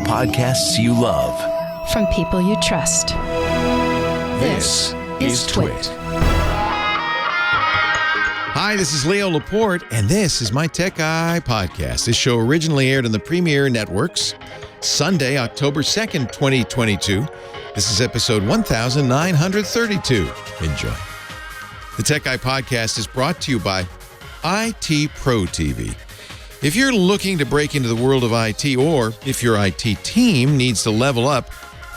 Podcasts you love. From people you trust. This is Twit. Hi, this is Leo Laporte, and this is my Tech Guy podcast. This show originally aired on the Premier Networks, Sunday, October 2nd, 2022. This is episode 1932. Enjoy. The Tech Guy podcast is brought to you by IT Pro TV. If you're looking to break into the world of IT, or if your IT team needs to level up,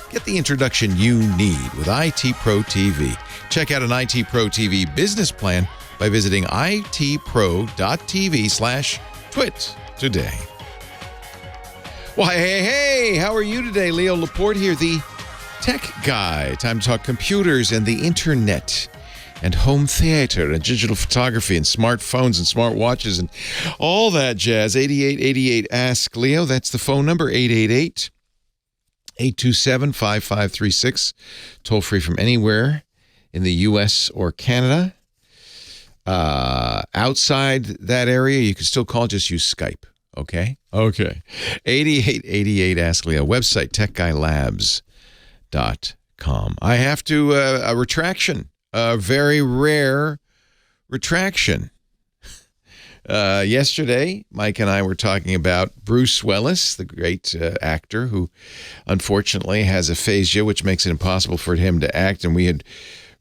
get the introduction you need with IT Pro TV. Check out an IT Pro TV business plan by visiting itpro.tv/twit today. Why, hey, how are you today? Leo Laporte here, the Tech Guy. Time to talk computers and the internet and home theater and digital photography and smartphones and smartwatches and all that jazz. 8888 Ask Leo. That's the phone number, 888-827-5536. Toll free from anywhere in the U.S. or Canada. Outside that area, you can still call, just use Skype. Okay? Okay. 8888 Ask Leo. Website, techguylabs.com. I have to, a retraction. A very rare retraction. Yesterday, Mike and I were talking about Bruce Willis, the great actor who unfortunately has aphasia, which makes it impossible for him to act. And we had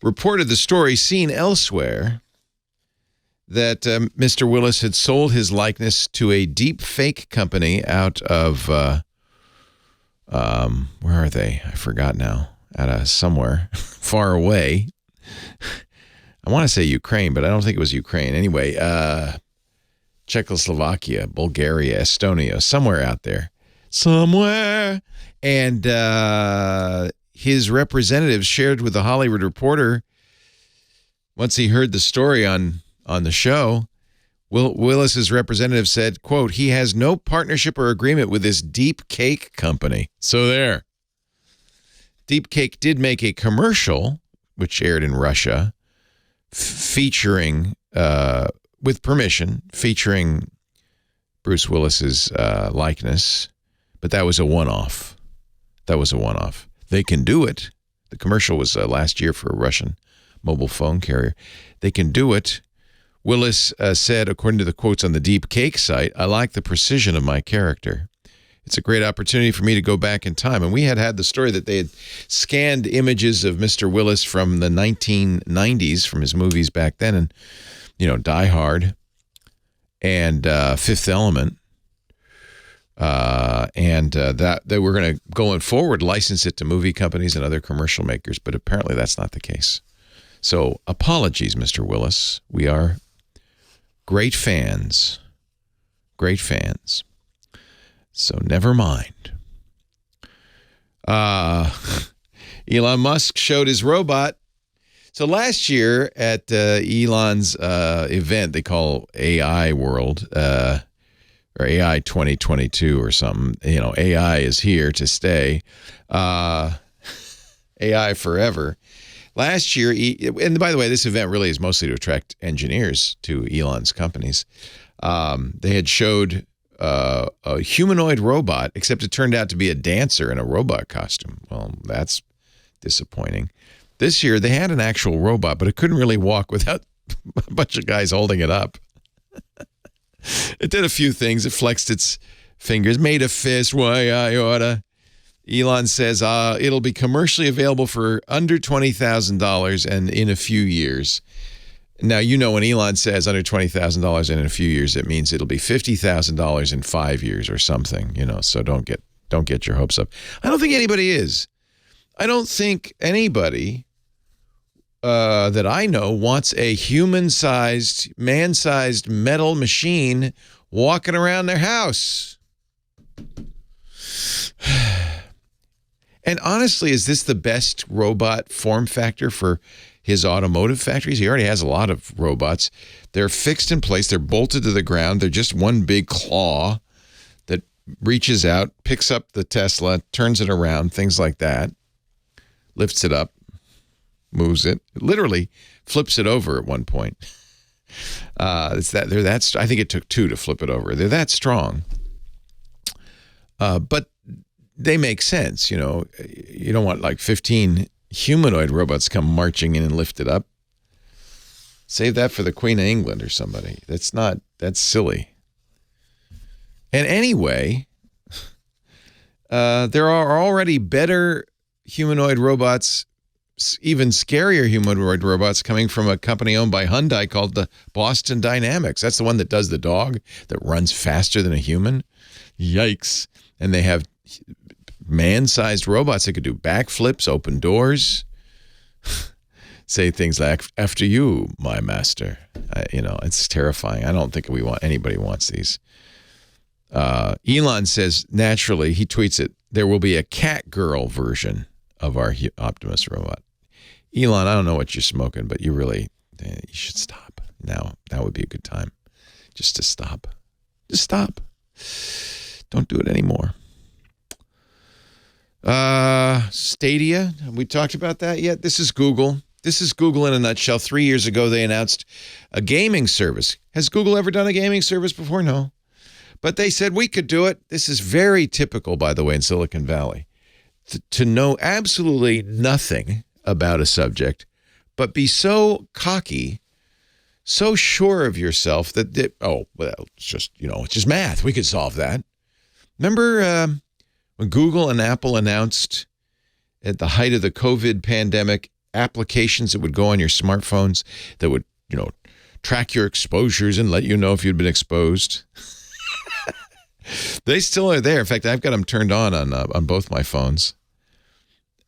reported the story seen elsewhere that Mr. Willis had sold his likeness to a deepfake company out of, where are they? I forgot now. Out of somewhere far away. I want to say Ukraine, but I don't think it was Ukraine. Anyway, Czechoslovakia, Bulgaria, Estonia, somewhere out there. Somewhere. And his representatives shared with the Hollywood Reporter, once he heard the story on the show, Willis's representative said, quote, he has no partnership or agreement with this deepfake company. So there. Deepfake did make a commercial, which aired in Russia, featuring, with permission, featuring Bruce Willis's likeness. But that was a one-off. They can do it. The commercial was last year for a Russian mobile phone carrier. They can do it. Willis said, according to the quotes on the Deepfake site, I like the precision of my character. It's a great opportunity for me to go back in time. And we had the story that they had scanned images of Mr. Willis from the 1990s, from his movies back then, and, Die Hard and Fifth Element. That they were going to, going forward, license it to movie companies and other commercial makers. But apparently that's not the case. So apologies, Mr. Willis. We are great fans. Great fans. So never mind. Elon Musk showed his robot. So last year at Elon's event, they call AI World, or AI 2022 or something. AI is here to stay. AI forever. Last year, and by the way, this event really is mostly to attract engineers to Elon's companies. They had showed a humanoid robot, except it turned out to be a dancer in a robot costume. Well, that's disappointing. This year, they had an actual robot, but it couldn't really walk without a bunch of guys holding it up. It did a few things. It flexed its fingers, made a fist. Why I oughta. Elon says it'll be commercially available for under $20,000 and in a few years. Now, when Elon says under $20,000 in a few years, it means it'll be $50,000 in 5 years or something, so don't get your hopes up. I don't think anybody is. I don't think anybody that I know wants a human-sized, man-sized metal machine walking around their house. And honestly, is this the best robot form factor for his automotive factories? He already has a lot of robots. They're fixed in place. They're bolted to the ground. They're just one big claw that reaches out, picks up the Tesla, turns it around, things like that, lifts it up, moves it, literally flips it over at one point. I think it took two to flip it over. They're that strong. But they make sense. You know, you don't want like 15 humanoid robots come marching in and lift it up. Save that for the Queen of England or somebody. That's silly. And anyway, there are already better humanoid robots, even scarier humanoid robots coming from a company owned by Hyundai called the Boston Dynamics. That's the one that does the dog that runs faster than a human. Yikes. And they have man-sized robots that could do backflips, open doors, say things like, after you, my master. It's terrifying. I don't think anybody wants these. Elon says, naturally, he tweets it, there will be a cat girl version of our Optimus robot. Elon, I don't know what you're smoking, but you should stop. Now, that would be a good time just to stop. Just stop. Don't do it anymore. Stadia, have we talked about that yet? This is Google. This is Google in a nutshell. 3 years ago, they announced a gaming service. Has Google ever done a gaming service before? No. But they said we could do it. This is very typical, by the way, in Silicon Valley. To know absolutely nothing about a subject, but be so cocky, so sure of yourself that, it's just math. We could solve that. Remember when Google and Apple announced at the height of the COVID pandemic applications that would go on your smartphones that would, track your exposures and let you know if you'd been exposed? They still are there. In fact, I've got them turned on both my phones.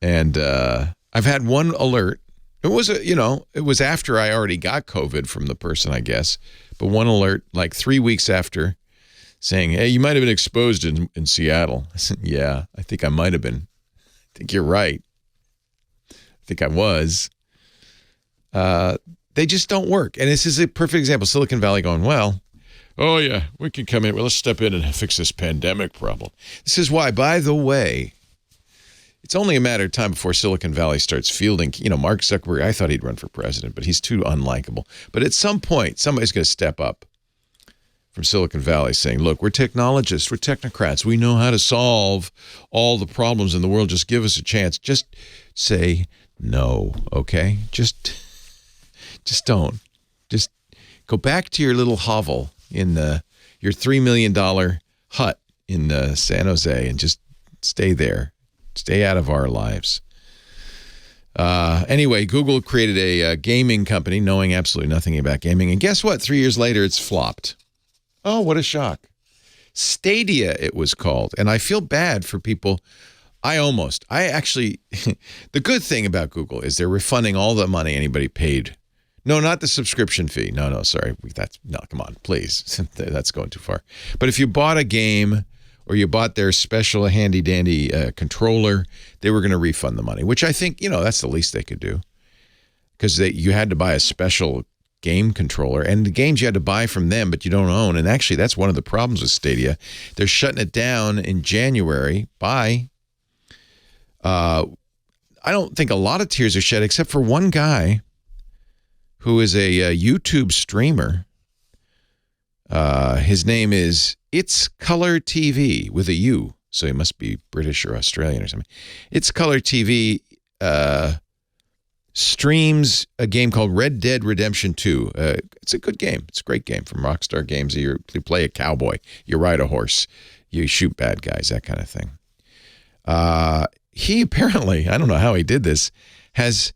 And I've had one alert. It was after I already got COVID from the person, I guess. But one alert like 3 weeks after saying, hey, you might have been exposed in Seattle. I said, yeah, I think I might have been. I think you're right. I think I was. They just don't work. And this is a perfect example. Silicon Valley going, well, oh, yeah, we can come in. Well, let's step in and fix this pandemic problem. This is why, by the way, it's only a matter of time before Silicon Valley starts fielding, Mark Zuckerberg. I thought he'd run for president, but he's too unlikable. But at some point, somebody's going to step up from Silicon Valley saying, look, we're technologists, we're technocrats. We know how to solve all the problems in the world. Just give us a chance. Just say no, okay? Just don't. Just go back to your little hovel in your $3 million hut in San Jose and just stay there. Stay out of our lives. Anyway, Google created a gaming company knowing absolutely nothing about gaming. And guess what? 3 years later, it's flopped. Oh, what a shock. Stadia, it was called. And I feel bad for people. The good thing about Google is they're refunding all the money anybody paid. No, not the subscription fee. No, sorry. Come on, please. That's going too far. But if you bought a game or you bought their special handy-dandy controller, they were going to refund the money, which I think, that's the least they could do. Because you had to buy a special game controller, and the games you had to buy from them, but you don't own. And actually, that's one of the problems with Stadia. They're shutting it down in January by, I don't think a lot of tears are shed, except for one guy who is a YouTube streamer. His name is It's Color TV with a U, so he must be British or Australian or something. It's Color TV streams a game called Red Dead Redemption 2. It's a good game. It's a great game from Rockstar Games. You play a cowboy. You ride a horse. You shoot bad guys, that kind of thing. He apparently, I don't know how he did this, has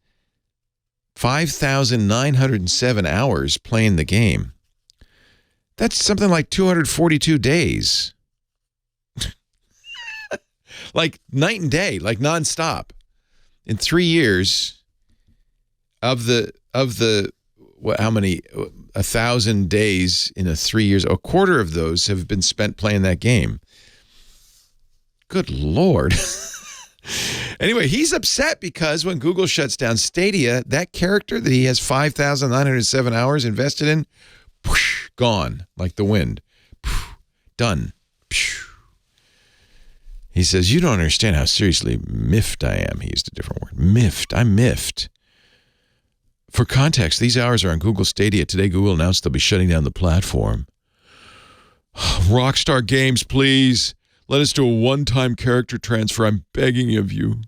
5,907 hours playing the game. That's something like 242 days. Like night and day, like nonstop. In 3 years of the how many 1,000 days in 3 years, a quarter of those have been spent playing that game. Good Lord. Anyway, he's upset because when Google shuts down Stadia, that character that he has 5,907 hours invested in, whoosh, gone like the wind. Done. He says, you don't understand how seriously miffed I am. He used a different word. Miffed. I'm miffed. For context, these hours are on Google Stadia. Today, Google announced they'll be shutting down the platform. Rockstar Games, please. Let us do a one-time character transfer. I'm begging of you.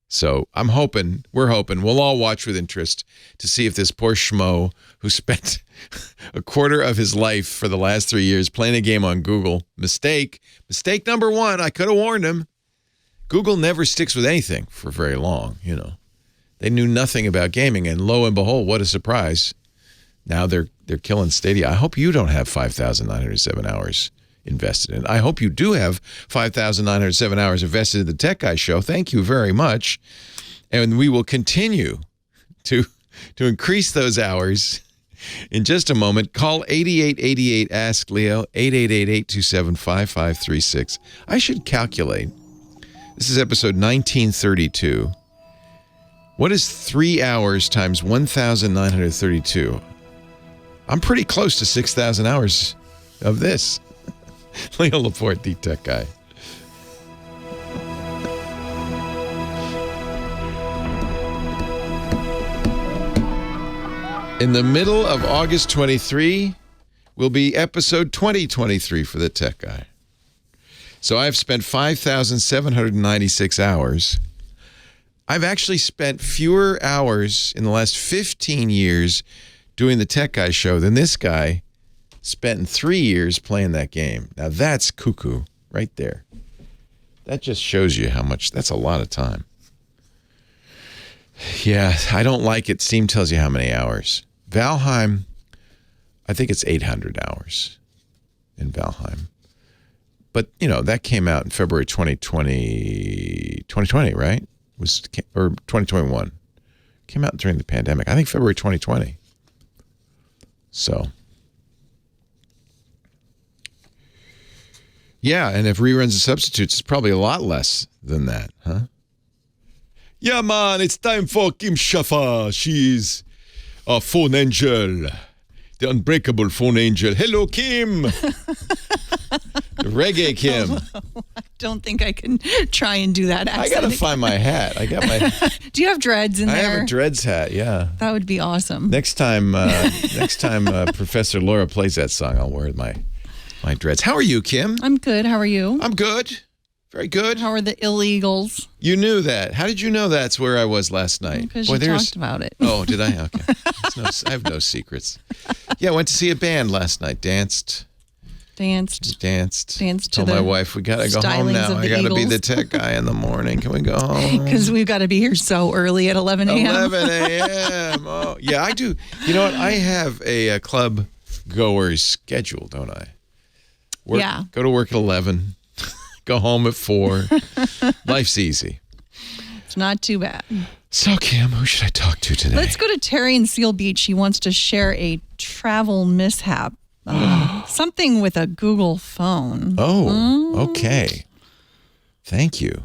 So we're hoping, we'll all watch with interest to see if this poor schmo who spent a quarter of his life for the last 3 years playing a game on Google, mistake number one, I could have warned him. Google never sticks with anything for very long, you know. They knew nothing about gaming, and lo and behold, what a surprise. Now they're killing Stadia. I hope you don't have 5,907 hours invested in. I hope you do have 5,907 hours invested in the Tech Guy Show. Thank you very much. And we will continue to increase those hours in just a moment. Call 8888 Ask Leo, 888-827-5536. I should calculate. This is episode 1932. What is 3 hours times 1,932? I'm pretty close to 6,000 hours of this. Leo Laporte, the Tech Guy. In the middle of August 23 will be episode 2023 for the Tech Guy. So I've spent 5,796 hours. I've actually spent fewer hours in the last 15 years doing the Tech Guy Show than this guy spent in 3 years playing that game. Now that's cuckoo right there. That just shows you how much, that's a lot of time. Yeah, I don't like it. Steam tells you how many hours. Valheim, I think it's 800 hours in Valheim. But, you know, that came out in February 2020, right? Or 2021. Came out during the pandemic. I think February 2020. So, yeah, and if reruns and substitutes, it's probably a lot less than that, huh? Yeah, man, it's time for Kim Shaffer. She's a phone angel, the unbreakable phone angel. Hello, Kim. The reggae Kim. Hello. I don't think I can try and do that accent. I got to find my hat. I got my. Do you have dreads in there? I have a dreads hat, yeah. That would be awesome. Next time Professor Laura plays that song, I'll wear my dreads. How are you, Kim? I'm good. How are you? I'm good. Very good. How are the illegals? You knew that. How did you know that's where I was last night? Because you talked about it. Oh, did I? Okay. I have no secrets. Yeah, I went to see a band last night. Danced. Danced Told my wife, we got to go home now. I got to be the tech guy in the morning. Can we go home? Because we've got to be here so early at 11 a.m. 11 a.m. Oh, yeah, I do. You know what? I have a club goer's schedule, don't I? Yeah. Go to work at 11. Go home at 4. Life's easy. It's not too bad. So, Kim, who should I talk to today? Let's go to Terry in Seal Beach. He wants to share a travel mishap. Something with a Google phone. Oh, okay. Thank you.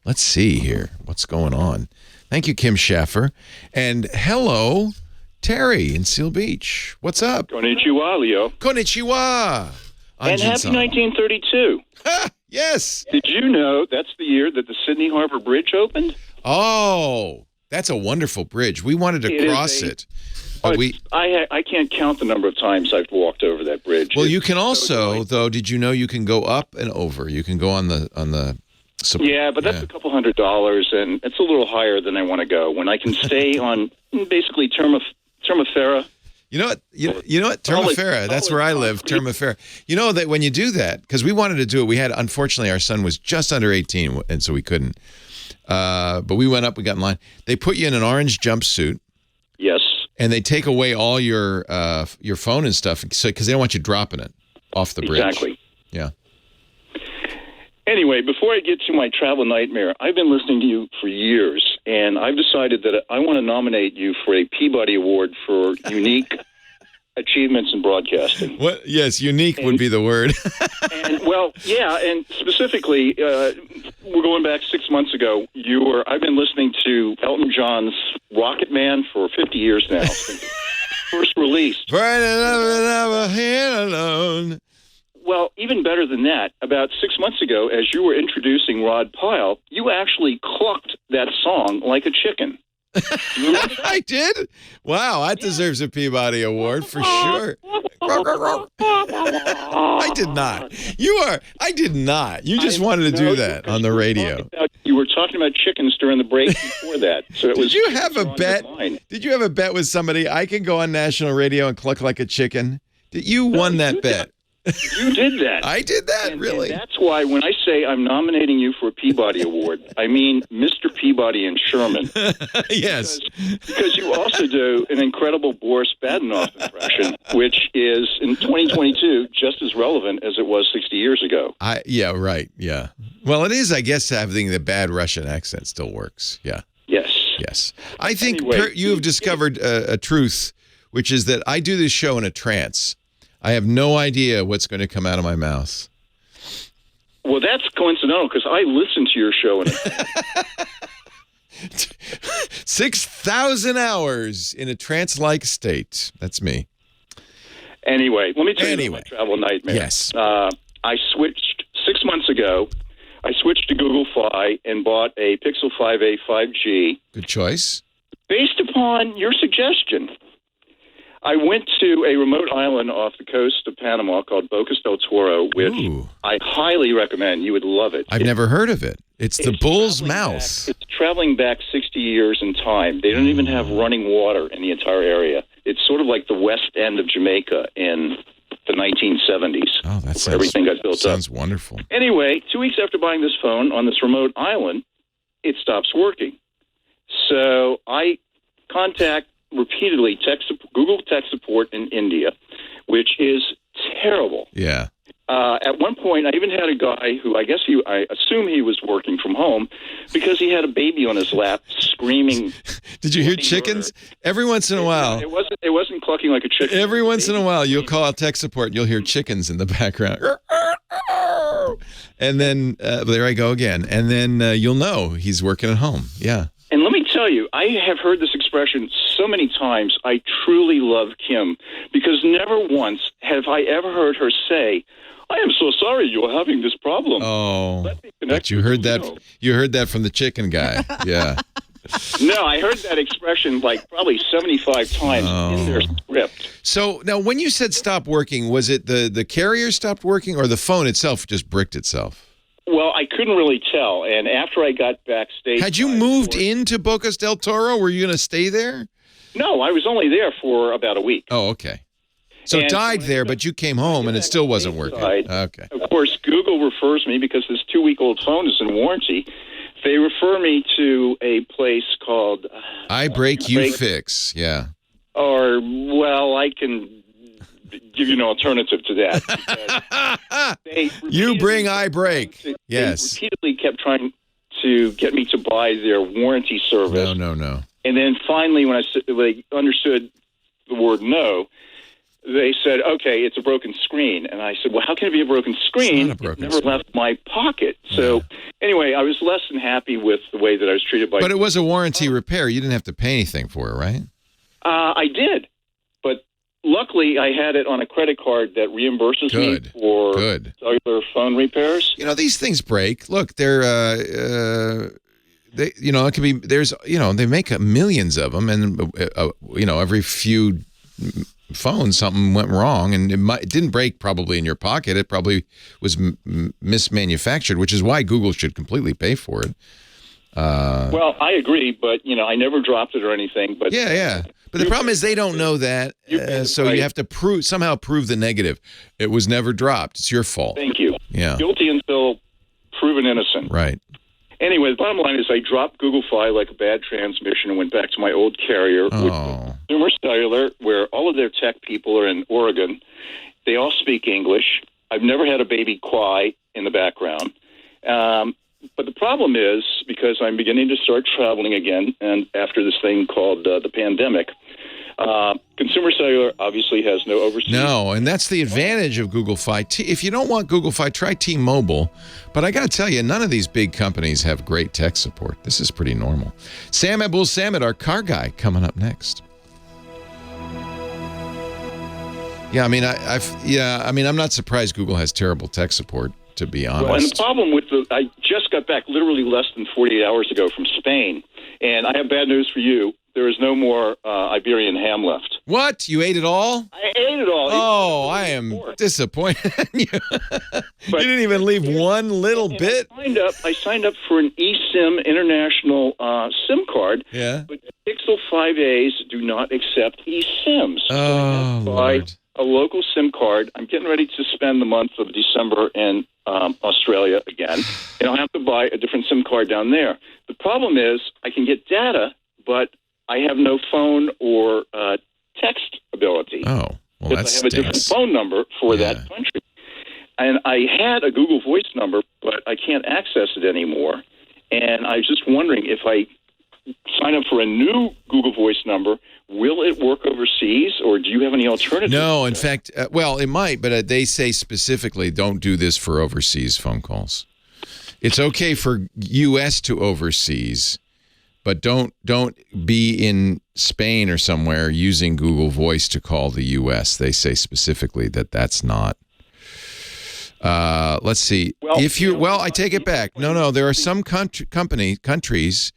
Let's see here. What's going on? Thank you, Kim Schaffer. And hello, Terry in Seal Beach. What's up? Konnichiwa, Leo. Konnichiwa. And happy 1932. Ha! Yes. Did you know that's the year that the Sydney Harbor Bridge opened? Oh, that's a wonderful bridge. We wanted to cross it. But I can't count the number of times I've walked over that bridge. Well, you can also, though, did you know you can go up and over? You can go on the yeah, but that's a couple $100, and it's a little higher than I want to go. When I can stay on basically Termafera. You know what? You know what? Termafera. That's where I live. Termafera. You know that when you do that, because we wanted to do it, unfortunately, our son was just under 18, and so we couldn't. But we went up, we got in line. They put you in an orange jumpsuit. Yes. And they take away all your phone and stuff, because they don't want you dropping it off the bridge. Exactly. Yeah. Anyway, before I get to my travel nightmare, I've been listening to you for years, and I've decided that I want to nominate you for a Peabody Award for unique achievements in broadcasting. What? Yes, unique would be the word. And specifically, we're going back 6 months ago. I've been listening to Elton John's Rocket Man for 50 years now, since first released. Burning up here alone. Well, even better than that, about 6 months ago, as you were introducing Rod Pyle, you actually clucked that song like a chicken. You remember that? I did? Wow, that deserves a Peabody Award for sure. I did not. I did not. You just wanted to do that on the radio. You were talking about chickens during the break before that. So it was. Did you have a bet? Did you have a bet with somebody? I can go on national radio and cluck like a chicken. You won that bet. You did that. I did that, really? And that's why when I say I'm nominating you for a Peabody Award, I mean Mr. Peabody and Sherman. Yes. Because you also do an incredible Boris Badenoff impression, which is, in 2022, just as relevant as it was 60 years ago. Yeah, right, yeah. Well, it is, I guess, having the bad Russian accent still works, yeah. Yes. I think Anyway, you have discovered a truth, which is that I do this show in a trance. I have no idea what's going to come out of my mouth. Well, that's coincidental because I listen to your show. 6,000 hours in a trance-like state. That's me. Anyway, let me tell you about my travel nightmare. Yes. I switched 6 months ago. I switched to Google Fi and bought a Pixel 5a 5G. Good choice. Based upon your suggestion. I went to a remote island off the coast of Panama called Bocas del Toro, which I highly recommend. You would love it. I've never heard of it. It's the bull's mouth. It's traveling back 60 years in time. They don't even have running water in the entire area. It's sort of like the west end of Jamaica in the 1970s. Oh, that sounds, everything got built sounds wonderful. Anyway, 2 weeks after buying this phone on this remote island, it stops working. So I contact repeatedly Google tech support in India, which is terrible. Yeah. At one point, I even had a guy who I assume he was working from home because he had a baby on his lap screaming. Did you hear chickens? Every once in a while. It wasn't clucking like a chicken. Every once in a while, you'll call tech support and you'll hear chickens in the background. And then there I go again. And then you'll know he's working at home. Yeah. And let me tell you, I have heard this expression so many times. I truly love Kim because never once have I ever heard her say, "I am so sorry you're having this problem." Oh, but you heard that. You heard that from the chicken guy. Yeah. No, I heard that expression like probably 75 times in their script. So now, when you said stop working, was it the carrier stopped working or the phone itself just bricked itself? Well, I couldn't really tell. And after I got backstage... Had you moved into Bocas del Toro? Were you going to stay there? No, I was only there for about a week. Oh, okay. So it died there, but you came home and it still wasn't working. Okay. Of course, Google refers me, because this 2-week-old phone is in warranty, they refer me to a place called... I break, you fix, yeah. Or, well, I can give you an alternative to that. You bring, I break. Yes. They repeatedly kept trying to get me to buy their warranty service. No. And then finally, when they understood the word no, they said, okay, it's a broken screen. And I said, well, how can it be a broken screen? It's not a broken it never screen. left my pocket. So anyway, I was less than happy with the way that I was treated by... But it was a warranty repair. You didn't have to pay anything for it, right? I did. But luckily, I had it on a credit card that reimburses me for cellular phone repairs. You know, these things break. Look, they're... They, it could be, they make millions of them, and, every few phones, something went wrong, and it didn't break probably in your pocket. It probably was mismanufactured, which is why Google should completely pay for it. Well, I agree, but, I never dropped it or anything. But Yeah. But the problem is they don't know that, so you have to somehow prove the negative. It was never dropped. It's your fault. Thank you. Yeah. Guilty until proven innocent. Right. Anyway, the bottom line is I dropped Google Fi like a bad transmission and went back to my old carrier, which was Consumer Cellular, where all of their tech people are in Oregon. They all speak English. I've never had a baby cry in the background. But the problem is, because I'm beginning to start traveling again, and after this thing called the pandemic, Consumer Cellular obviously has no overseas. No, and that's the advantage of Google Fi. If you don't want Google Fi, try T-Mobile. But I got to tell you, none of these big companies have great tech support. This is pretty normal. Sam Abuelsamid, our car guy, coming up next. Yeah, I'm not surprised Google has terrible tech support, to be honest. Well, and the problem with I just got back literally less than 48 hours ago from Spain, And I have bad news for you. There is no more Iberian ham left. What? You ate it all? I ate it all. Oh, I am disappointed in you. You didn't even leave one little bit. I signed up for an eSIM international SIM card. Yeah. But Pixel 5As do not accept eSIMs. So I have to buy Lord. a local SIM card. I'm getting ready to spend the month of December in Australia again, and I'll have to buy a different SIM card down there. The problem is I can get data, but I have no phone or text ability. Oh, well, because that's I have a different phone number for that country. And I had a Google Voice number, but I can't access it anymore. And I was just wondering if I sign up for a new Google Voice number, will it work overseas, or do you have any alternatives? No, in fact, well, it might, but they say specifically don't do this for overseas phone calls. It's okay for U.S. to overseas, but don't be in Spain or somewhere using Google Voice to call the U.S. They say specifically that that's not. Let's see. Well, I take it back. No, there are some countries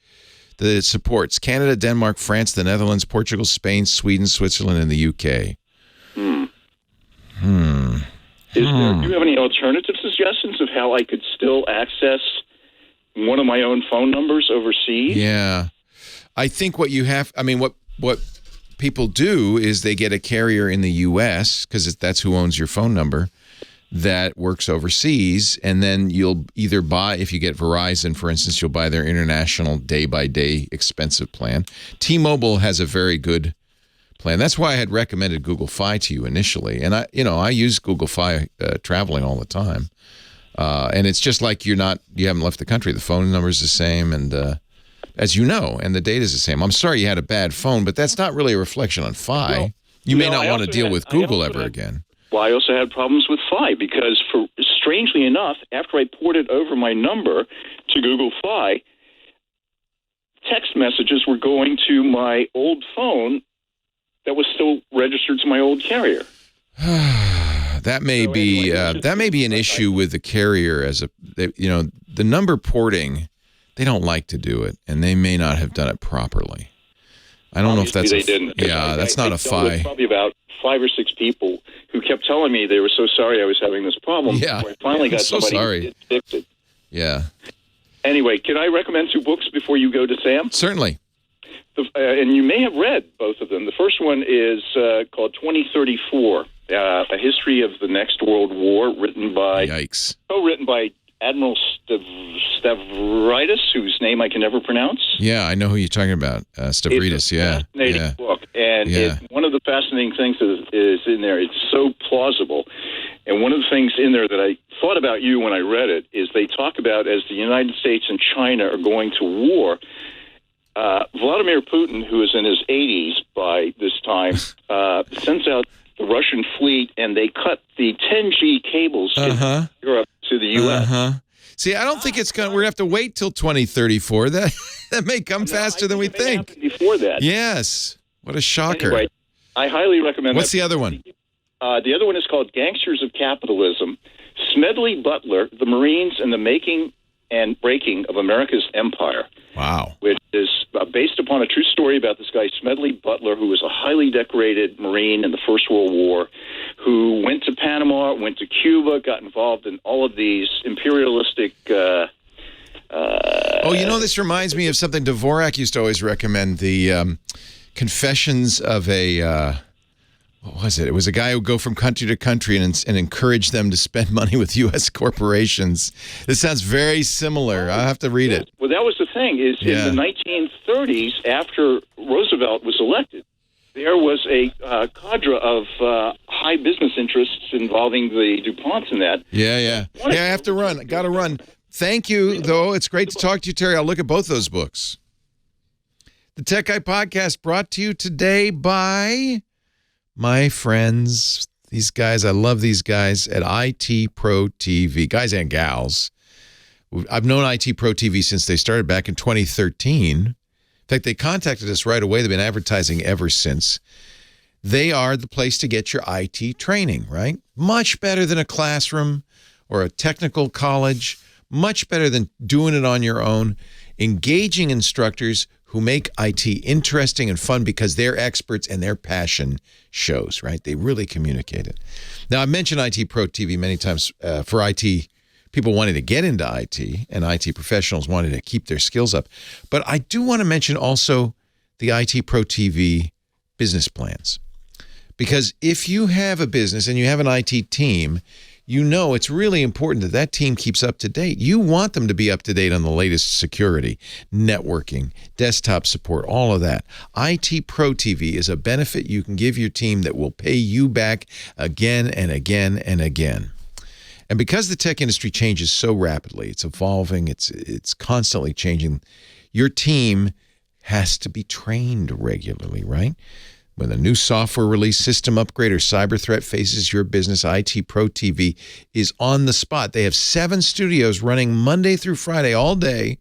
that it supports: Canada, Denmark, France, the Netherlands, Portugal, Spain, Sweden, Switzerland, and the UK. Do you have any alternative suggestions of how I could still access one of my own phone numbers overseas? Yeah. I think what people do is they get a carrier in the U.S., because that's who owns your phone number, that works overseas, and then you'll either buy, if you get Verizon, for instance, you'll buy their international day-by-day expensive plan. T-Mobile has a very good plan. That's why I had recommended Google Fi to you initially, and I use Google Fi traveling all the time, and it's just like you haven't left the country. The phone number is the same, and as you know, and the data is the same. I'm sorry you had a bad phone, but that's not really a reflection on Fi. You may not want to deal with Google ever again. Well, I also had problems with Fi because, strangely enough, after I ported over my number to Google Fi, text messages were going to my old phone that was still registered to my old carrier. That may be an issue with the carrier. The number porting, they don't like to do it, and they may not have done it properly. I don't know if that's they didn't. That's not a Fi. Probably about 5 or 6 people who kept telling me they were so sorry I was having this problem. Yeah, I finally got somebody who did fix it. Yeah. Anyway, can I recommend 2 books before you go to Sam? Certainly. And you may have read both of them. The first one is called 2034, A History of the Next World War, co-written by Admiral Stavridis, whose name I can never pronounce. Yeah, I know who you're talking about. Stavridis, it's a fascinating book. And one of the fascinating things is in there, it's so plausible. And one of the things in there that I thought about you when I read it is they talk about, as the United States and China are going to war, Vladimir Putin, who is in his 80s by this time, sends out the Russian fleet, and they cut the 10G cables in Europe to the U.S. See, I don't think it's going. We're going to have to wait till 2034. That may come faster than we think. Before that. Yes. What a shocker. Anyway, I highly recommend What's the other one? The other one is called Gangsters of Capitalism. Smedley Butler, The Marines and the Making and Breaking of America's Empire. Wow. Which is based upon a true story about this guy, Smedley Butler, who was a highly decorated Marine in the First World War, who went to Panama, went to Cuba, got involved in all of these imperialistic... this reminds me of something Dvorak used to always recommend, the Confessions of a... what was it? It was a guy who would go from country to country and encourage them to spend money with U.S. corporations. This sounds very similar. I'll have to read it. Well, that was the thing, is in the 1930s, after Roosevelt was elected, there was a cadre of high business interests involving the DuPonts in that. Yeah. I have to run. Got to run. Thank you, though. It's great to talk to you, Terry. I'll look at both those books. The Tech Guy Podcast brought to you today by... my friends, these guys, I love these guys at IT Pro TV, guys and gals. I've known IT Pro TV since they started back in 2013. In fact, they contacted us right away. They've been advertising ever since. They are the place to get your IT training, right? Much better than a classroom or a technical college. Much better than doing it on your own. Engaging instructors who who make IT interesting and fun because they're experts and their passion shows, right? They really communicate it. Now, I mentioned IT Pro TV many times for IT people wanting to get into IT and IT professionals wanting to keep their skills up. But I do want to mention also the IT Pro TV business plans. Because if you have a business and you have an IT team, you know it's really important that that team keeps up to date. You want them to be up to date on the latest security, networking, desktop support, all of that. IT Pro TV is a benefit you can give your team that will pay you back again and again and again. And because the tech industry changes so rapidly, it's evolving, it's constantly changing, your team has to be trained regularly, right? When a new software release, system upgrade, or cyber threat faces your business, IT Pro TV is on the spot. They have 7 studios running Monday through Friday all day,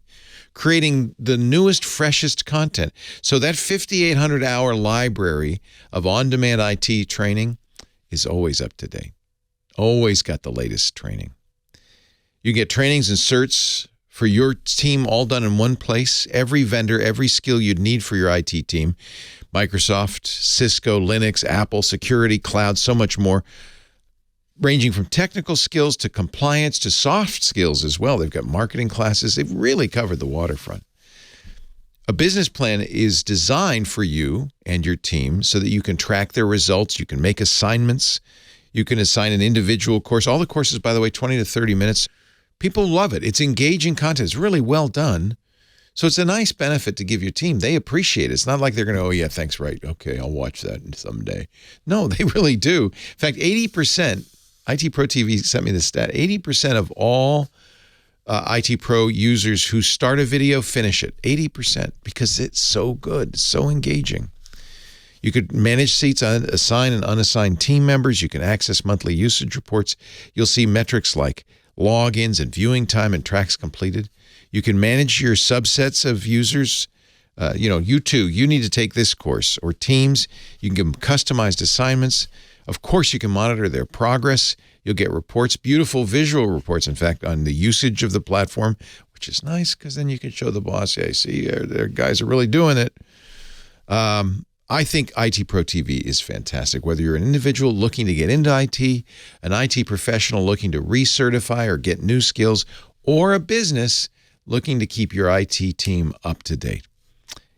creating the newest, freshest content. So that 5,800-hour library of on-demand IT training is always up to date. Always got the latest training. You get trainings and certs for your team all done in one place. Every vendor, every skill you'd need for your IT team. Microsoft, Cisco, Linux, Apple, security, cloud, so much more. Ranging from technical skills to compliance to soft skills as well. They've got marketing classes. They've really covered the waterfront. A business plan is designed for you and your team so that you can track their results. You can make assignments. You can assign an individual course. All the courses, by the way, 20 to 30 minutes. People love it. It's engaging content. It's really well done. So it's a nice benefit to give your team. They appreciate it. It's not like they're going to, oh, yeah, thanks, right. Okay, I'll watch that someday. No, they really do. In fact, 80%, IT Pro TV sent me the stat, 80% of all IT Pro users who start a video finish it. 80%, because it's so good, so engaging. You could manage seats, assign and unassigned team members. You can access monthly usage reports. You'll see metrics like logins and viewing time and tracks completed. You can manage your subsets of users. You too, you need to take this course. Or teams, you can give them customized assignments. Of course, you can monitor their progress. You'll get reports, beautiful visual reports, in fact, on the usage of the platform, which is nice because then you can show the boss, hey, see, their guys are really doing it. I think IT Pro TV is fantastic. Whether you're an individual looking to get into IT, an IT professional looking to recertify or get new skills, or a business looking to keep your IT team up to date.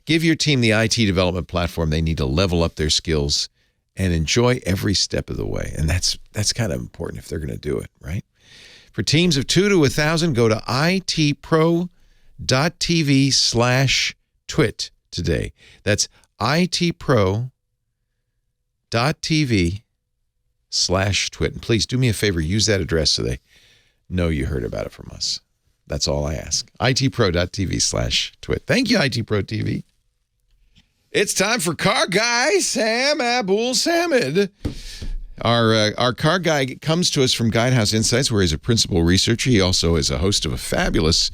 Give your team the IT development platform they need to level up their skills and enjoy every step of the way. And that's kind of important if they're going to do it, right? For teams of 2 to 1,000, go to itpro.tv/twit today. That's itpro.tv/twit. And please do me a favor, use that address so they know you heard about it from us. That's all I ask. itpro.tv/twit. Thank you, IT Pro TV. It's time for Car Guy Sam Abuelsamid. Our car guy comes to us from Guidehouse Insights, where he's a principal researcher. He also is a host of a fabulous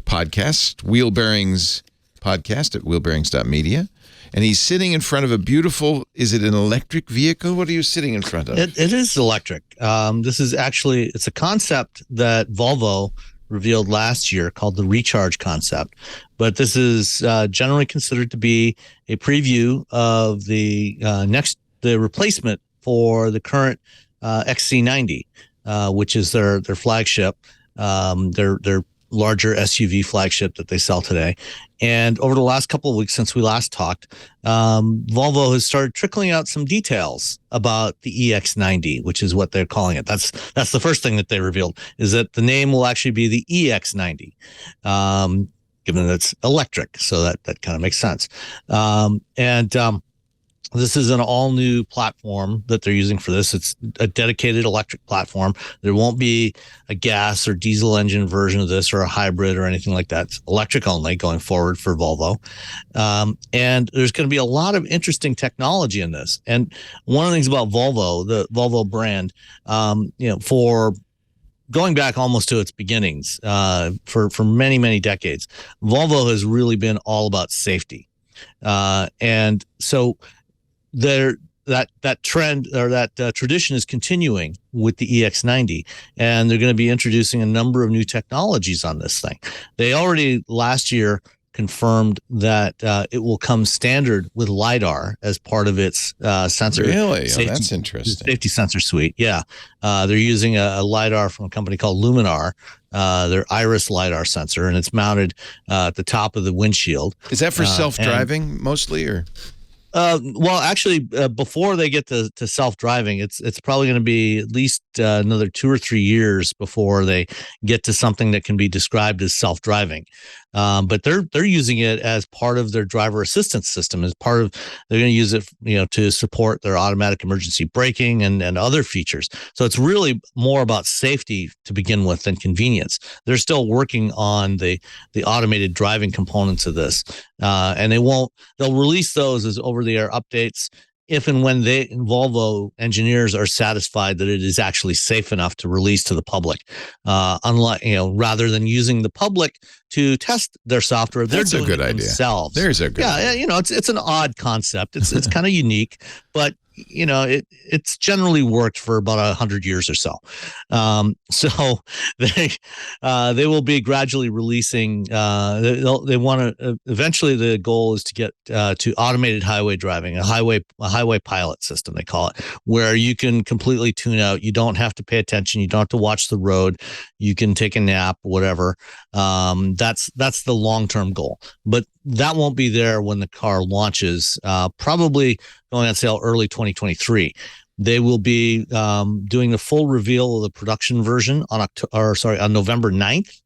podcast, Wheel Bearings podcast at wheelbearings.media. And he's sitting in front of a beautiful, is it an electric vehicle? What are you sitting in front of? It is electric. This is actually, it's a concept that Volvo revealed last year called the Recharge concept. But this is generally considered to be a preview of the replacement for the current XC90, which is their flagship, their larger SUV flagship that they sell today. And over the last couple of weeks since we last talked, Volvo has started trickling out some details about the EX90, which is what they're calling it. That's the first thing that they revealed, is that the name will actually be the EX90, given that it's electric. So that kind of makes sense. This is an all-new platform that they're using for this. It's a dedicated electric platform. There won't be a gas or diesel engine version of this or a hybrid or anything like that. It's electric only going forward for Volvo. And there's going to be a lot of interesting technology in this. And one of the things about Volvo, the Volvo brand, for going back almost to its beginnings, for many, many decades, Volvo has really been all about safety. And so that trend or that tradition is continuing with the EX90, and they're going to be introducing a number of new technologies on this thing. They already last year confirmed that it will come standard with LiDAR as part of its sensor. Really? Oh, that's interesting. Safety sensor suite. Yeah. They're using a LiDAR from a company called Luminar, their Iris LiDAR sensor, and it's mounted at the top of the windshield. Is that for self-driving mostly, or? Well, actually, before they get to self-driving, it's probably going to be at least another 2 or 3 years before they get to something that can be described as self-driving. But they're using it as part of their driver assistance system. They're going to use it, to support their automatic emergency braking and other features. So it's really more about safety to begin with than convenience. They're still working on the automated driving components of this, and they'll release those as over-the-air updates if and when Volvo engineers are satisfied that it is actually safe enough to release to the public. Unlike, rather than using the public to test their software, they're doing it themselves. There's a good idea. It's an odd concept. It's kind of unique, but it's generally worked for about 100 years or so. So they will be gradually releasing. They want to eventually. The goal is to get to automated highway driving, a highway pilot system they call it, where you can completely tune out. You don't have to pay attention. You don't have to watch the road. You can take a nap, whatever. That's the long-term goal, but that won't be there when the car launches. Probably going on sale early 2023. They will be doing the full reveal of the production version on November 9th.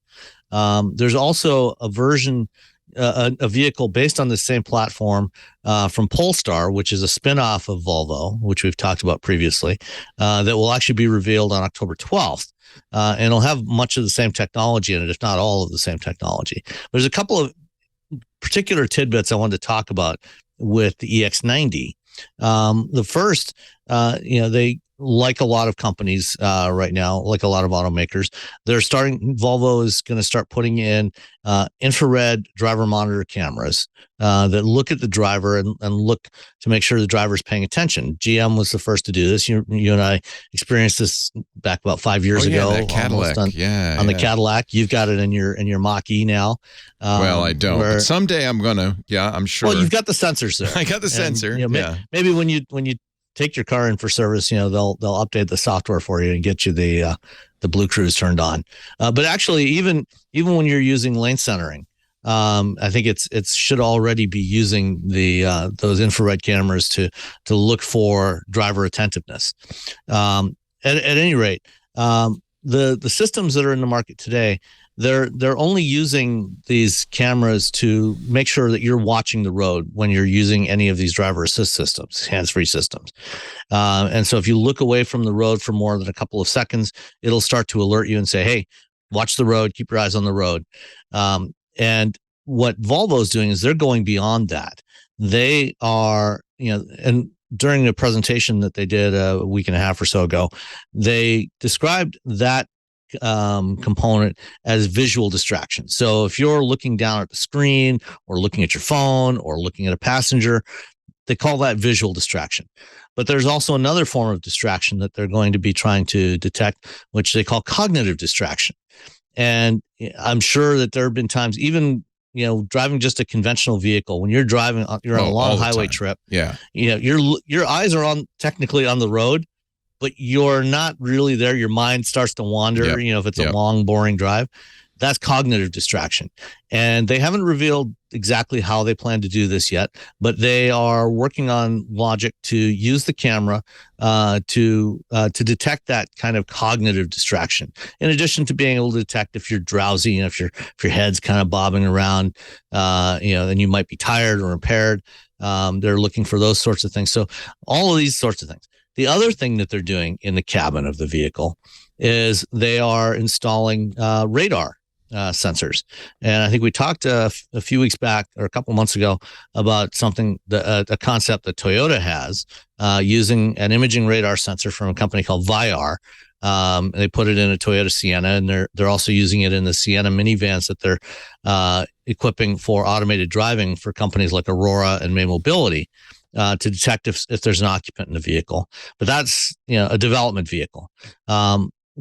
There's also a version, a vehicle based on the same platform from Polestar, which is a spinoff of Volvo, which we've talked about previously, that will actually be revealed on October 12th. And it'll have much of the same technology in it, if not all of the same technology. There's a couple of particular tidbits I wanted to talk about with the EX90. The first, they, like a lot of companies right now, like a lot of automakers, Volvo is going to start putting in infrared driver monitor cameras that look at the driver and look to make sure the driver is paying attention. GM was the first to do this. You and I experienced this back about 5 years ago. That Cadillac. On the Cadillac. You've got it in your Mach-E now. Well, I don't. But someday I'm gonna. Yeah, I'm sure. Well, you've got the sensors there. I got the sensor. Maybe when you take your car in for service, they'll update the software for you and get you the Blue Cruise turned on. But actually, even when you're using lane centering, I think it should already be using those infrared cameras to look for driver attentiveness. At any rate, the systems that are in the market today, they're only using these cameras to make sure that you're watching the road when you're using any of these driver assist systems, hands-free systems. And so if you look away from the road for more than a couple of seconds, it'll start to alert you and say, hey, watch the road, keep your eyes on the road. And what Volvo is doing is they're going beyond that. They are, and during the presentation that they did a week and a half or so ago, they described that component as visual distraction. So if you're looking down at the screen or looking at your phone or looking at a passenger, they call that visual distraction. But there's also another form of distraction that they're going to be trying to detect, which they call cognitive distraction. And I'm sure that there have been times, even driving just a conventional vehicle, when you're driving, you're on a long highway trip. Yeah. Your eyes are technically on the road, but you're not really there. Your mind starts to wander, if it's a long, boring drive. That's cognitive distraction. And they haven't revealed exactly how they plan to do this yet, but they are working on logic to use the camera to detect that kind of cognitive distraction. In addition to being able to detect if you're drowsy and if your head's kind of bobbing around, then you might be tired or impaired. They're looking for those sorts of things. So all of these sorts of things. The other thing that they're doing in the cabin of the vehicle is they are installing radar sensors. And I think we talked a few weeks back or a couple months ago about a concept that Toyota has using an imaging radar sensor from a company called Vyar. They put it in a Toyota Sienna, and they're also using it in the Sienna minivans that they're equipping for automated driving for companies like Aurora and May Mobility. To detect if there's an occupant in the vehicle. But that's a development vehicle.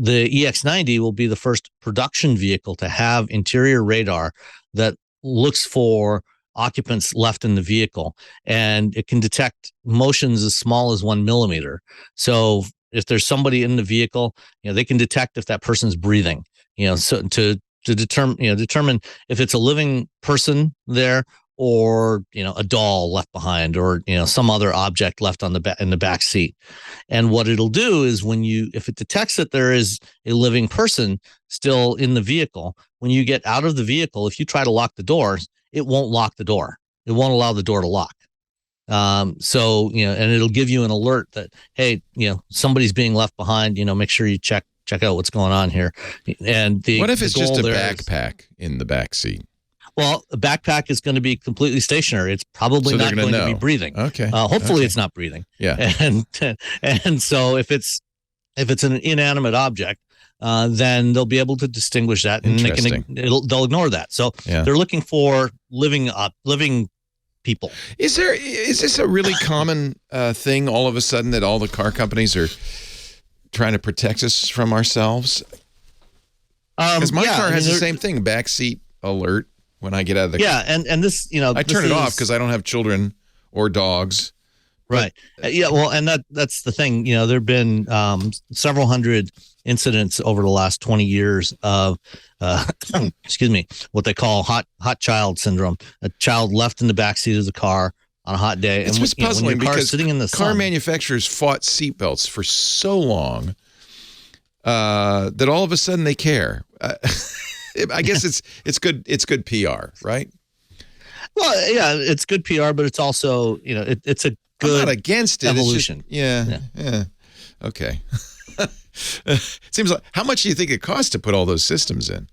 The EX90 will be the first production vehicle to have interior radar that looks for occupants left in the vehicle, and it can detect motions as small as 1 millimeter. So if there's somebody in the vehicle, they can detect if that person's breathing, so to determine if it's a living person there, or a doll left behind, or some other object left on in the back seat. And what it'll do is if it detects that there is a living person still in the vehicle, when you get out of the vehicle, if you try to lock the doors, it won't lock the door. It won't allow the door to lock. So and it'll give you an alert that, hey, somebody's being left behind. Make sure you check out what's going on here. And what if it's just a backpack in the back seat? Well, a backpack is going to be completely stationary. It's probably not going to be breathing. Okay. Hopefully, it's not breathing. Yeah. And so if it's an inanimate object, then they'll be able to distinguish that, and they'll ignore that. So they're looking for living people. Is this a really common thing? All of a sudden, that all the car companies are trying to protect us from ourselves? Because my car has the same thing: backseat alert. When I get out of the car. And this, I turn it off because I don't have children or dogs. Right. Well, and that's the thing. There've been several hundred incidents over the last 20 years of, excuse me, what they call hot child syndrome. A child left in the backseat of the car on a hot day. It's just puzzling because sitting in the car manufacturers fought seatbelts for so long that all of a sudden they care. I guess it's good. It's good PR, right? Well, yeah, it's good PR, but it's also it's a good. I'm not against it. Evolution. Yeah. Okay. It seems like, how much do you think it costs to put all those systems in?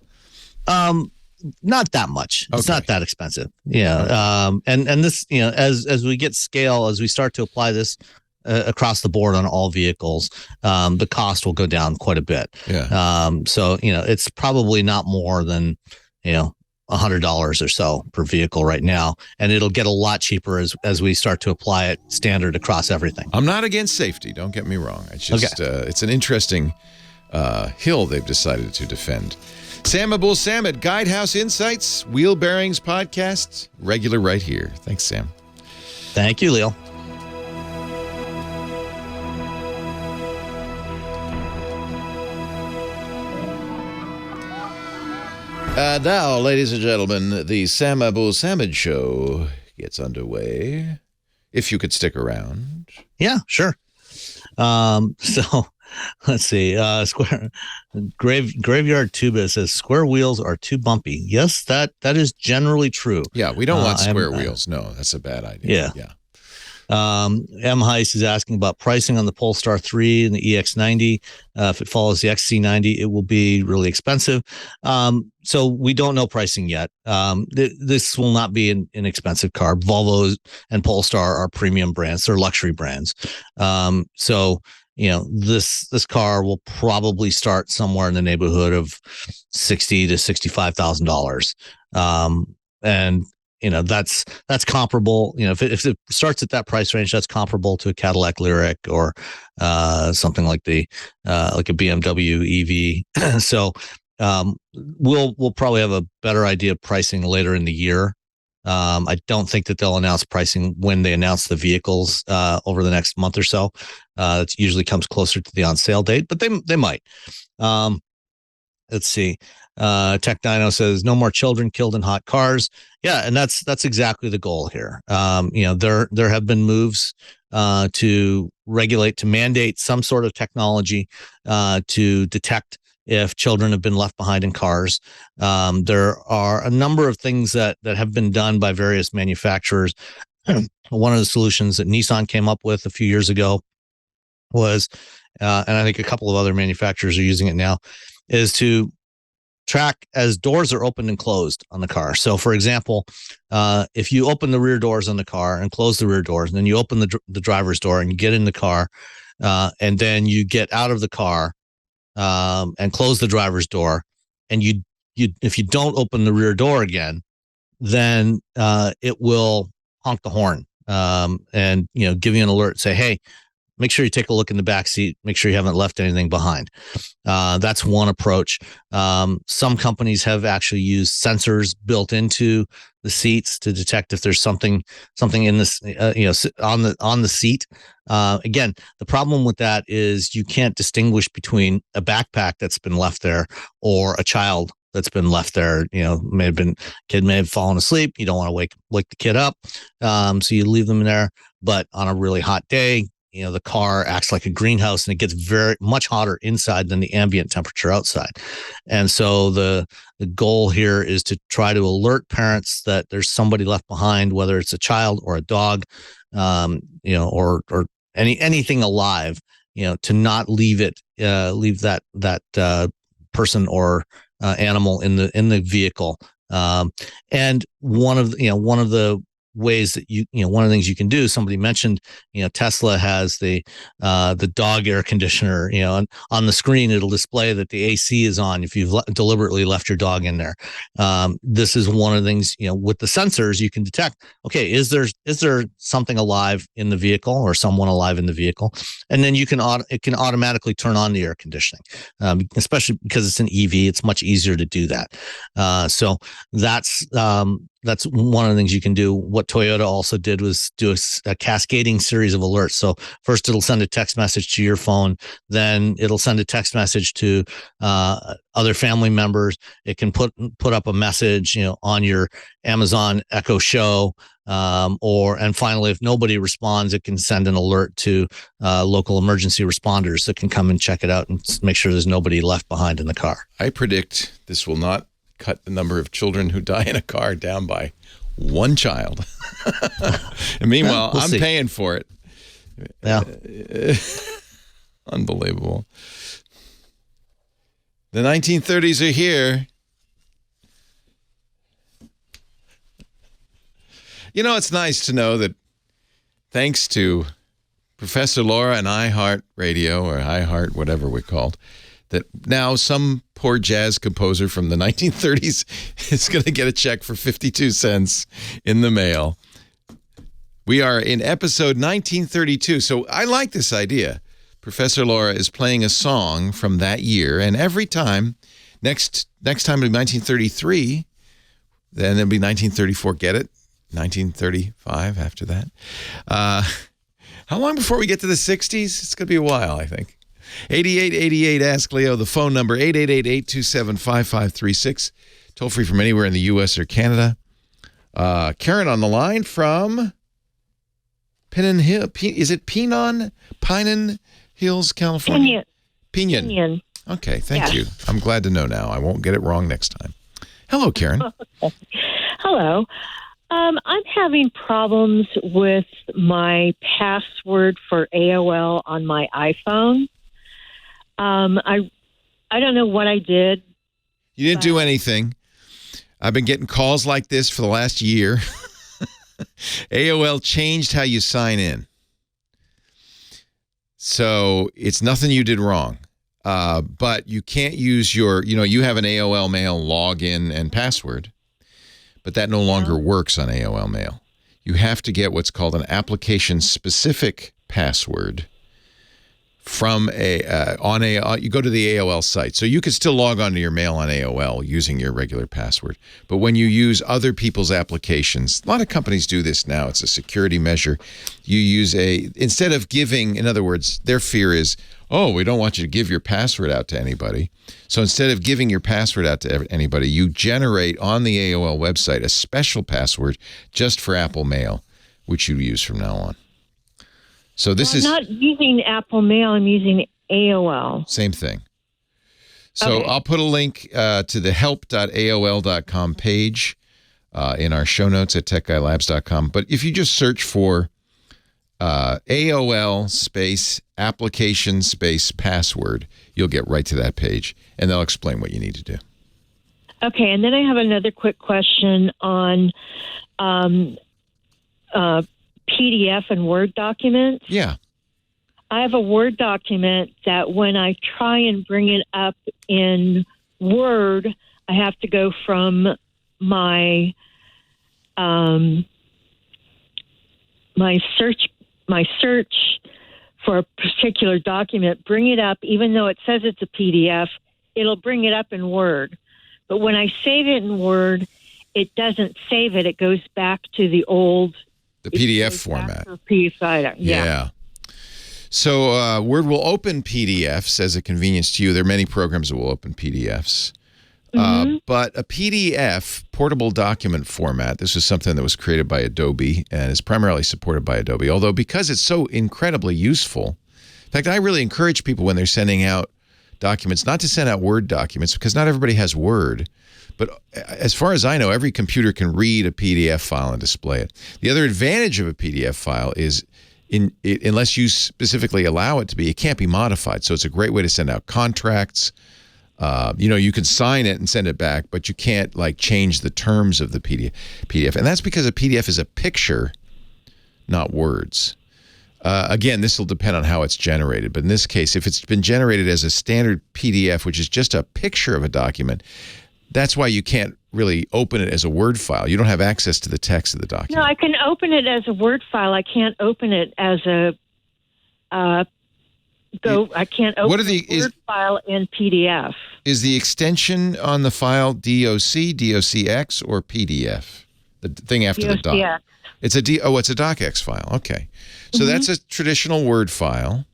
Not that much. It's not that expensive. Yeah. And this, as we get scale, as we start to apply this across the board on all vehicles, the cost will go down quite a bit. Yeah. So it's probably not more than $100 or so per vehicle right now, and it'll get a lot cheaper as we start to apply it standard across everything. I'm not against safety. Don't get me wrong. It's just it's an interesting hill they've decided to defend. Sam Abuelsamid, Guidehouse Insights, Wheel Bearings Podcast, regular right here. Thanks, Sam. Thank you, Leo. Now, ladies and gentlemen, the Sam Abuelsamid Show gets underway. If you could stick around. Yeah, sure. So let's see. Graveyard Tuba says square wheels are too bumpy. Yes, that is generally true. Yeah, we don't want square wheels. No, that's a bad idea. Yeah. M. Heiss is asking about pricing on the Polestar 3 and the EX90. If it follows the XC90, it will be really expensive. So we don't know pricing yet. This will not be an inexpensive car. Volvo and Polestar are premium brands. They're luxury brands. So this car will probably start somewhere in the neighborhood of $60,000 to $65,000. And that's comparable. If it starts at that price range, that's comparable to a Cadillac Lyriq or something like like a BMW EV. So we'll probably have a better idea of pricing later in the year. I don't think that they'll announce pricing when they announce the vehicles over the next month or so. It usually comes closer to the on sale date, but they might. Let's see. Tech Dino says no more children killed in hot cars. Yeah, and that's exactly the goal here. There have been moves to regulate, to mandate some sort of technology to detect if children have been left behind in cars. There are a number of things that have been done by various manufacturers. One of the solutions that Nissan came up with a few years ago was, and I think a couple of other manufacturers are using it now, is to track as doors are opened and closed on the car. So, for example, if you open the rear doors on the car and close the rear doors, and then you open the driver's door and you get in the car, and then you get out of the car and close the driver's door, and you if you don't open the rear door again, then it will honk the horn and give you an alert, say, hey, make sure you take a look in the back seat, make sure you haven't left anything behind. That's one approach. Some companies have actually used sensors built into the seats to detect if there's something in this, on the seat. Again, the problem with that is you can't distinguish between a backpack that's been left there or a child that's been left there. Kid may have fallen asleep. You don't want to wake the kid up. So you leave them in there. But on a really hot day, the car acts like a greenhouse and it gets very much hotter inside than the ambient temperature outside. And so the goal here is to try to alert parents that there's somebody left behind, whether it's a child or a dog, or anything alive, to not leave that person or animal in the vehicle. And one of the ways that one of the things you can do, somebody mentioned, Tesla has the dog air conditioner, and on the screen, it'll display that the AC is on if you've deliberately left your dog in there. This is one of the things, with the sensors, you can detect, okay, is there something alive in the vehicle or someone alive in the vehicle? And then it can automatically turn on the air conditioning, especially because it's an EV, it's much easier to do that. So that's one of the things you can do. What Toyota also did was do a cascading series of alerts. So first it'll send a text message to your phone, then it'll send a text message to other family members. It can put up a message, on your Amazon Echo Show, and finally, if nobody responds, it can send an alert to local emergency responders that can come and check it out and make sure there's nobody left behind in the car. I predict this will not cut the number of children who die in a car down by one child. And meanwhile, I'm paying for it. Yeah. Unbelievable. The 1930s are here. It's nice to know that thanks to Professor Laura and iHeartRadio, or iHeart, whatever we're called, that now some poor jazz composer from the 1930s is going to get a check for 52 cents in the mail. We are in episode 1932. So I like this idea. Professor Laura is playing a song from that year, and every time, next time it'll be 1933, then it'll be 1934. Get it? 1935 after that. How long before we get to the 60s? It's going to be a while, I think. 8888 Ask Leo, the phone number 888-827-5536. Toll free from anywhere in the U.S. or Canada. Karen on the line from Pinon Hill. Is it Pinon? Pinon Hills, California? Pinon. Okay, thank you. I'm glad to know now. I won't get it wrong next time. Hello, Karen. Hello. I'm having problems with my password for AOL on my iPhone. I don't know what I did. You didn't do anything. I've been getting calls like this for the last year. AOL changed how you sign in. So it's nothing you did wrong. But you can't use you have an AOL Mail login and password, but that no longer works on AOL Mail. You have to get what's called an application-specific password from you go to the AOL site. So you could still log on to your mail on AOL using your regular password. But when you use other people's applications, a lot of companies do this now. It's a security measure. You use instead of giving, in other words, their fear is, we don't want you to give your password out to anybody. So instead of giving your password out to anybody, you generate on the AOL website a special password just for Apple Mail, which you use from now on. So I'm not using Apple Mail. I'm using AOL. Same thing. So okay. I'll put a link to the help.aol.com page in our show notes at techguylabs.com. But if you just search for AOL space application space password, you'll get right to that page, and they'll explain what you need to do. Okay, and then I have another quick question on PDF and Word documents. Yeah. I have a Word document that when I try and bring it up in Word, I have to go from my search for a particular document, bring it up, even though it says it's a PDF, it'll bring it up in Word. But when I save it in Word, it doesn't save it. It goes back to the PDF format. Yeah. So Word will open PDFs as a convenience to you. There are many programs that will open PDFs. But a PDF, portable document format, this is something that was created by Adobe and is primarily supported by Adobe. Although because it's so incredibly useful, in fact, I really encourage people when they're sending out documents not to send out Word documents because not everybody has Word. But as far as I know, every computer can read a PDF file and display it. The other advantage of a PDF file is unless you specifically allow it to be, it can't be modified. So it's a great way to send out contracts. You can sign it and send it back, but you can't like change the terms of the PDF. And that's because a PDF is a picture, not words. Again, this will depend on how it's generated. But in this case, if it's been generated as a standard PDF, which is just a picture of a document, that's why you can't really open it as a Word file. You don't have access to the text of the document. No, I can open it as a Word file. I can't open it as a I can't open a Word file in PDF. Is the extension on the file DOC, DOCX, or PDF? The thing after the doc. It's a DocX file. Okay. So that's a traditional Word file,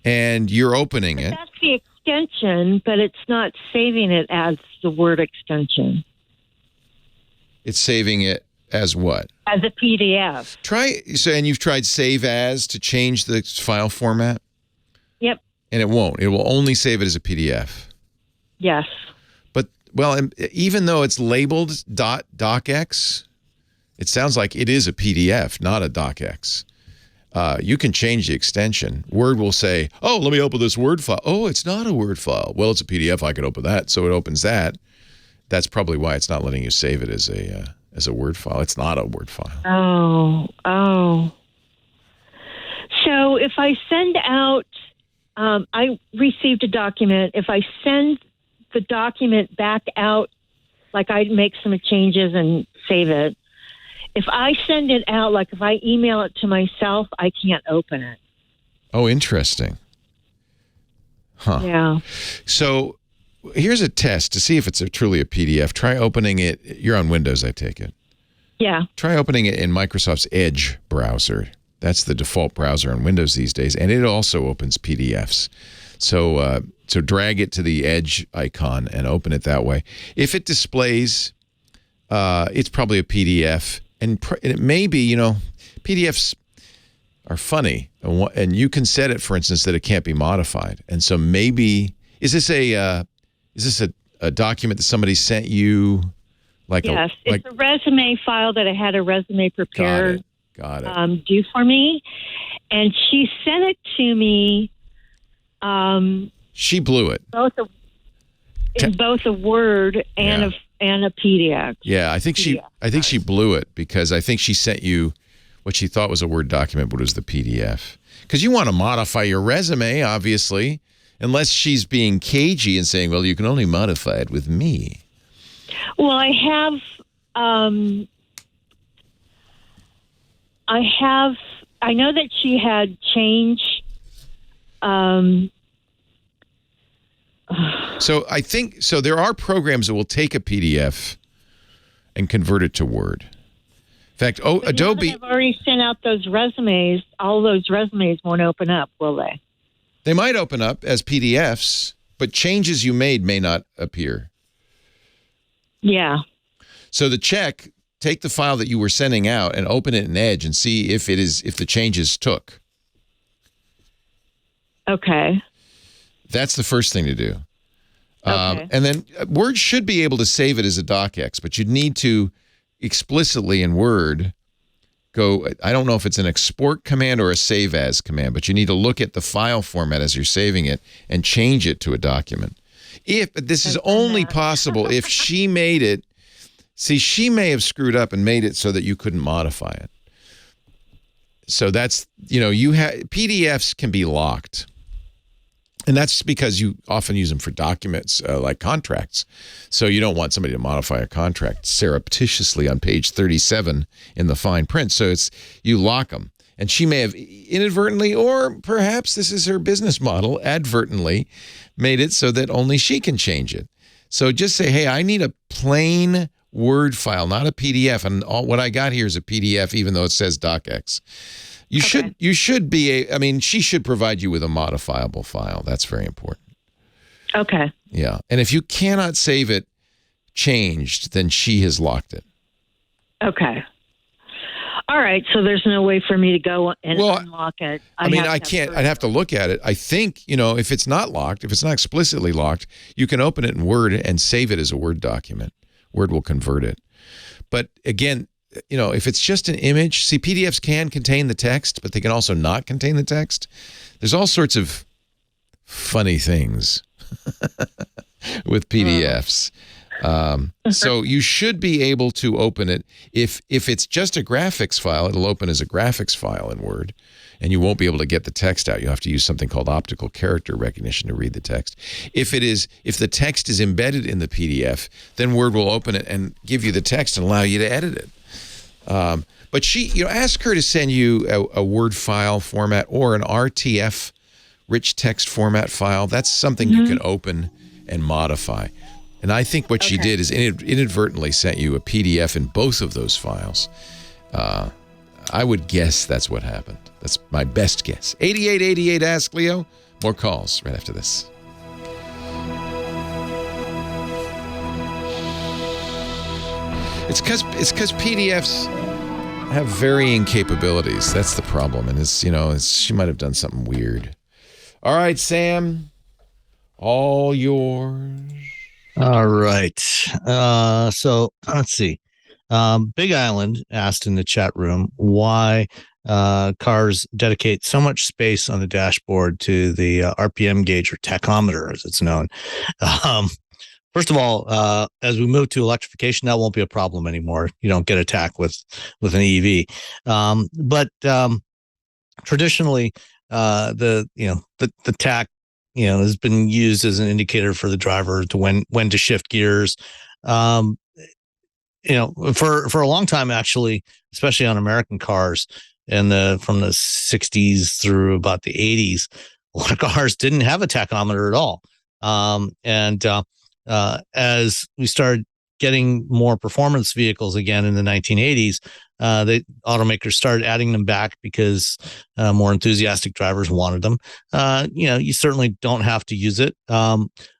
and you're opening it. That's the extension, but it's not saving it as the Word extension. It's saving it as what? As a PDF. And you've tried Save As to change the file format? Yep. And it won't. It will only save it as a PDF. Yes. But, even though it's labeled .docx, it sounds like it is a PDF, not a docx. You can change the extension. Word will say, oh, let me open this Word file. Oh, it's not a Word file. Well, it's a PDF. I can open that. So it opens that. That's probably why it's not letting you save it as a Word file. It's not a Word file. Oh. So if I send out, I received a document. If I send the document back out, like I make some changes and save it, if I send it out, like if I email it to myself, I can't open it. Oh, interesting. Huh. Yeah. So here's a test to see if it's truly a PDF. Try opening it. You're on Windows, I take it. Yeah. Try opening it in Microsoft's Edge browser. That's the default browser on Windows these days, and it also opens PDFs. So drag it to the Edge icon and open it that way. If it displays, it's probably a PDF. And it may be, PDFs are funny, and you can set it, for instance, that it can't be modified. And so maybe is this a document that somebody sent you? It's a resume file that I had a resume prepared. Got it. Do for me, and she sent it to me. She blew it. Both a Word and a PDF. Yeah, I think she blew it because I think she sent you what she thought was a Word document, but it was the PDF. Because you want to modify your resume, obviously, unless she's being cagey and saying, "Well, you can only modify it with me." Well, I know that she had changed. So I think there are programs that will take a PDF and convert it to Word. In fact, Adobe. I've already sent out those resumes. All those resumes won't open up, will they? They might open up as PDFs, but changes you made may not appear. Yeah. So take the file that you were sending out and open it in Edge and see if the changes took. Okay. That's the first thing to do. Okay. And then Word should be able to save it as a docx, but you'd need to explicitly in Word go, I don't know if it's an export command or a save as command, but you need to look at the file format as you're saving it and change it to a document. But this is only possible if she made it. See, she may have screwed up and made it so that you couldn't modify it. So that's, PDFs can be locked. And that's because you often use them for documents like contracts. So you don't want somebody to modify a contract surreptitiously on page 37 in the fine print. So you lock them. And she may have inadvertently, or perhaps this is her business model, advertently made it so that only she can change it. So just say, hey, I need a plain Word file, not a PDF. And what I got here is a PDF, even though it says docx. You should be, she should provide you with a modifiable file. That's very important. Okay. Yeah. And if you cannot save it changed, then she has locked it. Okay. All right. So there's no way for me to go and unlock it. I can't. I'd have to look at it. I think, if it's not locked, if it's not explicitly locked, you can open it in Word and save it as a Word document. Word will convert it. But again, if it's just an image, see, PDFs can contain the text, but they can also not contain the text. There's all sorts of funny things with PDFs. So you should be able to open it. If it's just a graphics file, it'll open as a graphics file in Word, and you won't be able to get the text out. You'll have to use something called optical character recognition to read the text. If the text is embedded in the PDF, then Word will open it and give you the text and allow you to edit it. But ask her to send you a Word file format or an RTF, rich text format file. That's something you can open and modify. And I think what she did is inadvertently sent you a PDF in both of those files. I would guess that's what happened. That's my best guess. 8888 Ask Leo. More calls right after this. It's because PDFs have varying capabilities. That's the problem. And she might have done something weird. All right, Sam, all yours. All right. So let's see. Big Island asked in the chat room why cars dedicate so much space on the dashboard to the RPM gauge, or tachometer, as it's known. First of all, as we move to electrification, that won't be a problem anymore. You don't get a tach with an EV. But traditionally, the tach has been used as an indicator for the driver to when to shift gears. For a long time, actually, especially on American cars from the 60s through about the 80s, a lot of cars didn't have a tachometer at all. As we started getting more performance vehicles again in the 1980s, the automakers started adding them back because more enthusiastic drivers wanted them. You certainly don't have to use it.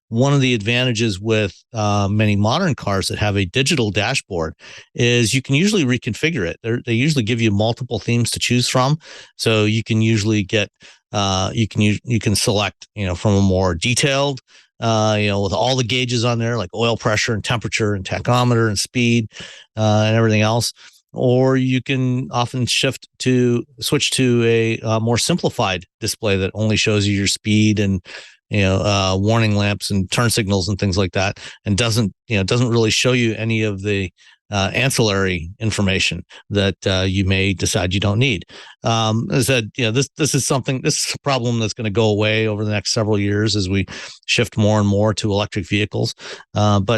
One of the advantages with many modern cars that have a digital dashboard is you can usually reconfigure it. They usually give you multiple themes to choose from, so you can usually get you can select from a more detailed with all the gauges on there, like oil pressure and temperature and tachometer and speed and everything else. Or you can often switch to a more simplified display that only shows you your speed and warning lamps and turn signals and things like that, and doesn't really show you any of the ancillary information that you may decide you don't need. As I said, this is a problem that's going to go away over the next several years as we shift more and more to electric vehicles. It's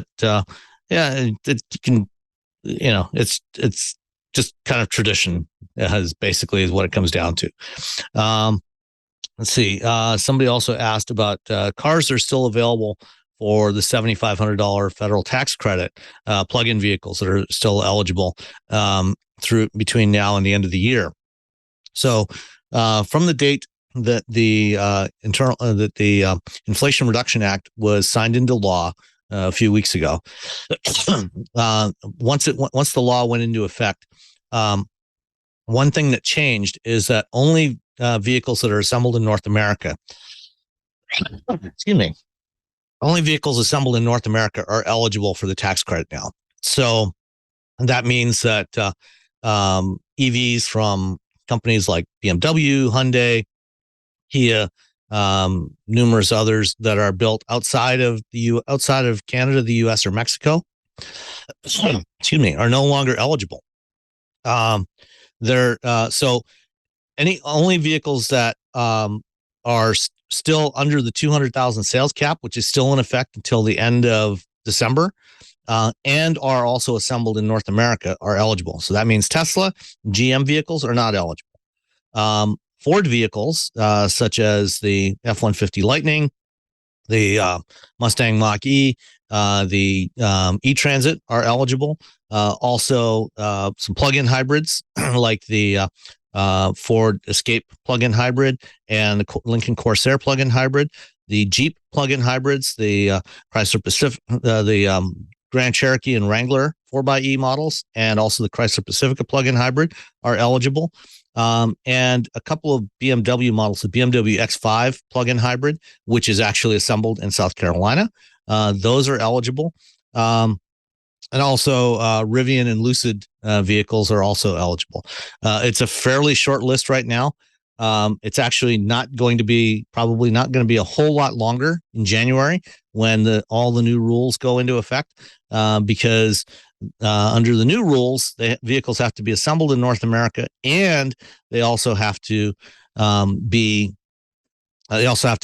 just kind of tradition, is what it comes down to. Let's see. Somebody also asked about cars that are still available for the $7,500 federal tax credit, plug-in vehicles that are still eligible between now and the end of the year. So, from the date that the Inflation Reduction Act was signed into law a few weeks ago, once the law went into effect, one thing that changed is that only vehicles that are assembled in North America, only vehicles assembled in North America are eligible for the tax credit now. So that means that EVs from companies like BMW, Hyundai, Kia, numerous others that are built outside of Canada, the US, or Mexico, are no longer eligible. So only vehicles that are still under the 200,000 sales cap, which is still in effect until the end of December, and are also assembled in North America, are eligible. So that means Tesla, GM vehicles are not eligible. Ford vehicles, such as the F-150 Lightning, the Mustang Mach-E, the E-Transit are eligible. Also, some plug-in hybrids like the Ford Escape plug-in hybrid and the Lincoln Corsair plug-in hybrid, the Jeep plug-in hybrids, the Chrysler Pacific, the Grand Cherokee and Wrangler 4xe models, and also the Chrysler Pacifica plug-in hybrid are eligible. And a couple of BMW models, the BMW X5 plug-in hybrid, which is actually assembled in South Carolina. Those are eligible. And also Rivian and Lucid vehicles are also eligible. It's a fairly short list right now. It's actually probably not going to be a whole lot longer in January when all the new rules go into effect, because under the new rules, the vehicles have to be assembled in North America, and they also have to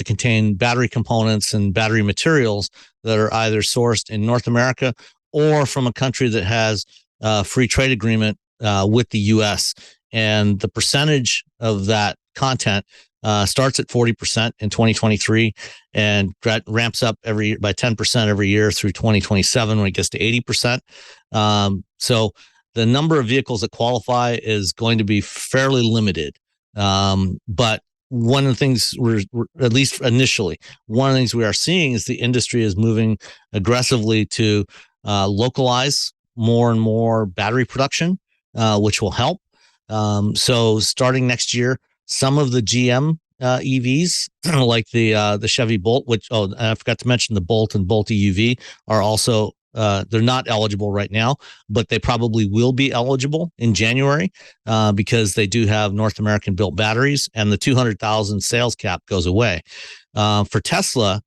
contain battery components and battery materials that are either sourced in North America or from a country that has a free trade agreement with the U.S. And the percentage of that content starts at 40% in 2023 and ramps up by 10% every year through 2027 when it gets to 80%. So the number of vehicles that qualify is going to be fairly limited. But one of the things we're at least initially, one of the things we are seeing is the industry is moving aggressively to localize more and more battery production, which will help. So starting next year, some of the GM EVs, like the Chevy Bolt, which I forgot to mention, the Bolt and Bolt EUV are also they're not eligible right now, but they probably will be eligible in January because they do have North American built batteries, and the 200,000 sales cap goes away. For Tesla,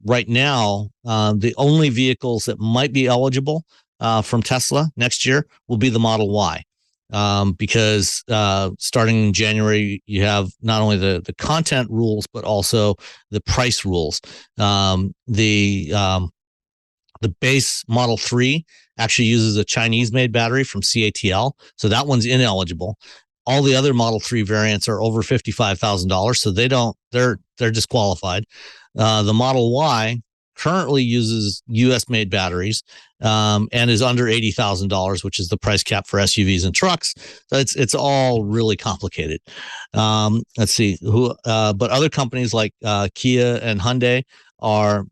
right now, the only vehicles that might be eligible from Tesla next year will be the Model Y. Because starting in January, you have not only the content rules, but also the price rules. The base Model 3 actually uses a Chinese-made battery from CATL, so that one's ineligible. All the other Model 3 variants are over $55,000, so they're disqualified. The Model Y currently uses U.S.-made batteries and is under $80,000, which is the price cap for SUVs and trucks. So it's all really complicated. Let's see but other companies like Kia and Hyundai are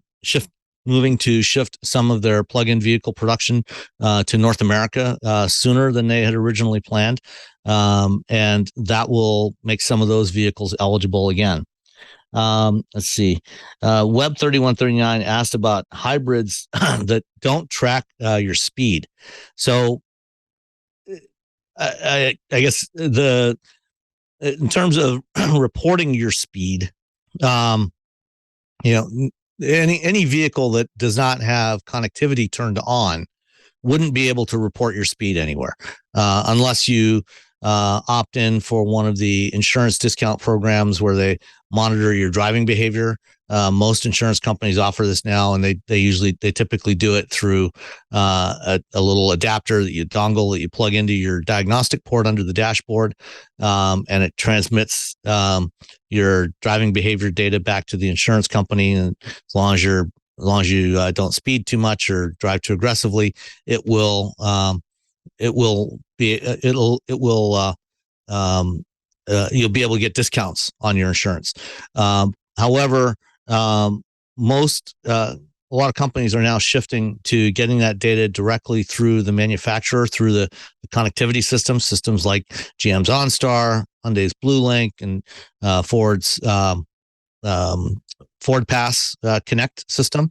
moving to shift some of their plug-in vehicle production to North America sooner than they had originally planned, and that will make some of those vehicles eligible again. Let's see. Web 3139 asked about hybrids that don't track your speed. So I guess in terms of reporting your speed, any vehicle that does not have connectivity turned on wouldn't be able to report your speed anywhere unless you opt in for one of the insurance discount programs where they monitor your driving behavior. Most insurance companies offer this now, and they typically do it through a little adapter dongle that you plug into your diagnostic port under the dashboard, and it transmits your driving behavior data back to the insurance company. And as long as you don't speed too much or drive too aggressively, you'll be able to get discounts on your insurance. However, a lot of companies are now shifting to getting that data directly through the manufacturer, through the connectivity systems like GM's OnStar, Hyundai's BlueLink, and Ford's Ford Pass Connect system.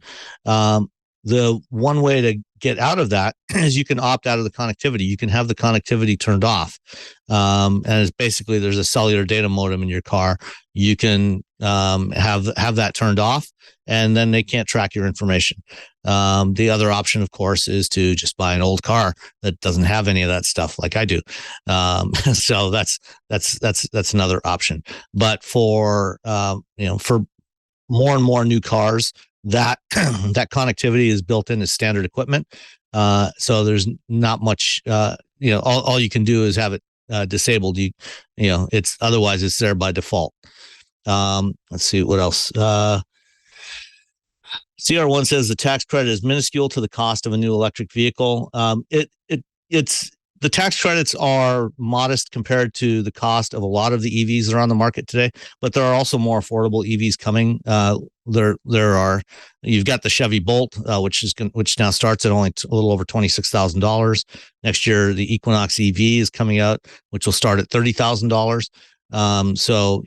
The one way to get out of that is you can opt out of the connectivity. You can have the connectivity turned off. And it's basically, there's a cellular data modem in your car. You can have that turned off, and then they can't track your information. The other option, of course, is to just buy an old car that doesn't have any of that stuff like I do. So that's another option. But for more and more new cars, that connectivity is built in as standard equipment. So there's not much, all you can do is have it disabled. It's otherwise it's there by default. Let's see what else. CR1 says the tax credit is minuscule to the cost of a new electric vehicle. It's the tax credits are modest compared to the cost of a lot of the EVs that are on the market today, but there are also more affordable EVs coming. You've got the Chevy Bolt, which now starts at only a little over $26,000. Next year, the Equinox EV is coming out, which will start at $30,000. So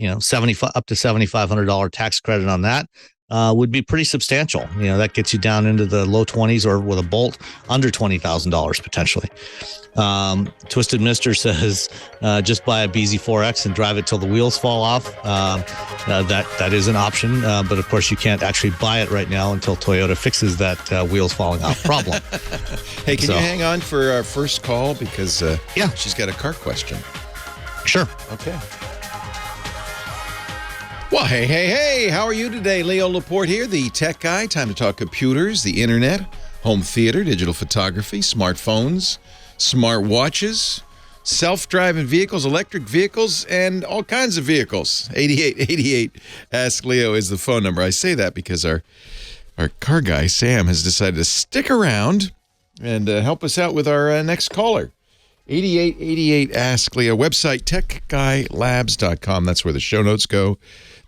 up to $7,500 tax credit on that. Would be pretty substantial. That gets you down into the low 20s, or with a Bolt under $20,000 potentially. Twisted Mister says, just buy a BZ4X and drive it till the wheels fall off. That is an option, but of course you can't actually buy it right now until Toyota fixes that wheels falling off problem. Hey, can you hang on for our first call, because she's got a car question. Sure. Okay. Well, hey, how are you today? Leo Laporte here, the tech guy. Time to talk computers, the internet, home theater, digital photography, smartphones, smart watches, self-driving vehicles, electric vehicles, and all kinds of vehicles. 8888 Ask Leo is the phone number. I say that because our car guy, Sam, has decided to stick around and help us out with our next caller. 8888 Ask Leo. Website, techguylabs.com. That's where the show notes go.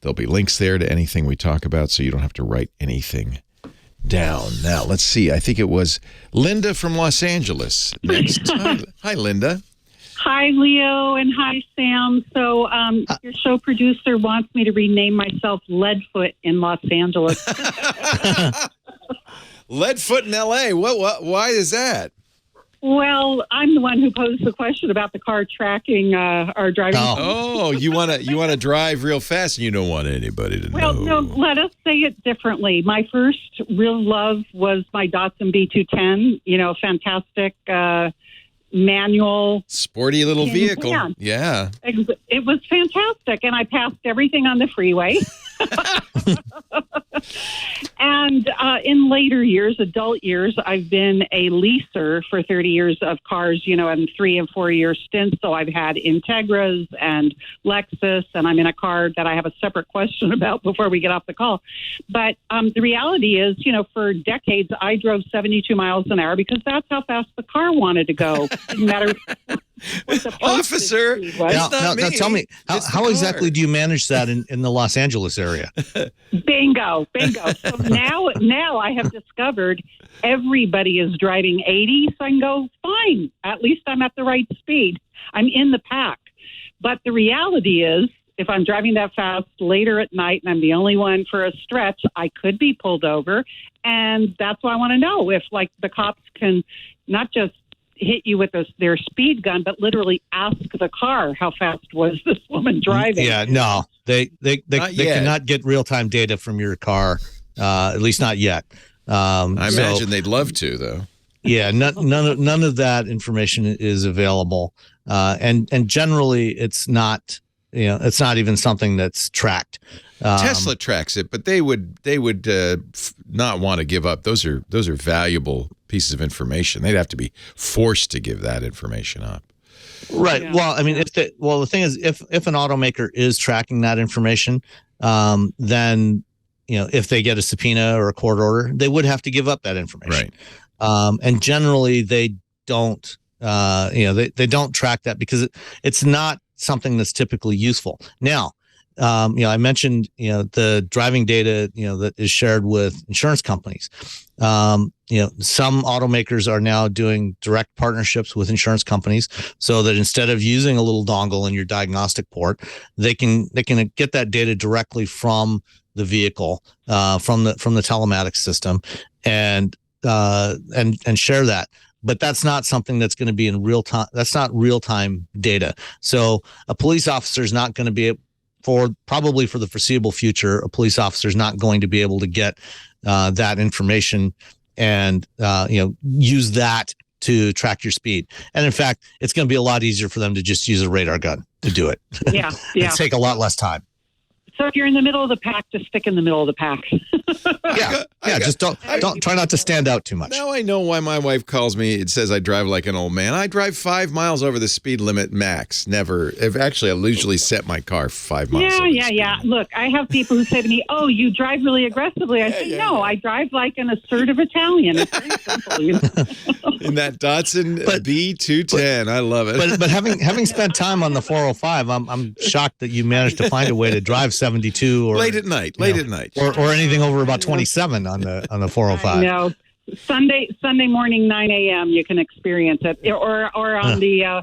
There'll be links there to anything we talk about, so you don't have to write anything down. Now, let's see. I think it was Linda from Los Angeles next. Hi, Linda. Hi, Leo, and hi, Sam. So your show producer wants me to rename myself Leadfoot in Los Angeles. Leadfoot in L.A. What? Why is that? Well, I'm the one who posed the question about the car tracking our driving. Oh, you want to drive real fast, and you don't want anybody to know. Well, no, let us say it differently. My first real love was my Datsun B210. Fantastic manual, sporty little vehicle. Pan. Yeah, it was fantastic, and I passed everything on the freeway. And in later years, adult years, I've been a leaser for 30 years of cars, and 3 and 4 year stints. So I've had Integras and Lexus, and I'm in a car that I have a separate question about before we get off the call. But the reality is, for decades, I drove 72 miles an hour because that's how fast the car wanted to go. Didn't matter what the officer. Now, tell me, how exactly do you manage that in the Los Angeles area? Bingo. So now I have discovered everybody is driving 80, so I can go, fine. At least I'm at the right speed. I'm in the pack. But the reality is, if I'm driving that fast later at night and I'm the only one for a stretch, I could be pulled over. And that's why I want to know if, the cops can not just hit you with their speed gun, but literally ask the car, how fast was this woman driving? Yeah, no, they cannot get real-time data from your car, at least not yet. I imagine they'd love to, though. Yeah, none of that information is available, and generally it's not. It's not even something that's tracked. Tesla tracks it, but they would not want to give up. Those are valuable pieces of information. They'd have to be forced to give that information up. Right. Yeah. Well, I mean, the thing is, if an automaker is tracking that information, then if they get a subpoena or a court order, they would have to give up that information. Right. And generally, they don't. They don't track that because it's not something that's typically useful. Now, I mentioned, the driving data, that is shared with insurance companies. Some automakers are now doing direct partnerships with insurance companies so that instead of using a little dongle in your diagnostic port, they can get that data directly from the vehicle, from the telematics system and share that. But that's not something that's going to be in real time. That's not real time data. So a police officer is not going to be probably for the foreseeable future. A police officer is not going to be able to get that information and use that to track your speed. And in fact, it's going to be a lot easier for them to just use a radar gun to do it. Yeah. It'd take a lot less time. So if you're in the middle of the pack, just stick in the middle of the pack. Just don't try not to stand out too much. Now I know why my wife calls me. It says I drive like an old man. I drive 5 miles over the speed limit max. Never. Actually, I usually set my car 5 miles. Yeah. Look, I have people who say to me, "Oh, you drive really aggressively." I say, "No, I drive like an assertive Italian." It's very simple. You know? In that Datsun B210, I love it. But having spent time on the 405, I'm shocked that you managed to find a way to drive 72 or late at night, or anything over about 27 on the 405. No, Sunday morning 9 a.m. you can experience it, or on the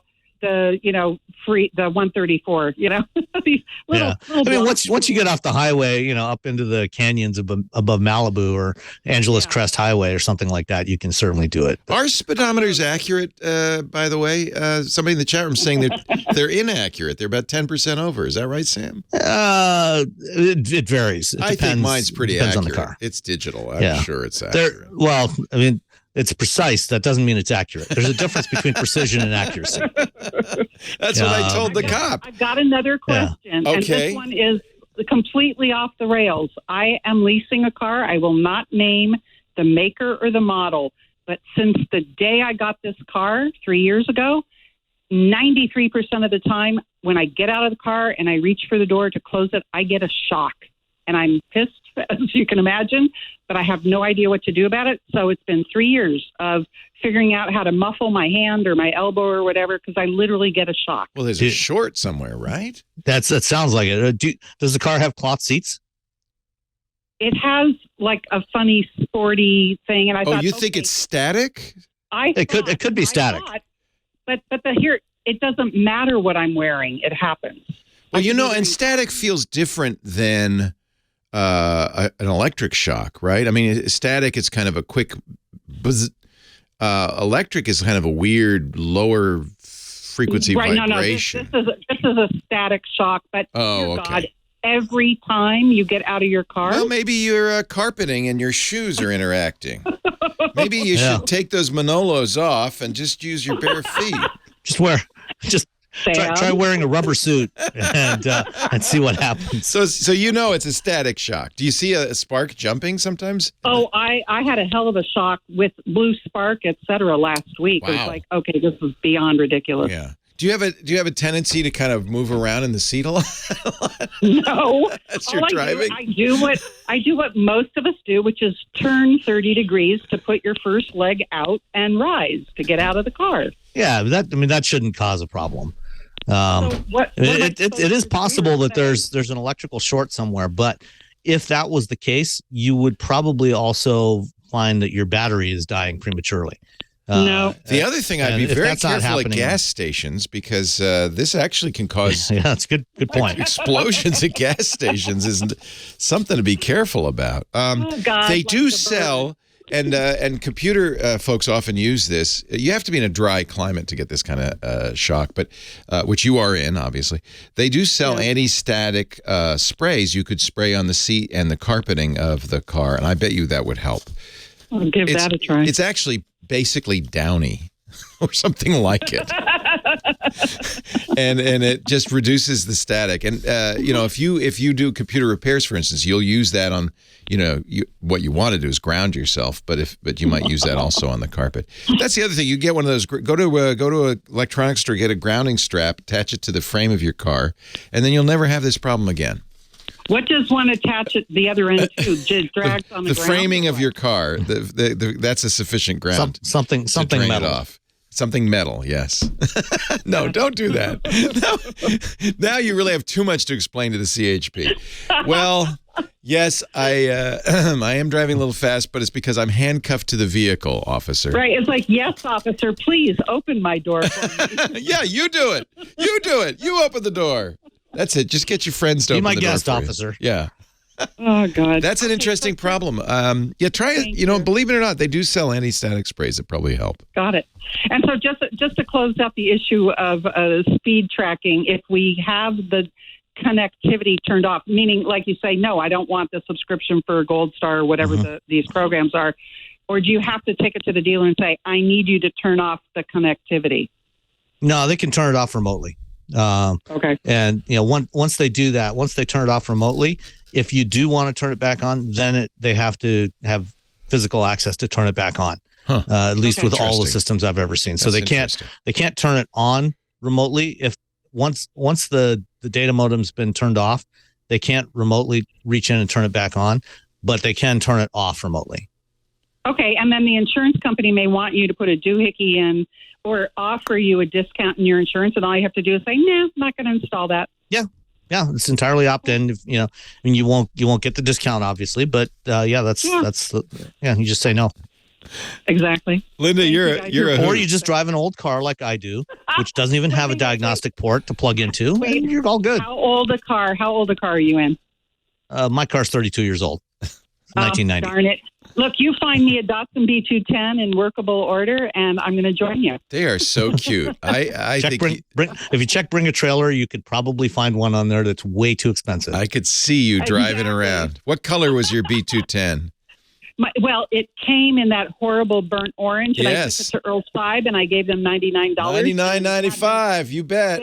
free the 134. These little I mean, once you get off the highway, up into the canyons above Malibu or Angeles Crest Highway or something like that, you can certainly do it. Are speedometers accurate? By the way, somebody in the chat room saying they're inaccurate. They're about 10% over. Is that right, Sam? It varies. It I depends, think mine's pretty depends accurate. on the car. It's digital. I'm sure it's accurate. It's precise. That doesn't mean it's accurate. There's a difference between precision and accuracy. That's what I told the cop. I've got another question. Okay. And this one is completely off the rails. I am leasing a car. I will not name the maker or the model. But since the day I got this car 3 years ago, 93% of the time when I get out of the car and I reach for the door to close it, I get a shock. And I'm pissed, as you can imagine, but I have no idea what to do about it. So it's been 3 years of figuring out how to muffle my hand or my elbow or whatever, because I literally get a shock. Well, there's a short somewhere, right? That sounds like it. Does the car have cloth seats? It has like a funny sporty thing, and I thought, you think it's static? It could be static. But here, it doesn't matter what I'm wearing. It happens. Well, and static feels different than an electric shock, right? I mean, static is kind of a quick buzz. Electric is kind of a weird lower frequency vibration. No, this is a static shock, but God, every time you get out of your car. Well, maybe your carpeting and your shoes are interacting. Maybe you should take those Manolos off and just use your bare feet. Try wearing a rubber suit and see what happens. So it's a static shock. Do you see a spark jumping sometimes? Oh, I had a hell of a shock with blue spark, etc. last week. Wow. It was like, okay, this is beyond ridiculous. Yeah. Do you have a tendency to kind of move around in the seat a lot? No. As you're driving? I do what most of us do, which is turn 30 degrees to put your first leg out and rise to get out of the car. Yeah, that shouldn't cause a problem. It is possible that there's an electrical short somewhere, but if that was the case, you would probably also find that your battery is dying prematurely. No. The other thing, I'd be very careful at gas stations, because this actually can cause that's good point. Explosions at gas stations is something to be careful about. They do sell. And computer folks often use this. You have to be in a dry climate to get this kind of shock, but which you are in, obviously. They do sell anti-static sprays you could spray on the seat and the carpeting of the car, and I bet you that would help. I'll give that a try. It's actually basically Downy or something like it. and it just reduces the static. And if you do computer repairs, for instance, you'll use that on what you want to do is ground yourself, but you might use that also on the carpet. That's the other thing. You get one of those. Go to an electronics store, get a grounding strap, attach it to the frame of your car, and then you'll never have this problem again. What does one attach at the other end to? Just drags on the ground? Framing of your car. That's a sufficient ground. Something drain metal. It off. Something metal, yes. No, don't do that. No. Now you really have too much to explain to the CHP. Well, yes, I am driving a little fast, but it's because I'm handcuffed to the vehicle, officer. Right. It's like, yes, officer, please open my door for me. Yeah, you do it. You do it. You open the door. That's it. Just get your friends to open the door. Be my guest, for you. officer. Yeah. Oh, God. That's an interesting problem. Try it. Believe it or not, they do sell anti-static sprays that probably help. Got it. And so just to close out the issue of speed tracking, if we have the connectivity turned off, meaning, like you say, no, I don't want the subscription for Gold Star or whatever these programs are, or do you have to take it to the dealer and say, I need you to turn off the connectivity? No, they can turn it off remotely. Okay. And once they do that, once they turn it off remotely, if you do want to turn it back on, then they have to have physical access to turn it back on. At least with all the systems I've ever seen. So they can't turn it on remotely. If once the data modem's been turned off, they can't remotely reach in and turn it back on, but they can turn it off remotely. Okay, and then the insurance company may want you to put a doohickey in or offer you a discount in your insurance, and all you have to do is say, "No, I'm not going to install that." Yeah, it's entirely opt-in. You won't get the discount, obviously, but you just say no. Exactly. Linda, you're or you just drive an old car like I do, which doesn't even have a diagnostic port to plug into, and you're all good. How old a car are you in? My car's 32 years old. 1990. Darn it. Look, you find me a Datsun B210 in workable order, and I'm going to join you. They are so cute. I think if you check Bring a Trailer, you could probably find one on there that's way too expensive. I could see you driving around. What color was your B210? Well, it came in that horrible burnt orange, and I took it to Earl's 5, and I gave them $99. $99.95, you bet.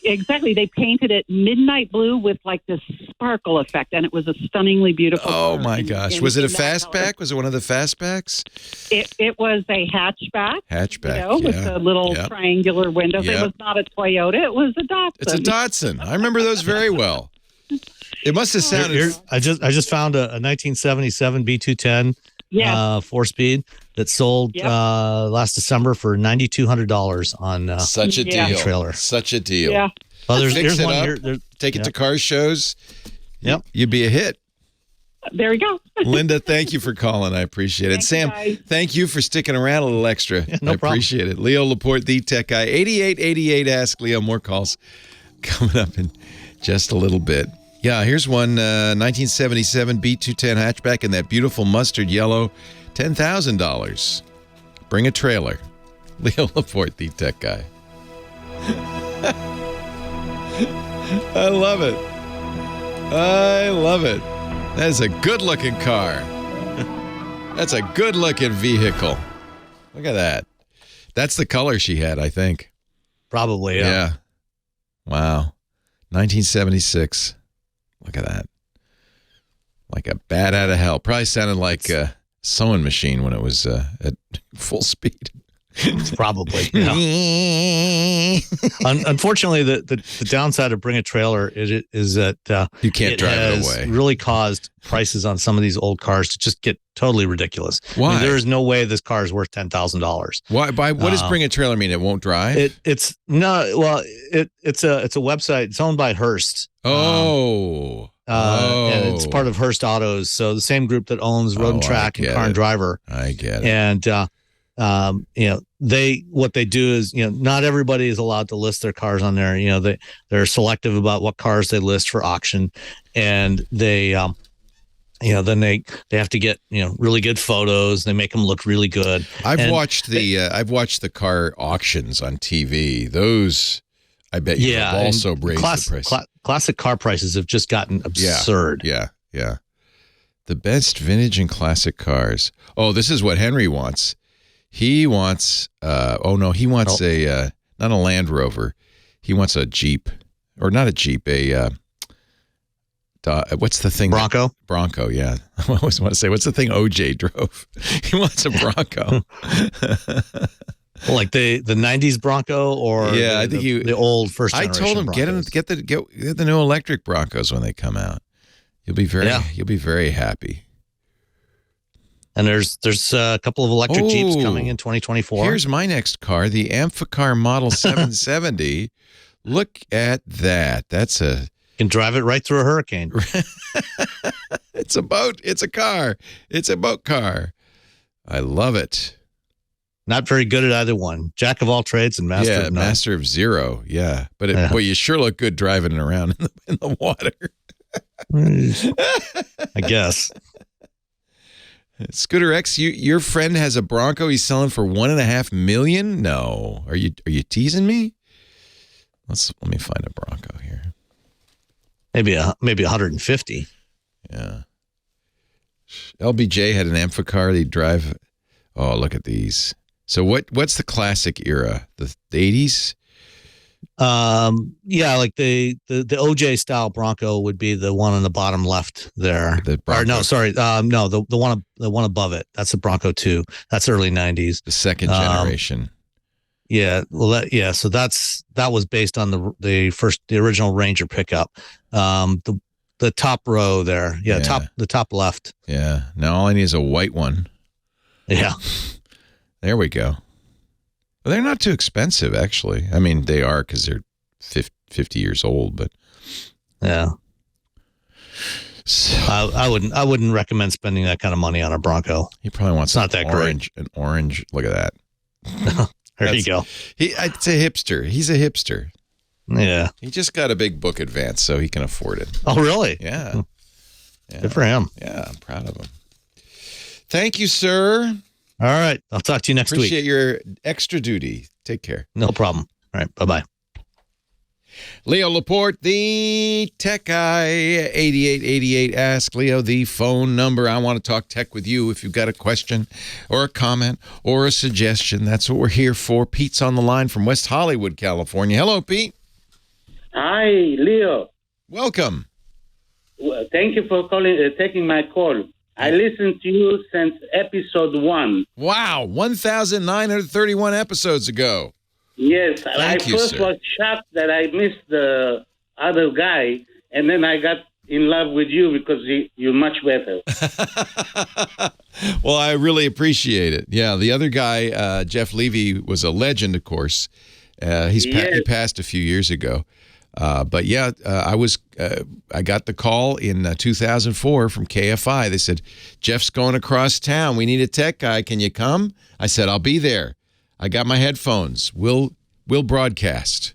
Exactly. They painted it midnight blue with like this sparkle effect, and it was a stunningly beautiful Oh, my gosh. Was it a fastback? Was it one of the fastbacks? It was a hatchback. With the little triangular windows. It was not a Toyota. It was a Datsun. It's a Datsun. I remember those very well. It must have sounded. I just found a 1977 B210 4-speed that sold last December for $9,200 on such a deal. Trailer. Such a deal. Yeah. Well, there's one here. Take it to car shows. Yep. You'd be a hit. There we go. Linda, thank you for calling. I appreciate it. Sam, thank you for sticking around a little extra. Yeah, no problem. Appreciate it. Leo Laporte, the tech guy. 8888 Ask Leo. More calls coming up in just a little bit. Yeah, here's one 1977 B210 hatchback in that beautiful mustard yellow, $10,000. Bring a trailer. Leo Laporte, the tech guy. I love it. I love it. That is a good-looking car. That's a good-looking vehicle. Look at that. That's the color she had, I think. Probably, yeah. Wow. 1976. Look at that. Like a bat out of hell. Probably sounded like a sewing machine when it was at full speed. Probably. Yeah. Unfortunately, the downside of Bring a Trailer is that you can't drive it away. Really caused prices on some of these old cars to just get totally ridiculous. Why? I mean, there is no way this car is worth $10,000. Why? What does Bring a Trailer mean? It won't drive? It's a website. It's owned by Hearst. And it's part of Hearst Autos. So the same group that owns Road and Track and Car and Driver. I get it. And what they do is, not everybody is allowed to list their cars on there. They're selective about what cars they list for auction, and they then they have to get really good photos. They make them look really good. I've watched the car auctions on TV. Those, I bet you have also raised the price. Classic car prices have just gotten absurd. Yeah. The best vintage and classic cars. Oh, this is what Henry wants. He wants, not a Land Rover. He wants a Jeep, or not a Jeep, what's the thing? Bronco? Bronco, yeah. I always want to say, what's the thing OJ drove? He wants a Bronco. Like the 90s Bronco, or I think the old first generation I told him, Broncos. get the new electric Broncos when they come out. You'll be very happy. And there's a couple of electric Jeeps coming in 2024. Here's my next car, the Amphicar Model 770. Look at that. You can drive it right through a hurricane. It's a boat. It's a car. It's a boat car. I love it. Not very good at either one. Jack of all trades and master of none. Master of zero. Yeah. But boy, you sure look good driving it around in the water. I guess. Scooter X, your friend has a Bronco he's selling for $1.5 million? No. Are you teasing me? Let me find a Bronco here. Maybe 150. Yeah. LBJ had an Amphicar he'd drive. Oh, look at these. So what's the classic era? The 80s? Yeah, like the OJ style Bronco would be the one on the bottom left there. The one above it. That's the Bronco 2. That's early 90s. The second generation. Yeah, well, so that was based on the original Ranger pickup. The top row there. Yeah, the top left. Yeah. Now all I need is a white one. Yeah. There we go. Well, they're not too expensive, actually. I mean, they are because they're 50 years old, but yeah. So, I wouldn't recommend spending that kind of money on a Bronco. He probably wants not that orange. An orange. Look at that. There you go. It's a hipster. He's a hipster. Yeah. He just got a big book advance, so he can afford it. Oh, really? Yeah. Good for him. Yeah, I'm proud of him. Thank you, sir. All right. I'll talk to you next week. Appreciate your extra duty. Take care. No problem. All right. Bye-bye. Leo Laporte, the tech guy, 8888. Ask Leo, the phone number. I want to talk tech with you. If you've got a question or a comment or a suggestion, that's what we're here for. Pete's on the line from West Hollywood, California. Hello, Pete. Hi, Leo. Welcome. Well, thank you for taking my call. I listened to you since episode 1. Wow, 1,931 episodes ago. Yes, Thank you, first sir. was shocked that I missed the other guy, and then I got in love with you because you're much better. Well, I really appreciate it. Yeah, the other guy, Jeff Levy, was a legend, of course. He passed a few years ago. But yeah, I got the call in 2004 from KFI. They said, Jeff's going across town. We need a tech guy. Can you come? I said, I'll be there. I got my headphones. We'll broadcast.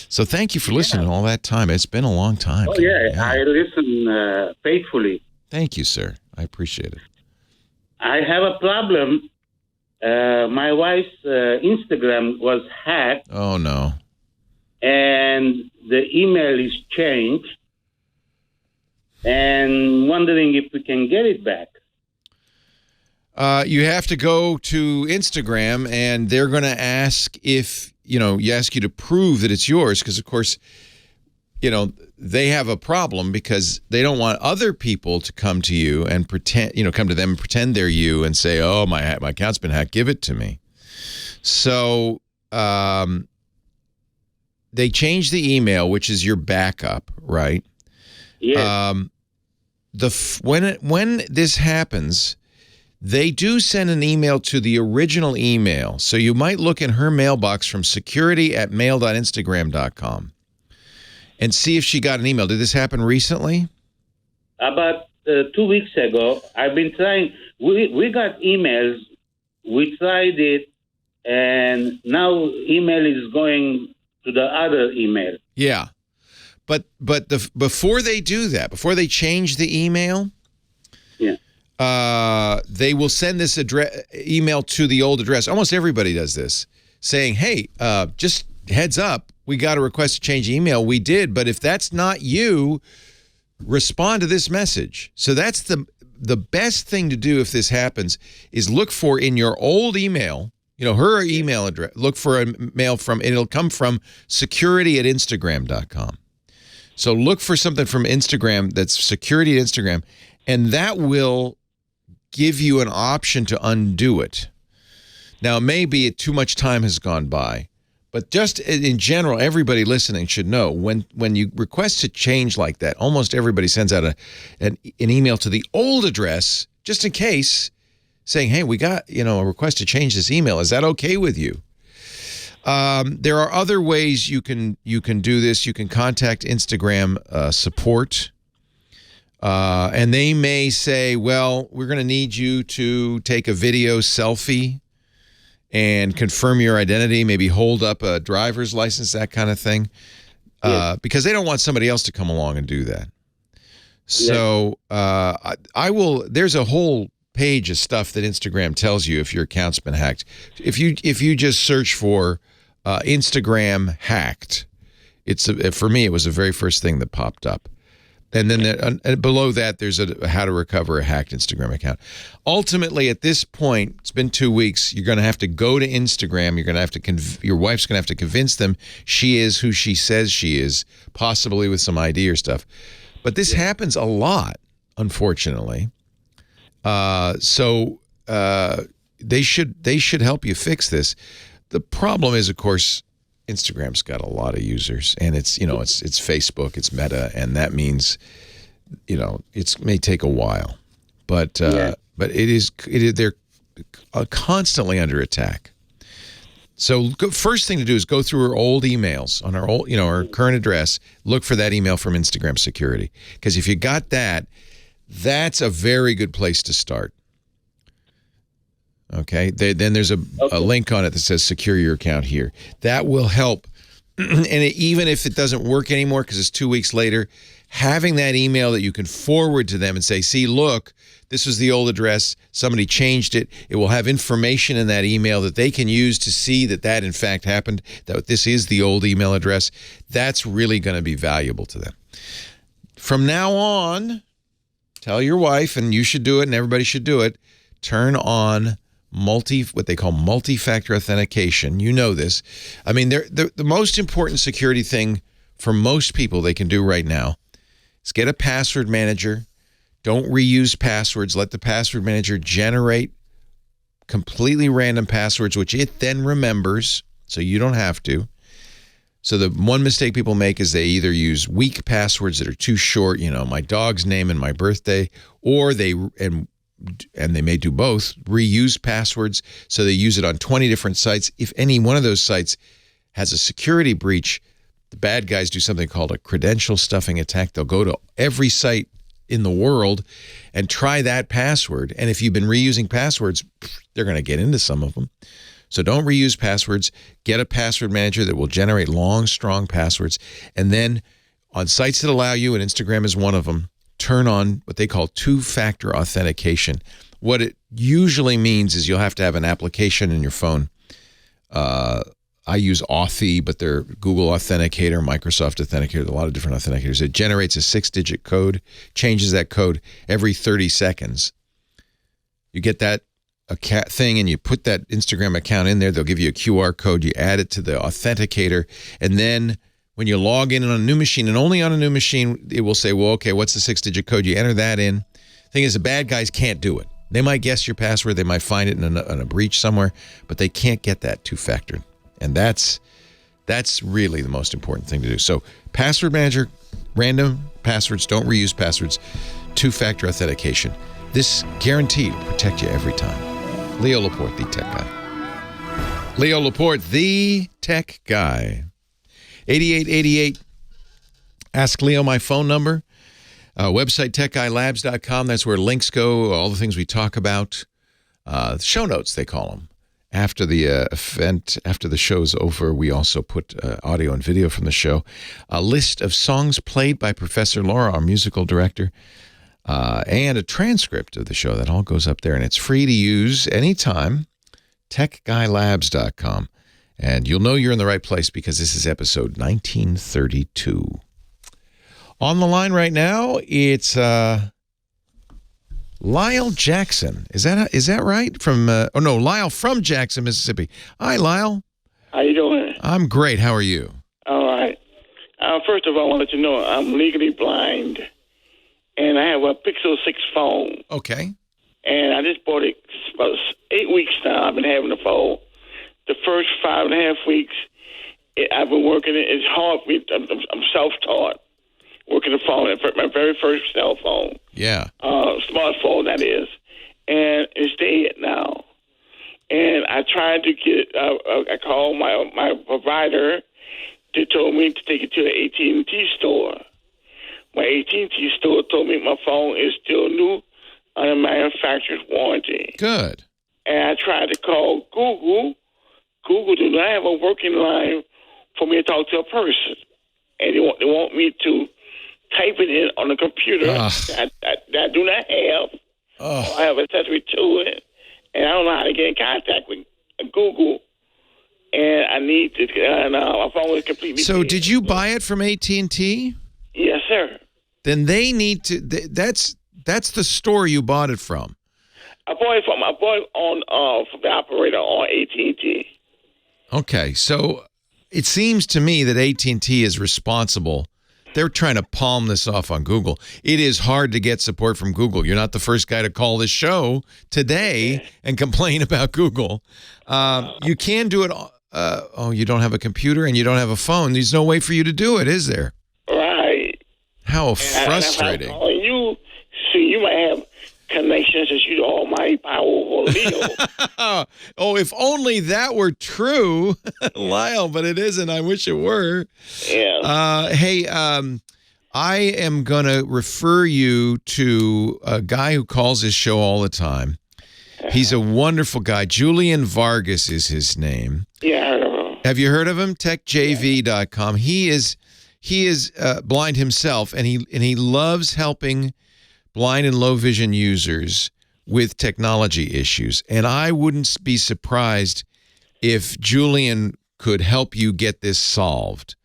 So thank you for listening all that time. It's been a long time. Oh, yeah. I listen faithfully. Thank you, sir. I appreciate it. I have a problem. My wife's Instagram was hacked. Oh, no. And the email is changed. And wondering if we can get it back. You have to go to Instagram, and they're going to ask if, ask you to prove that it's yours, because, of course, they have a problem because they don't want other people to come to you and pretend, come to them and pretend they're you and say, oh, my account's been hacked, give it to me. So they changed the email, which is your backup, right? Yeah. When this happens, they do send an email to the original email. So you might look in her mailbox from security@mail.instagram.com and see if she got an email. Did this happen recently? About 2 weeks ago. I've been trying. We got emails. We tried it, and now email is going to the other email. Yeah. But before they do that, before they change the email, they will send this email to the old address. Almost everybody does this, saying, hey, just heads up, we got a request to change the email. We did, but if that's not you, respond to this message. So that's the best thing to do if this happens is look for in your old email, her email address, look for a mail from, and it'll come from security@instagram.com. So look for something from Instagram that's security at Instagram, and that will give you an option to undo it. Now, it may be too much time has gone by, but just in general, everybody listening should know when you request to change like that, almost everybody sends out an email to the old address just in case, saying, hey, we got a request to change this email. Is that okay with you? There are other ways you can do this. You can contact Instagram support. And they may say, well, we're going to need you to take a video selfie and confirm your identity, maybe hold up a driver's license, that kind of thing, because they don't want somebody else to come along and do that. So there's a whole page of stuff that Instagram tells you if your account's been hacked. If you just search for Instagram hacked, for me, it was the very first thing that popped up. And then below that, there's a how to recover a hacked Instagram account. Ultimately, at this point, it's been 2 weeks. You're going to have to go to Instagram. You're going to have to your wife's going to have to convince them she is who she says she is, possibly with some ID or stuff. But this happens a lot, unfortunately. So they should help you fix this. The problem is, of course, Instagram's got a lot of users, and it's Facebook, it's Meta, and that means, it may take a while, but they're constantly under attack. So first thing to do is go through our old emails on our current address. Look for that email from Instagram security, because if you got that, that's a very good place to start. Okay. Then there's a link on it that says secure your account here. That will help. And even if it doesn't work anymore because it's 2 weeks later, having that email that you can forward to them and say, see, look, this was the old address. Somebody changed it. It will have information in that email that they can use to see that in fact happened, that this is the old email address. That's really going to be valuable to them. From now on, tell your wife, and you should do it, and everybody should do it, turn on what they call multi-factor authentication. You know this. I mean, the most important security thing for most people they can do right now is get a password manager. Don't reuse passwords. Let the password manager generate completely random passwords, which it then remembers, so you don't have to. So the one mistake people make is they either use weak passwords that are too short, my dog's name and my birthday, or they may do both, reuse passwords, so they use it on 20 different sites. If any one of those sites has a security breach, the bad guys do something called a credential stuffing attack. They'll go to every site in the world and try that password. And if you've been reusing passwords, they're going to get into some of them. So don't reuse passwords. Get a password manager that will generate long, strong passwords. And then on sites that allow you, and Instagram is one of them, turn on what they call two-factor authentication. What it usually means is you'll have to have an application in your phone. I use Authy, but they're Google Authenticator, Microsoft Authenticator, a lot of different authenticators. It generates a 6-digit code, changes that code every 30 seconds. You get that thing and you put that Instagram account in there. They'll give you a QR code. You add it to the authenticator, and then when you log in on a new machine, and only on a new machine, it will say, well, okay, what's the 6-digit code? You enter that in. Thing is, the bad guys can't do it. They might guess your password. They might find it in a breach somewhere, but they can't get that two-factor. And that's really the most important thing to do. So password manager, random passwords, don't reuse passwords, two-factor authentication. This guaranteed will protect you every time. Leo Laporte, the tech guy. Leo Laporte, the tech guy. 8888. Ask Leo my phone number. Website techguylabs.com. That's where links go, all the things we talk about. Show notes, they call them. After the event, after the show's over, we also put audio and video from the show. A list of songs played by Professor Laura, our musical director, and a transcript of the show. That all goes up there, and it's free to use anytime. techguylabs.com. And you'll know you're in the right place because this is episode 1932. On the line right now, it's Lyle Jackson. Is that right? From Lyle from Jackson, Mississippi. Hi, Lyle. How you doing? I'm great. How are you? All right. First of all, I want to let you know I'm legally blind, and I have a Pixel 6 phone. Okay. And I just bought it about 8 weeks now. I've been having the phone. The first 5.5 weeks, I've been working it. It's hard for me. I'm self-taught, working the phone. My very first cell phone. Yeah. Smartphone, that is. And it's dead now. And I tried to get, I called my provider. They told me to take it to the AT&T store. My AT&T store told me my phone is still new under manufacturer's warranty. Good. And I tried to call Google. Google do not have a working line for me to talk to a person. And they want me to type it in on the computer that I do not have. I have accessory to it. And I don't know how to get in contact with Google. And I need to, my phone is completely So dead. did you buy it from AT&T? Yes, sir. then they need to. That's the store you bought it from. I bought it from the operator on AT&T. Okay, so it seems to me that AT&T is responsible. They're trying to palm this off on Google. It is hard to get support from Google. You're not the first guy to call this show today and complain about Google. You can do it. You don't have a computer and you don't have a phone. There's no way for you to do it, is there? Right. How frustrating. You might have connections that you almighty powerful Leo. Oh, if only that were true, Lyle, but it isn't. I wish it were. Yeah. Hey, I am going to refer you to a guy who calls his show all the time. He's a wonderful guy. Julian Vargas is his name. Yeah, I heard of him. Have you heard of him? TechJV.com. He is blind himself, and he loves helping blind and low vision users with technology issues. And I wouldn't be surprised if Julian could help you get this solved.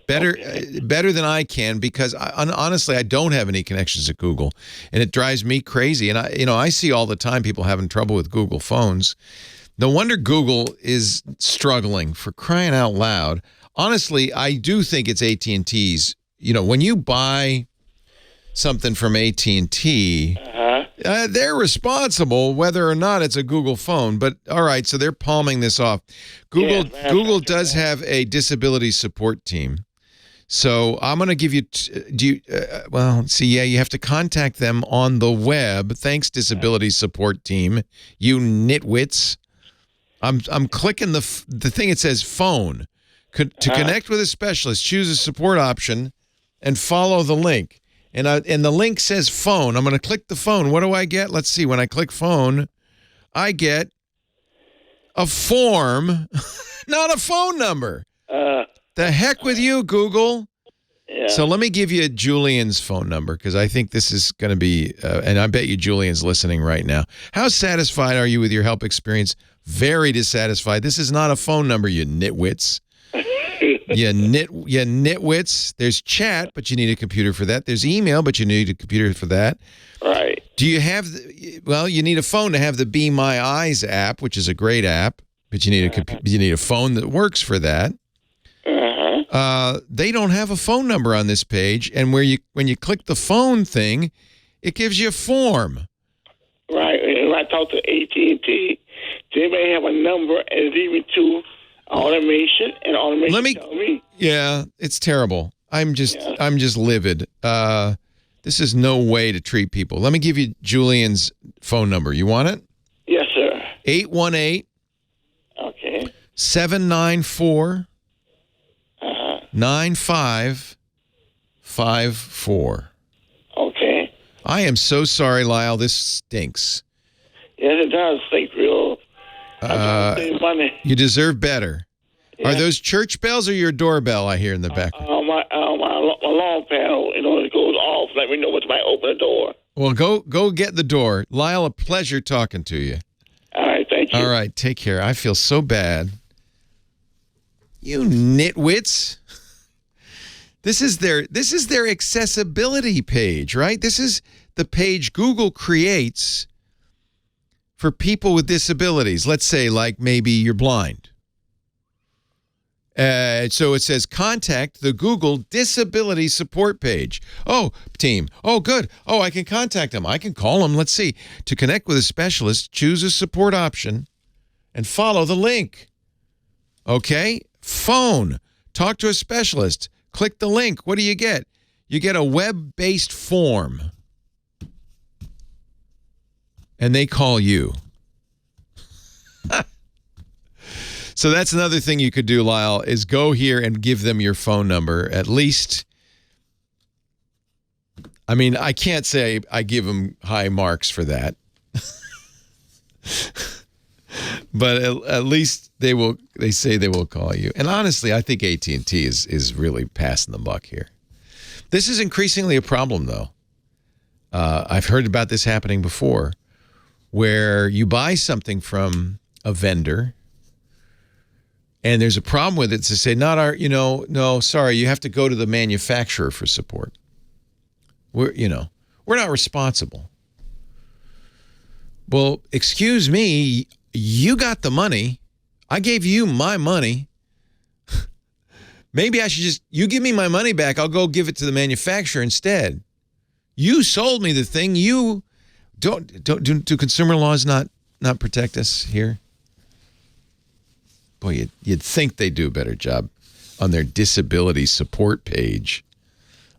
Better than I can, because honestly, I don't have any connections at Google, and it drives me crazy. And I see all the time people having trouble with Google phones. No wonder Google is struggling, for crying out loud. Honestly, I do think it's AT&T's. When you buy something from AT&T, they're responsible whether or not it's a Google phone. But all right, so they're palming this off. Google does have a disability support team. So I'm going to give you. You have to contact them on the web. Thanks, disability support team. You nitwits. I'm clicking the thing. It says phone. To connect with a specialist, choose a support option and follow the link. And the link says phone. I'm going to click the phone. What do I get? Let's see. When I click phone, I get a form, not a phone number. The heck with you, Google. Yeah. So let me give you Julian's phone number, because I think this is going to be, and I bet you Julian's listening right now. How satisfied are you with your help experience? Very dissatisfied. This is not a phone number, you nitwits. You nitwits. There's chat, but you need a computer for that. There's email, but you need a computer for that. Right. Do you have? You need a phone to have the Be My Eyes app, which is a great app, but you need a phone that works for that. They don't have a phone number on this page, and when you click the phone thing, it gives you a form. Right. And when I talk to AT&T, they may have a number and leave it to automation, and automation tell me. Yeah, it's terrible. I'm just livid. This is no way to treat people. Let me give you Julian's phone number. You want it? Yes, sir. 818. Okay. 794. 9554. Okay. I am so sorry, Lyle. This stinks. Yes, it does stink real. Save money. You deserve better. Yeah. Are those church bells or your doorbell I hear in the background? My alarm panel, it goes off. Let me know when I open the door. Well, go get the door. Lyle, a pleasure talking to you. All right, thank you. All right, take care. I feel so bad. You nitwits. This is their accessibility page, right? This is the page Google creates for people with disabilities. Let's say, like, maybe you're blind. So it says contact the Google Disability Support page. Oh, team. Oh, good. Oh, I can contact them. I can call them. Let's see. To connect with a specialist, choose a support option and follow the link. Okay? Phone. Talk to a specialist. Click the link. What do you get? You get a web-based form. And they call you. So that's another thing you could do, Lyle, is go here and give them your phone number. At least, I mean, I can't say I give them high marks for that. But at least they say they will call you. And honestly, I think AT&T is really passing the buck here. This is increasingly a problem, though. I've heard about this happening before, where you buy something from a vendor and there's a problem with it. To say, no, sorry, you have to go to the manufacturer for support. We're not responsible. Well, excuse me, you got the money. I gave you my money. Maybe I should you give me my money back. I'll go give it to the manufacturer instead. You sold me the thing. You do consumer laws not protect us here? Boy, you'd think they do a better job on their disability support page.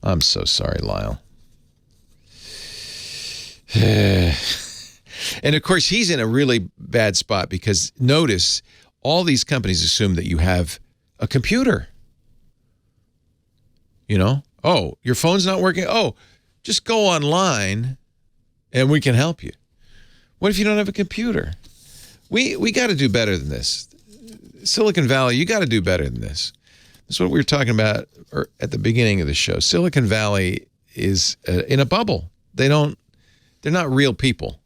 I'm so sorry, Lyle. And of course, he's in a really bad spot because notice all these companies assume that you have a computer. Oh, your phone's not working. Oh, just go online and we can help you. What if you don't have a computer? We got to do better than this. Silicon Valley, you got to do better than this. That's what we were talking about at the beginning of the show. Silicon Valley is in a bubble. They're not real people.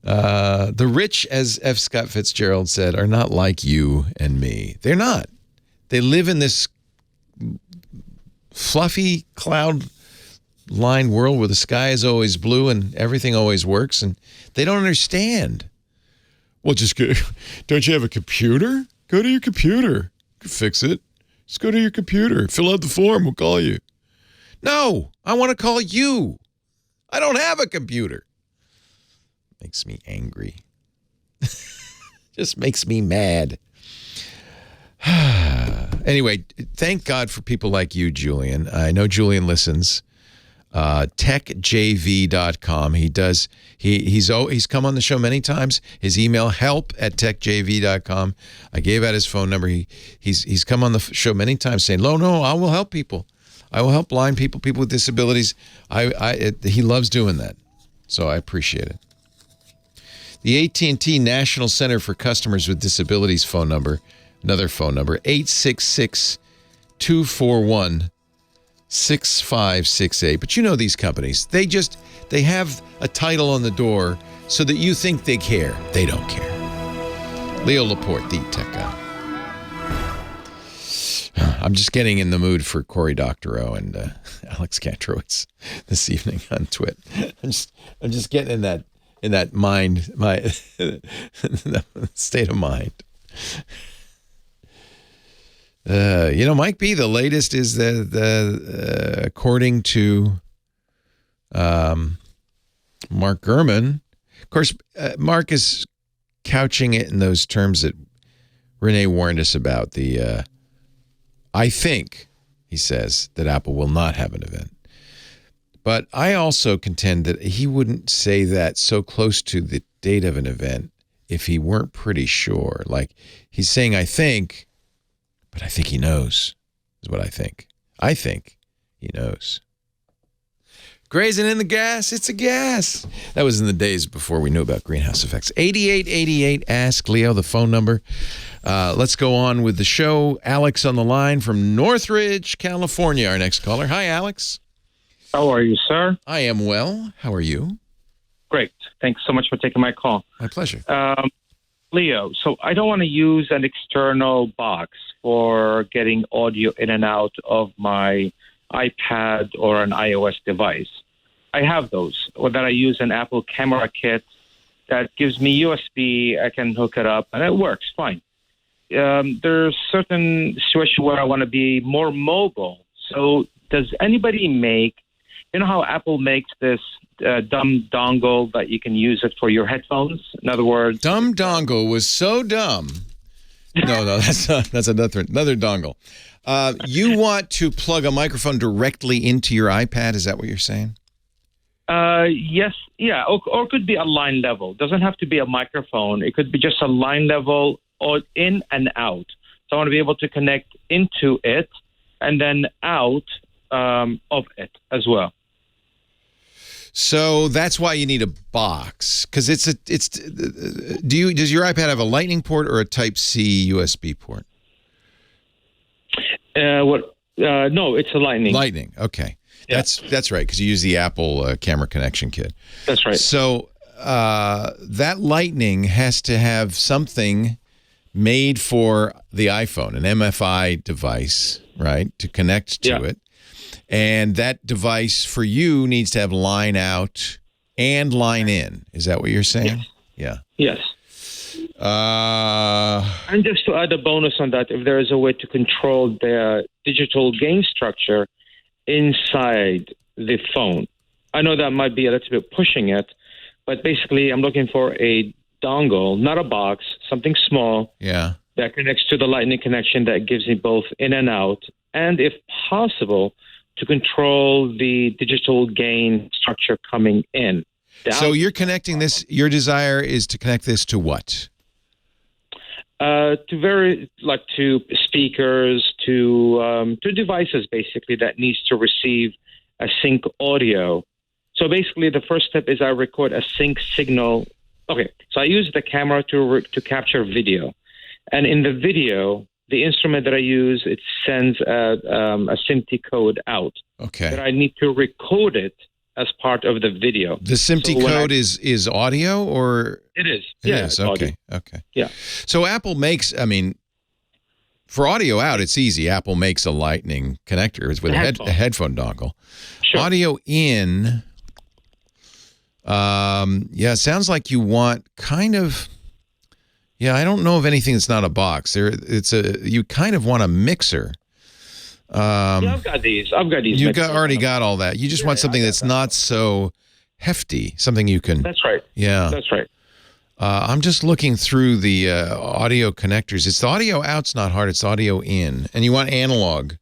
The rich, as F. Scott Fitzgerald said, are not like you and me. They're not. They live in this fluffy cloud-lined world where the sky is always blue and everything always works, and they don't understand. Well, don't you have a computer? Go to your computer. Fix it. Just go to your computer. Fill out the form. We'll call you. No, I want to call you. I don't have a computer. Makes me angry. Just makes me mad. Anyway, thank God for people like you, Julian. I know Julian listens. techjv.com. He's come on the show many times. His email, help@techjv.com. I gave out his phone number. He's come on the show many times saying, no, I will help people. I will help blind people with disabilities. He loves doing that. So I appreciate it. The AT&T National Center for Customers with Disabilities phone number, another phone number, 866-241-6568. But you know these companies. They have a title on the door so that you think they care. They don't care. Leo Laporte, the tech guy. I'm just getting in the mood for Cory Doctorow and Alex Kantrowitz this evening on Twit. I'm just getting in that mind, my state of mind. Mike B, the latest is the according to Mark Gurman. Of course, Mark is couching it in those terms that Renee warned us about. I think, he says, that Apple will not have an event. But I also contend that he wouldn't say that so close to the date of an event if he weren't pretty sure. Like, he's saying, I think, but I think he knows, is what I think. I think he knows. Grazing in the gas, it's a gas. That was in the days before we knew about greenhouse effects. 8888, ask Leo, the phone number. Let's go on with the show. Alex on the line from Northridge, California, our next caller. Hi, Alex. How are you, sir? I am well. How are you? Great. Thanks so much for taking my call. My pleasure. Leo, so I don't want to use an external box for getting audio in and out of my iPad or an iOS device. I have those, or that I use an Apple camera kit that gives me USB. I can hook it up, and it works fine. There's certain situation where I want to be more mobile. So does anybody make, how Apple makes this dumb dongle that you can use it for your headphones? In other words, dumb dongle was so dumb. No, that's another dongle. You want to plug a microphone directly into your iPad? Is that what you're saying? Yes, yeah, or it could be a line level. Doesn't have to be a microphone. It could be just a line level or in and out. So I want to be able to connect into it and then out of it as well. So that's why you need a box, because does your iPad have a Lightning port or a Type-C USB port? No, it's a Lightning. Lightning, okay. Yeah. That's right, because you use the Apple camera connection kit. That's right. So that Lightning has to have something made for the iPhone, an MFI device, right, to connect to it. And that device for you needs to have line out and line in. Is that what you're saying? Yes. Yeah. Yes. And just to add a bonus on that, if there is a way to control the digital gain structure inside the phone. I know that might be a little bit pushing it, but basically I'm looking for a dongle, not a box, something small. Yeah. That connects to the lightning connection that gives me both in and out, and if possible, to control the digital gain structure coming in. So you're connecting this, your desire is to connect this to what? To speakers, to devices basically that needs to receive a sync audio. So basically the first step is I record a sync signal. Okay, so I use the camera to capture video. And in the video, the instrument that I use, it sends a SMPTE code out. Okay. But I need to recode it as part of the video. The SMPTE code is audio or? It is. It is. Okay. Audio. Okay. Yeah. So Apple makes, for audio out, it's easy. Apple makes a lightning connector with a headphone dongle. Sure. Audio in, it sounds like you want kind of, I don't know of anything that's not a box. You kind of want a mixer. I've got these. You already got all that. You just want something that's not so hefty, something you can. That's right. Yeah. That's right. I'm just looking through the audio connectors. It's the audio out's not hard. It's audio in. And you want analog.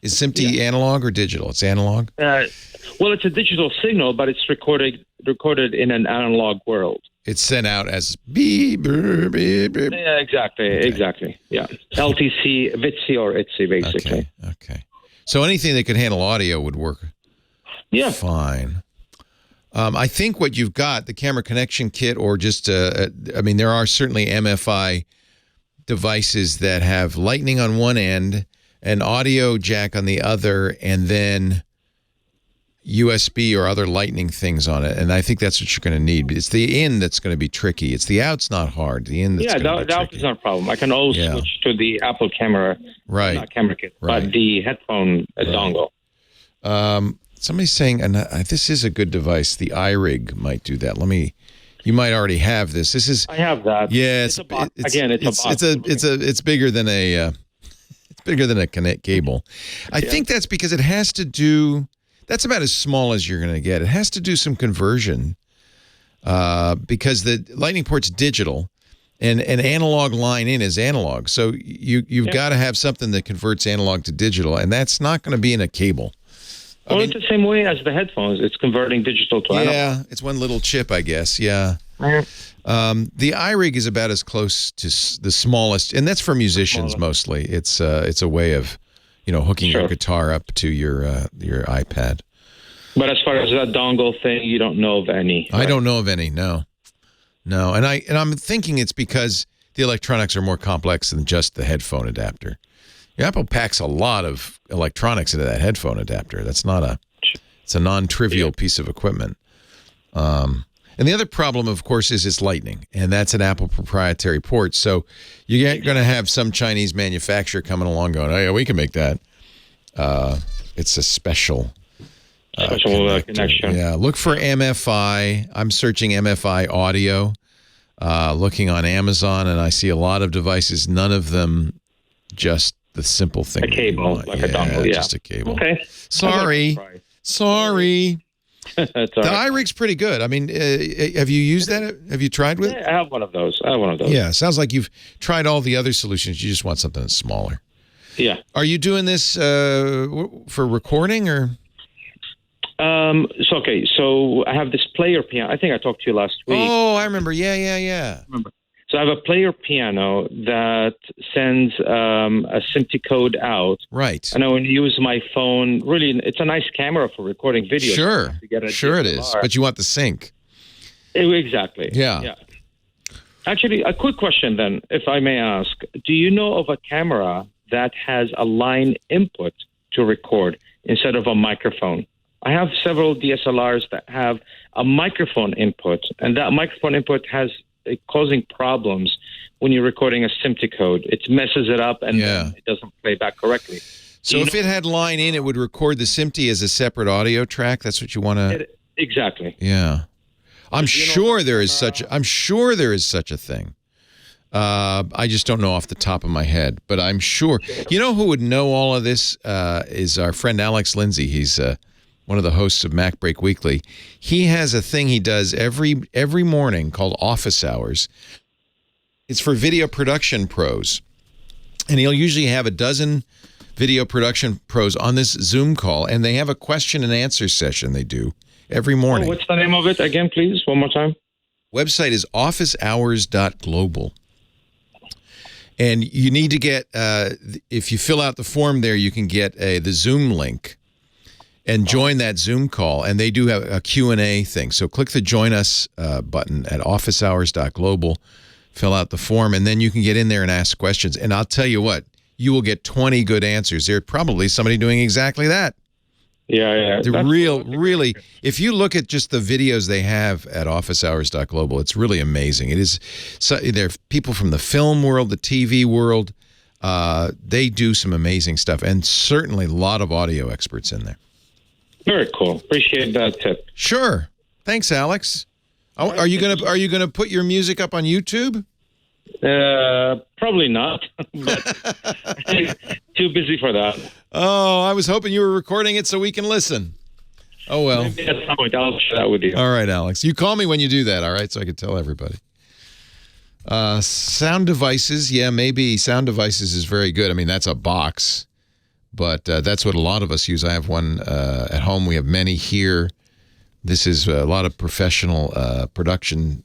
Is SMPTE analog or digital? It's analog? Well, it's a digital signal, but it's recorded in an analog world. It's sent out as beep, beep, beep, beep. Yeah, exactly. Okay. Exactly. Yeah. LTC, VITC, or ITC, basically. Okay. So anything that could handle audio would work. Yeah. Fine. I think what you've got, the camera connection kit, or just, there are certainly MFI devices that have lightning on one end, an audio jack on the other, and then USB or other lightning things on it. And I think that's what you're going to need. It's the in that's going to be tricky. It's the out's not hard. The in that's going to be tricky. Out is not a problem. I can always switch to the Apple camera, not camera kit, but the headphone dongle. Somebody's saying, and this is a good device. The iRig might do that. You might already have this. I have that. Yeah, it's a box. Again, it's a box. It's bigger than a Connect cable. I think that's because it has to do. That's about as small as you're going to get. It has to do some conversion because the lightning port's digital, and an analog line in is analog. So you've got to have something that converts analog to digital, and that's not going to be in a cable. It's the same way as the headphones. It's converting digital to analog. Yeah, it's one little chip, I guess. Yeah. The iRig is about as close to the smallest, and that's for musicians mostly. It's a way of, hooking your guitar up to your iPad. But as far as that dongle thing, you don't know of any. Right? I don't know of any. No, and I'm thinking it's because the electronics are more complex than just the headphone adapter. Apple packs a lot of electronics into that headphone adapter. It's a non-trivial piece of equipment. And the other problem, of course, is it's lightning, and that's an Apple proprietary port. So you're going to have some Chinese manufacturer coming along going, "Oh yeah, we can make that." It's a special connection. Yeah, look for MFI. I'm searching MFI audio, looking on Amazon, and I see a lot of devices. None of them just the simple thing. A cable, like a dongle. Yeah, just a cable. Okay. Sorry. That's all The right. iRig's pretty good. Have you used that? Have you tried with it? Yeah, I have one of those. Yeah, sounds like you've tried all the other solutions. You just want something that's smaller. Yeah. Are you doing this for recording or? So I have this player piano. I think I talked to you last week. Oh, I remember. Yeah. So I have a player piano that sends a SMPTE code out. Right. And I want to use my phone. Really, it's a nice camera for recording video. Sure it is. But you want the sync. Exactly. Yeah. Actually, a quick question then, if I may ask. Do you know of a camera that has a line input to record instead of a microphone? I have several DSLRs that have a microphone input, and that microphone input has causing problems when you're recording a SMPTE code. It messes it up and then it doesn't play back correctly. So if it had line in, it would record the SMPTE as a separate audio track. That's what you want to. Exactly. Yeah, I'm sure there is such. I'm sure there is such a thing. I just don't know off the top of my head, but I'm sure. You know who would know all of this is our friend Alex Lindsay. He's one of the hosts of Mac Break Weekly. He has a thing he does every morning called Office Hours. It's for video production pros, and he'll usually have a dozen video production pros on this Zoom call, and they have a question and answer session they do every morning. What's the name of it again, please? One more time. Website is officehours.global. And you need to get, if you fill out the form there, you can get the Zoom link and join that Zoom call. And they do have a Q&A thing. So click the Join Us button at officehours.global, fill out the form, and then you can get in there and ask questions. And I'll tell you what, you will get 20 good answers. There's probably somebody doing exactly that. Yeah. They're really, if you look at just the videos they have at officehours.global, it's really amazing. It is, so there are people from the film world, the TV world. They do some amazing stuff, and certainly a lot of audio experts in there. Very cool. Appreciate that tip. Sure. Thanks, Alex. Are you gonna put your music up on YouTube? Probably not. Too busy for that. Oh, I was hoping you were recording it so we can listen. Oh, well. Maybe at some point I'll share that with you. All right, Alex. You call me when you do that, all right, so I can tell everybody. Sound devices. Yeah, maybe sound devices is very good. I mean, that's a box, but that's what a lot of us use. I have one at home. We have many here. This is a lot of professional production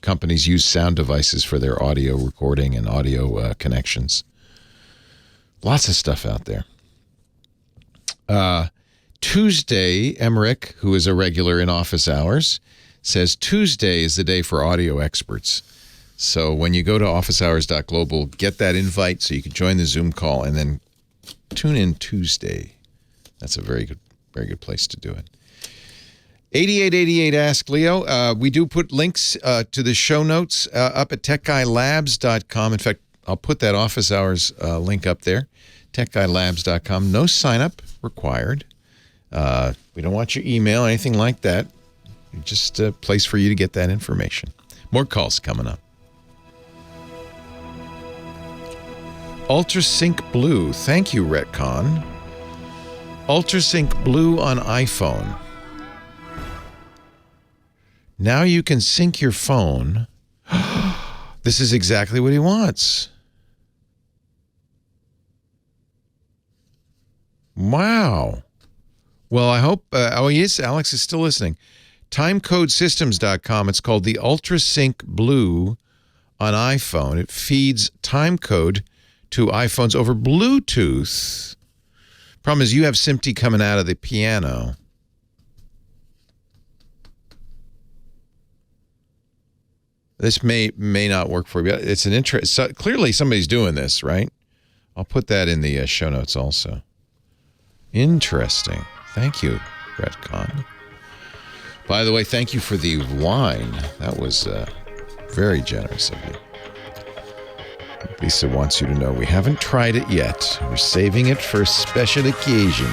companies use sound devices for their audio recording and audio connections. Lots of stuff out there. Tuesday, Emmerich, who is a regular in Office Hours, says Tuesday is the day for audio experts. So when you go to officehours.global, get that invite so you can join the Zoom call and then tune in Tuesday. That's a very good place to do it. 8888 Ask Leo. We do put links to the show notes up at techguylabs.com. In fact, I'll put that Office Hours link up there, techguylabs.com. No sign-up required. We don't want your email, anything like that. Just a place for you to get that information. More calls coming up. UltraSync Blue. Thank you, Retcon. UltraSync Blue on iPhone. Now you can sync your phone. This is exactly what he wants. Wow. Well, I hope, yes, Alex is still listening. Timecodesystems.com. It's called the UltraSync Blue on iPhone. It feeds timecode to iPhones over Bluetooth. Problem is you have SMPTE coming out of the piano. This may not work for you. It's an interest. So clearly, somebody's doing this, right? I'll put that in the show notes also. Interesting. Thank you, Retcon. By the way, thank you for the wine. That was very generous of you. Lisa wants you to know we haven't tried it yet. We're saving it for a special occasion.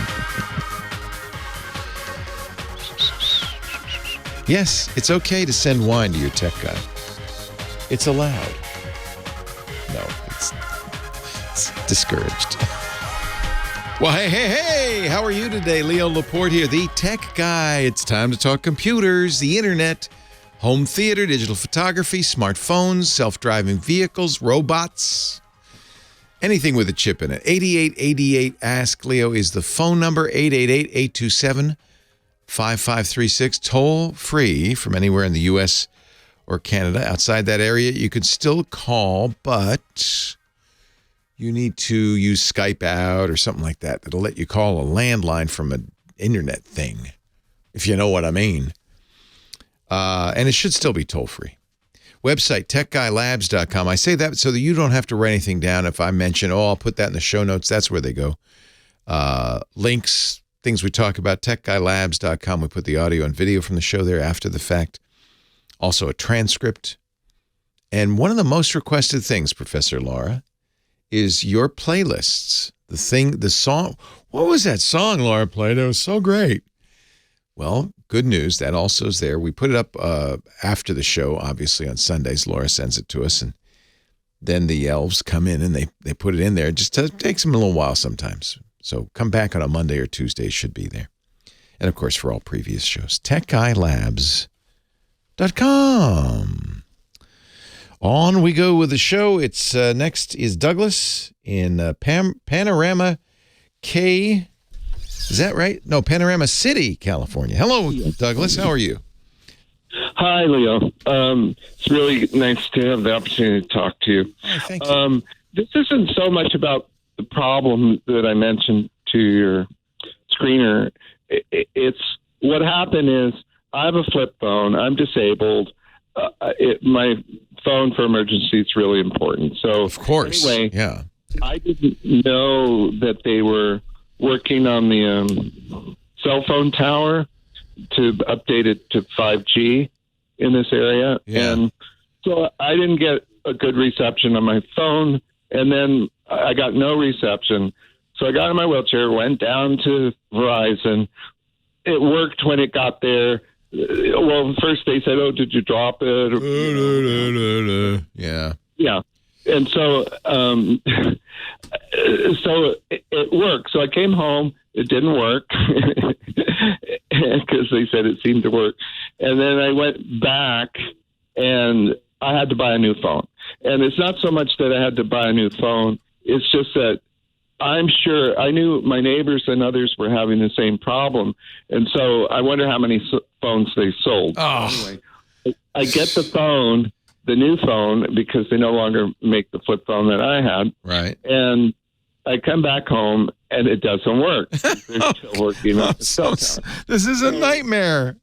Yes, it's okay to send wine to your tech guy. It's allowed. No, it's discouraged. Well, hey, how are you today? Leo Laporte here, the tech guy. It's time to talk computers, the internet, home theater, digital photography, smartphones, self-driving vehicles, robots, anything with a chip in it. 8888 Ask Leo is the phone number, 888-827-5536, toll free from anywhere in the U.S. or Canada. Outside that area, you could still call, but you need to use Skype out or something like that. That'll let you call a landline from an internet thing, if you know what I mean. And it should still be toll-free. Website, techguylabs.com. I say that so that you don't have to write anything down. If I mention, I'll put that in the show notes, that's where they go. Links, things we talk about, techguylabs.com. We put the audio and video from the show there after the fact. Also a transcript. And one of the most requested things, Professor Laura, is your playlists. the song. What was that song Laura played? It was so great. Well, good news. That also is there. We put it up after the show, obviously, on Sundays. Laura sends it to us, and then the elves come in and they put it in there. It just takes them a little while sometimes. So come back on a Monday or Tuesday. It should be there. And, of course, for all previous shows, techguylabs.com. On we go with the show. It's next is Douglas in Panorama K. Is that right? No, Panorama City, California. Hello, Douglas. How are you? Hi, Leo. It's really nice to have the opportunity to talk to you. Oh, thank you. This isn't so much about the problem that I mentioned to your screener. It's what happened is I have a flip phone. I'm disabled. My phone for emergency is really important. So, of course, anyway, yeah. I didn't know that they were working on the cell phone tower to update it to 5G in this area. Yeah. And so I didn't get a good reception on my phone, and then I got no reception. So I got in my wheelchair, went down to Verizon. It worked when it got there. Well, first they said, "Oh, did you drop it?" Yeah. Yeah. And so, so it worked. So I came home. It didn't work because they said it seemed to work. And then I went back, and I had to buy a new phone. And it's not so much that I had to buy a new phone. It's just that I'm sure I knew my neighbors and others were having the same problem. And so I wonder how many phones they sold. Oh. Anyway, I get the phone, the new phone, because they no longer make the flip phone that I had. Right. And I come back home, and it doesn't work. They're still working on the cell tower. This is a nightmare.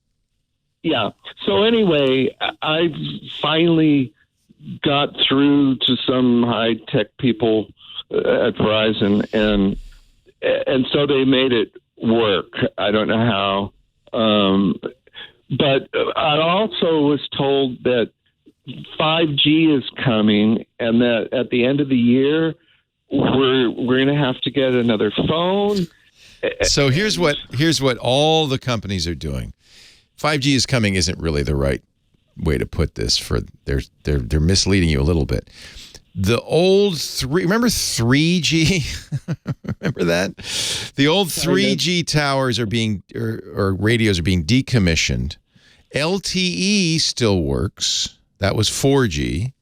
Yeah. So anyway, I finally got through to some high-tech people at Verizon, and so they made it work. I don't know how. But I also was told that 5G is coming, and that at the end of the year, we're going to have to get another phone. So here's what all the companies are doing. 5G is coming isn't really the right way to put this. They're misleading you a little bit. The old remember 3G? Remember that? The old 3G towers are being or radios are being decommissioned. LTE still works. That was 4G.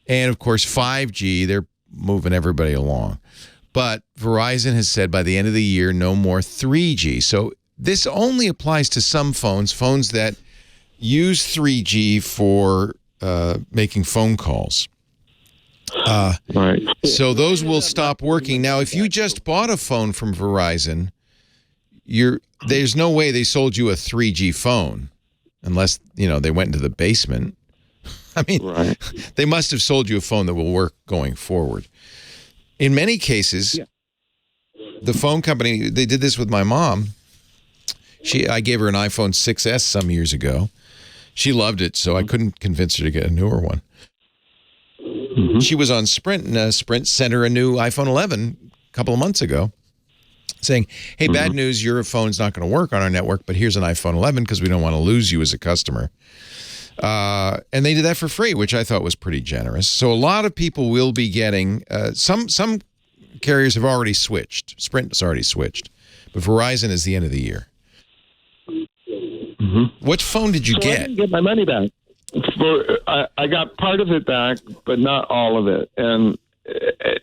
And of course 5G, they're moving everybody along. But Verizon has said by the end of the year, no more 3G. So this only applies to some phones that use 3G for making phone calls. Right. So those will stop working. Now, if you just bought a phone from Verizon, there's no way they sold you a 3G phone unless, they went into the basement. I mean, right. They must have sold you a phone that will work going forward. In many cases, the phone company, they did this with my mom. I gave her an iPhone 6S some years ago. She loved it, so I couldn't convince her to get a newer one. Mm-hmm. She was on Sprint, and Sprint sent her a new iPhone 11 a couple of months ago saying, hey, bad news, your phone's not going to work on our network, but here's an iPhone 11 because we don't want to lose you as a customer. And they did that for free, which I thought was pretty generous. So a lot of people will be getting, some carriers have already switched. Sprint has already switched. But Verizon is the end of the year. Mm-hmm. What phone did you get? I didn't get my money back. I got part of it back, but not all of it. And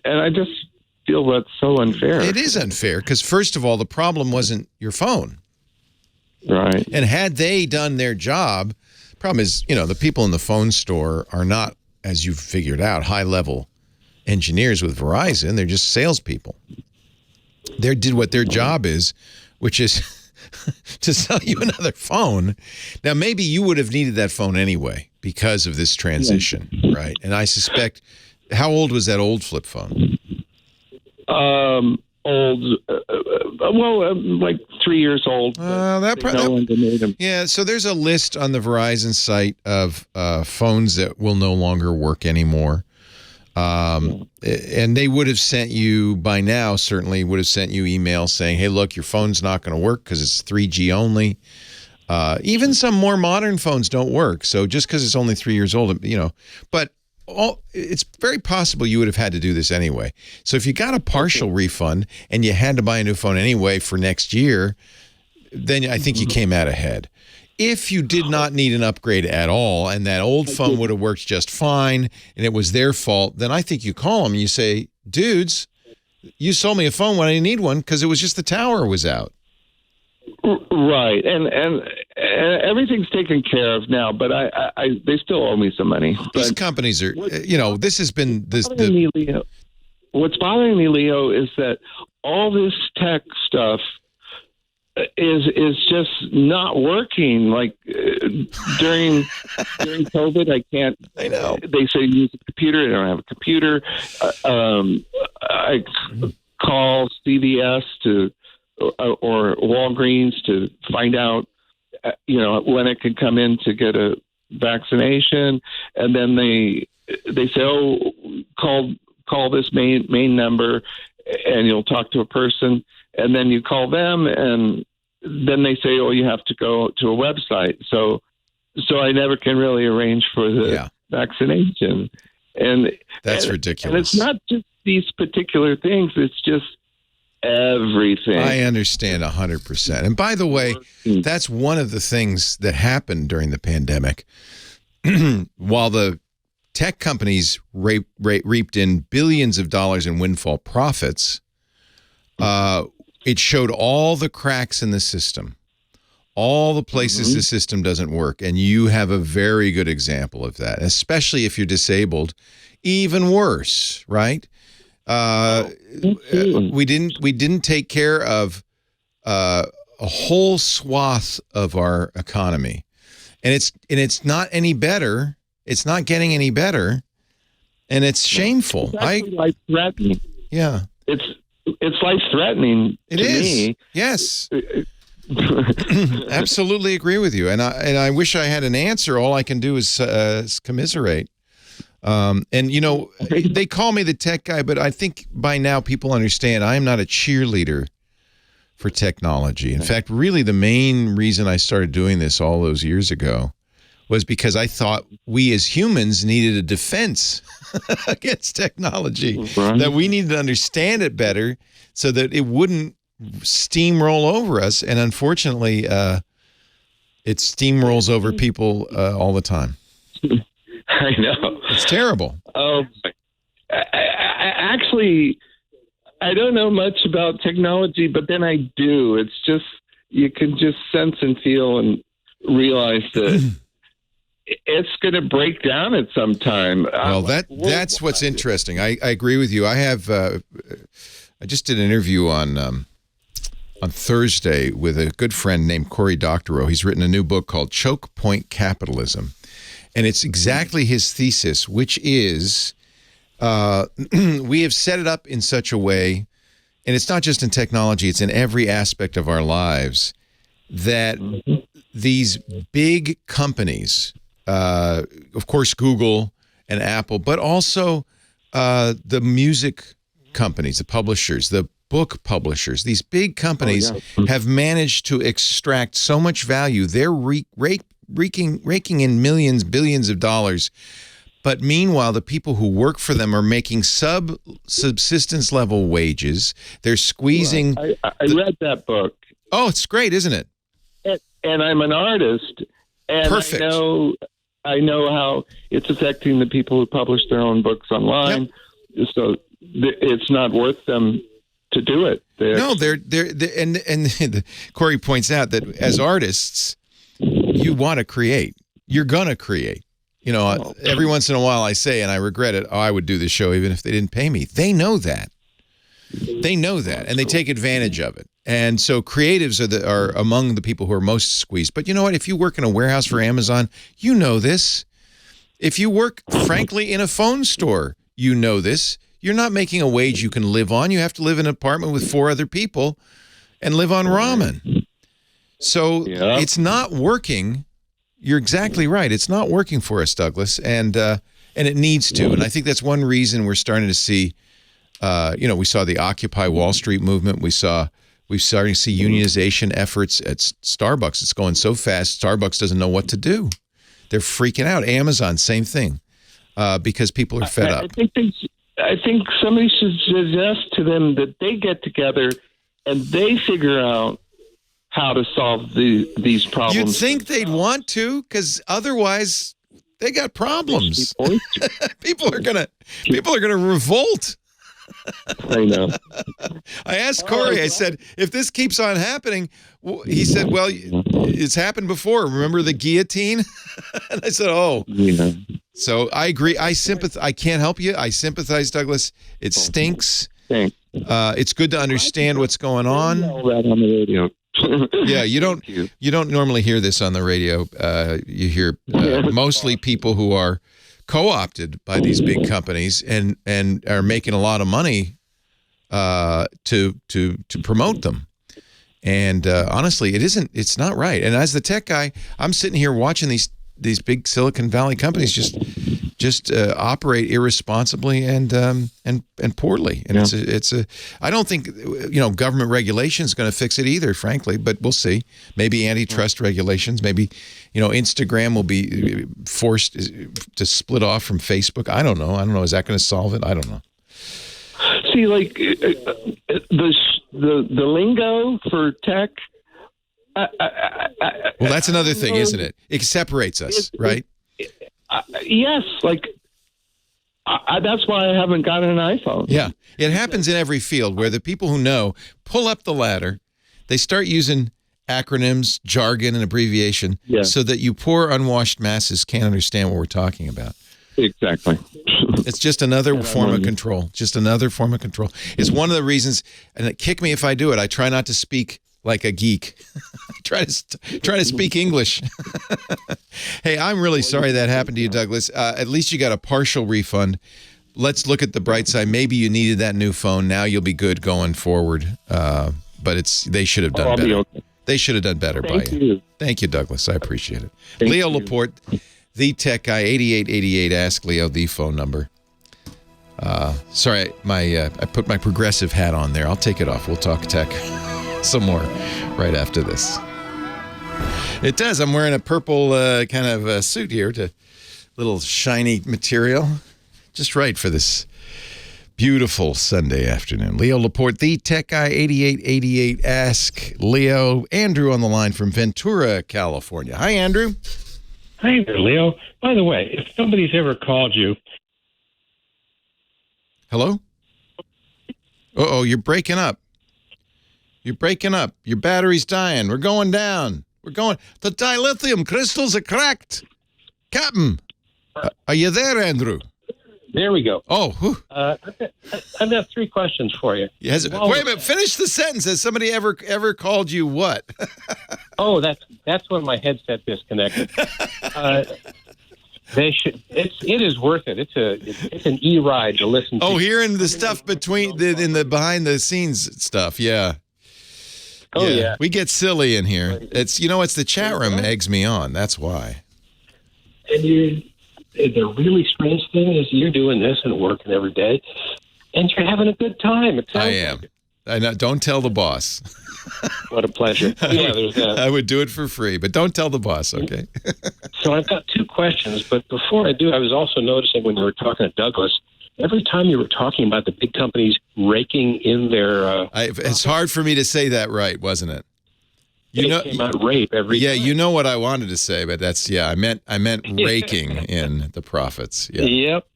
I just feel that's so unfair. It is unfair because, first of all, the problem wasn't your phone. Right. And had they done their job, problem is, the people in the phone store are not, as you've figured out, high-level engineers with Verizon. They're just salespeople. They did what their job is, which is to sell you another phone. Now, maybe you would have needed that phone anyway because of this transition, right? And I suspect, how old was that old flip phone? Old, like 3 years old. Yeah, so there's a list on the Verizon site of phones that will no longer work anymore. And they would have sent you by now, certainly would have sent you emails saying, hey, look, your phone's not going to work because it's 3G only. Even some more modern phones don't work. So just because it's only 3 years old, but it's very possible you would have had to do this anyway. So if you got a partial refund and you had to buy a new phone anyway for next year, then I think you came out ahead. If you did not need an upgrade at all and that old phone would have worked just fine and it was their fault, then I think you call them and you say, dudes, you sold me a phone when I didn't need one because it was just the tower was out. Right. And everything's taken care of now, but they still owe me some money. These companies are, this has been this. What's bothering me, Leo, is that all this tech stuff is just not working. Like during COVID, I can't. I know they say use a computer. I don't have a computer. I call CVS or Walgreens to find out, when it can come in to get a vaccination, and then they say, "Oh, call this main number, and you'll talk to a person." And then you call them, and then they say, "Oh, you have to go to a website." So I never can really arrange for the vaccination, and that's ridiculous. And it's not just these particular things; it's just everything. I understand 100%. And by the way, that's one of the things that happened during the pandemic. While the tech companies reaped in billions of dollars in windfall profits, it showed all the cracks in the system, all the places the system doesn't work. And you have a very good example of that, especially if you're disabled. Even worse, right? We didn't take care of a whole swath of our economy, and it's not any better. It's not getting any better, and it's shameful. It's life-threatening. Yeah, it's life-threatening to me. Yes. Absolutely agree with you, and I wish I had an answer. All I can do is commiserate. They call me the tech guy, but I think by now people understand I am not a cheerleader for technology. In fact, really the main reason I started doing this all those years ago was because I thought we as humans needed a defense against technology, that we needed to understand it better so that it wouldn't steamroll over us. And unfortunately, it steamrolls over people all the time. I know. It's terrible. Actually, I don't know much about technology, but then I do. It's just, you can just sense and feel and realize that it's going to break down at some time. Well, that's what's interesting. I agree with you. I just did an interview on Thursday with a good friend named Cory Doctorow. He's written a new book called Choke Point Capitalism. And it's exactly his thesis, which is we have set it up in such a way, and it's not just in technology, it's in every aspect of our lives, that these big companies, of course, Google and Apple, but also the music companies, the publishers, the book publishers, these big companies have managed to extract so much value. They're raking in millions, billions of dollars. But meanwhile, the people who work for them are making subsistence level wages. They're squeezing. I read that book. Oh, it's great, isn't it? And I'm an artist. And perfect. I know how it's affecting the people who publish their own books online. Yep. So it's not worth them to do it. And Cory points out that as artists, you want to create. You're going to create. Every once in a while I say, and I regret it, I would do this show even if they didn't pay me. They know that. And they take advantage of it. And so creatives are among the people who are most squeezed. But you know what? If you work in a warehouse for Amazon, you know this. If you work, frankly, in a phone store, you know this. You're not making a wage you can live on. You have to live in an apartment with 4 other people and live on ramen. So it's not working. You're exactly right. It's not working for us, Douglas. And and it needs to. And I think that's one reason we're starting to see, we saw the Occupy Wall Street movement. We're starting to see unionization efforts at Starbucks. It's going so fast, Starbucks doesn't know what to do. They're freaking out. Amazon, same thing, because people are fed up. I think somebody should suggest to them that they get together and they figure out how to solve these problems. You'd think they'd want to, because otherwise they got problems. People are gonna revolt. I know. I asked Corey, I said, if this keeps on happening, he said, well, it's happened before. Remember the guillotine? And I said, oh. Yeah. So I agree. I can't help you. I sympathize, Douglas. It stinks. Thanks. It's good to understand what's going on. All that on the radio. Yeah, you don't normally hear this on the radio. You hear mostly people who are co-opted by these big companies and are making a lot of money to promote them. And honestly, it's not right. And as the tech guy, I'm sitting here watching these big Silicon Valley companies just operate irresponsibly and poorly. And I don't think government regulation is going to fix it either, frankly. But we'll see. Maybe antitrust regulations. Maybe Instagram will be forced to split off from Facebook. I don't know. Is that going to solve it? I don't know. See, like the lingo for tech. Well, that's another thing, isn't it? It separates us, right? Yes, that's why I haven't gotten an iPhone. Yeah, it happens in every field where the people who know pull up the ladder, they start using acronyms, jargon, and abbreviation so that you poor unwashed masses can't understand what we're talking about. Exactly. It's just another form of control. Just another form of control. It's one of the reasons, and kick me if I do it, I try not to speak like a geek. try to speak English. Hey, I'm really sorry that happened to you, Douglas. At least you got a partial refund. Let's look at the bright side. Maybe you needed that new phone. Now you'll be good going forward. But they should have done better. Okay. They should have done better by you. Thank you, Douglas. I appreciate it. Leo Laporte, the tech guy, 8888. Ask Leo, the phone number. Sorry, I put my progressive hat on there. I'll take it off. We'll talk tech some more right after this. It does. I'm wearing a purple kind of suit here, to little shiny material, just right for this beautiful Sunday afternoon. Leo Laporte, the tech guy, 8888. Ask Leo. Andrew on the line from Ventura, California. Hi, Andrew. Hi there, Leo. By the way, if somebody's ever called you. Hello? Uh-oh, you're breaking up. You're breaking up. Your battery's dying. We're going down. The dilithium crystals are cracked. Captain, are you there, Andrew? There we go. Oh, I've got 3 questions for you. Yes. Wait a minute. Finish the sentence. Has somebody ever called you what? Oh, that's when my headset disconnected. It is worth it. It's an e-ride to listen to. Oh, hearing the stuff in the behind the scenes stuff. Yeah. Oh yeah. We get silly in here. It's the chat room eggs me on. That's why. And the really strange thing is you're doing this and working every day, and you're having a good time. I am. I know. Don't tell the boss. What a pleasure. Yeah, I would do it for free, but don't tell the boss, okay? So I've got 2 questions, but before I do, I was also noticing when you were talking to Douglas, every time you were talking about the big companies raking in their... it's hard for me to say that right, wasn't it? Came out rape every time. You know what I wanted to say, but that's, I meant raking in the profits. Yeah. Yep.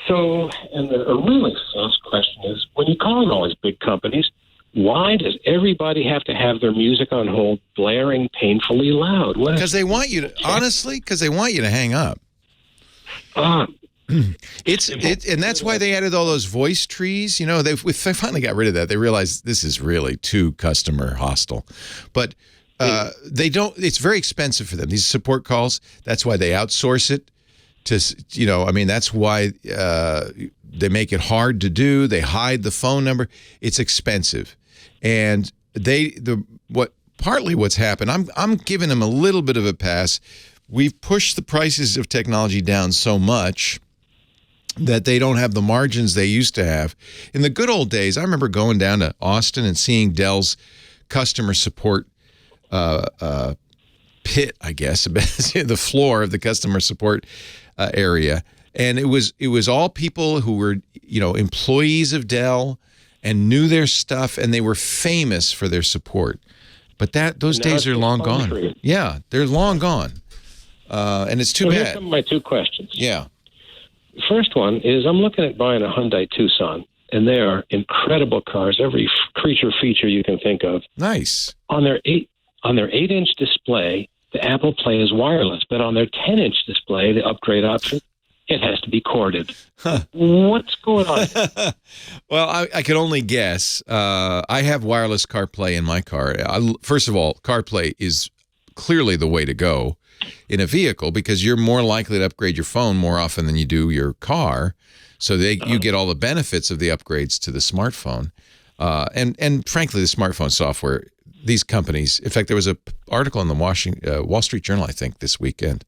So, and a really fast question is, when you call in all these big companies, why does everybody have to have their music on hold, blaring painfully loud? Because they want you to, honestly, because they want you to hang up. And that's why they added all those voice trees. They finally got rid of that. They realized this is really too customer hostile. But they don't. It's very expensive for them. These support calls. That's why they outsource it. That's why they make it hard to do. They hide the phone number. It's expensive, and partly what's happened. I'm giving them a little bit of a pass we've pushed the prices of technology down so much that they don't have the margins they used to have. In the good old days, I remember going down to Austin and seeing Dell's customer support pit, I guess, the floor of the customer support area. And it was all people who were, employees of Dell and knew their stuff, and they were famous for their support. But those days are long gone. Yeah, they're long gone. And it's too bad. Here's some of my two questions. Yeah. First one is I'm looking at buying a Hyundai Tucson, and they are incredible cars, every creature feature you can think of. Nice. On their 8-inch display, the Apple Play is wireless, but on their 10-inch display, the upgrade option, it has to be corded. Huh. What's going on? Well, I can only guess. I have wireless CarPlay in my car. First of all, CarPlay is clearly the way to go in a vehicle because you're more likely to upgrade your phone more often than you do your car. So you get all the benefits of the upgrades to the smartphone. And frankly, the smartphone software, these companies, in fact, there was an article in the Wall Street Journal, I think, this weekend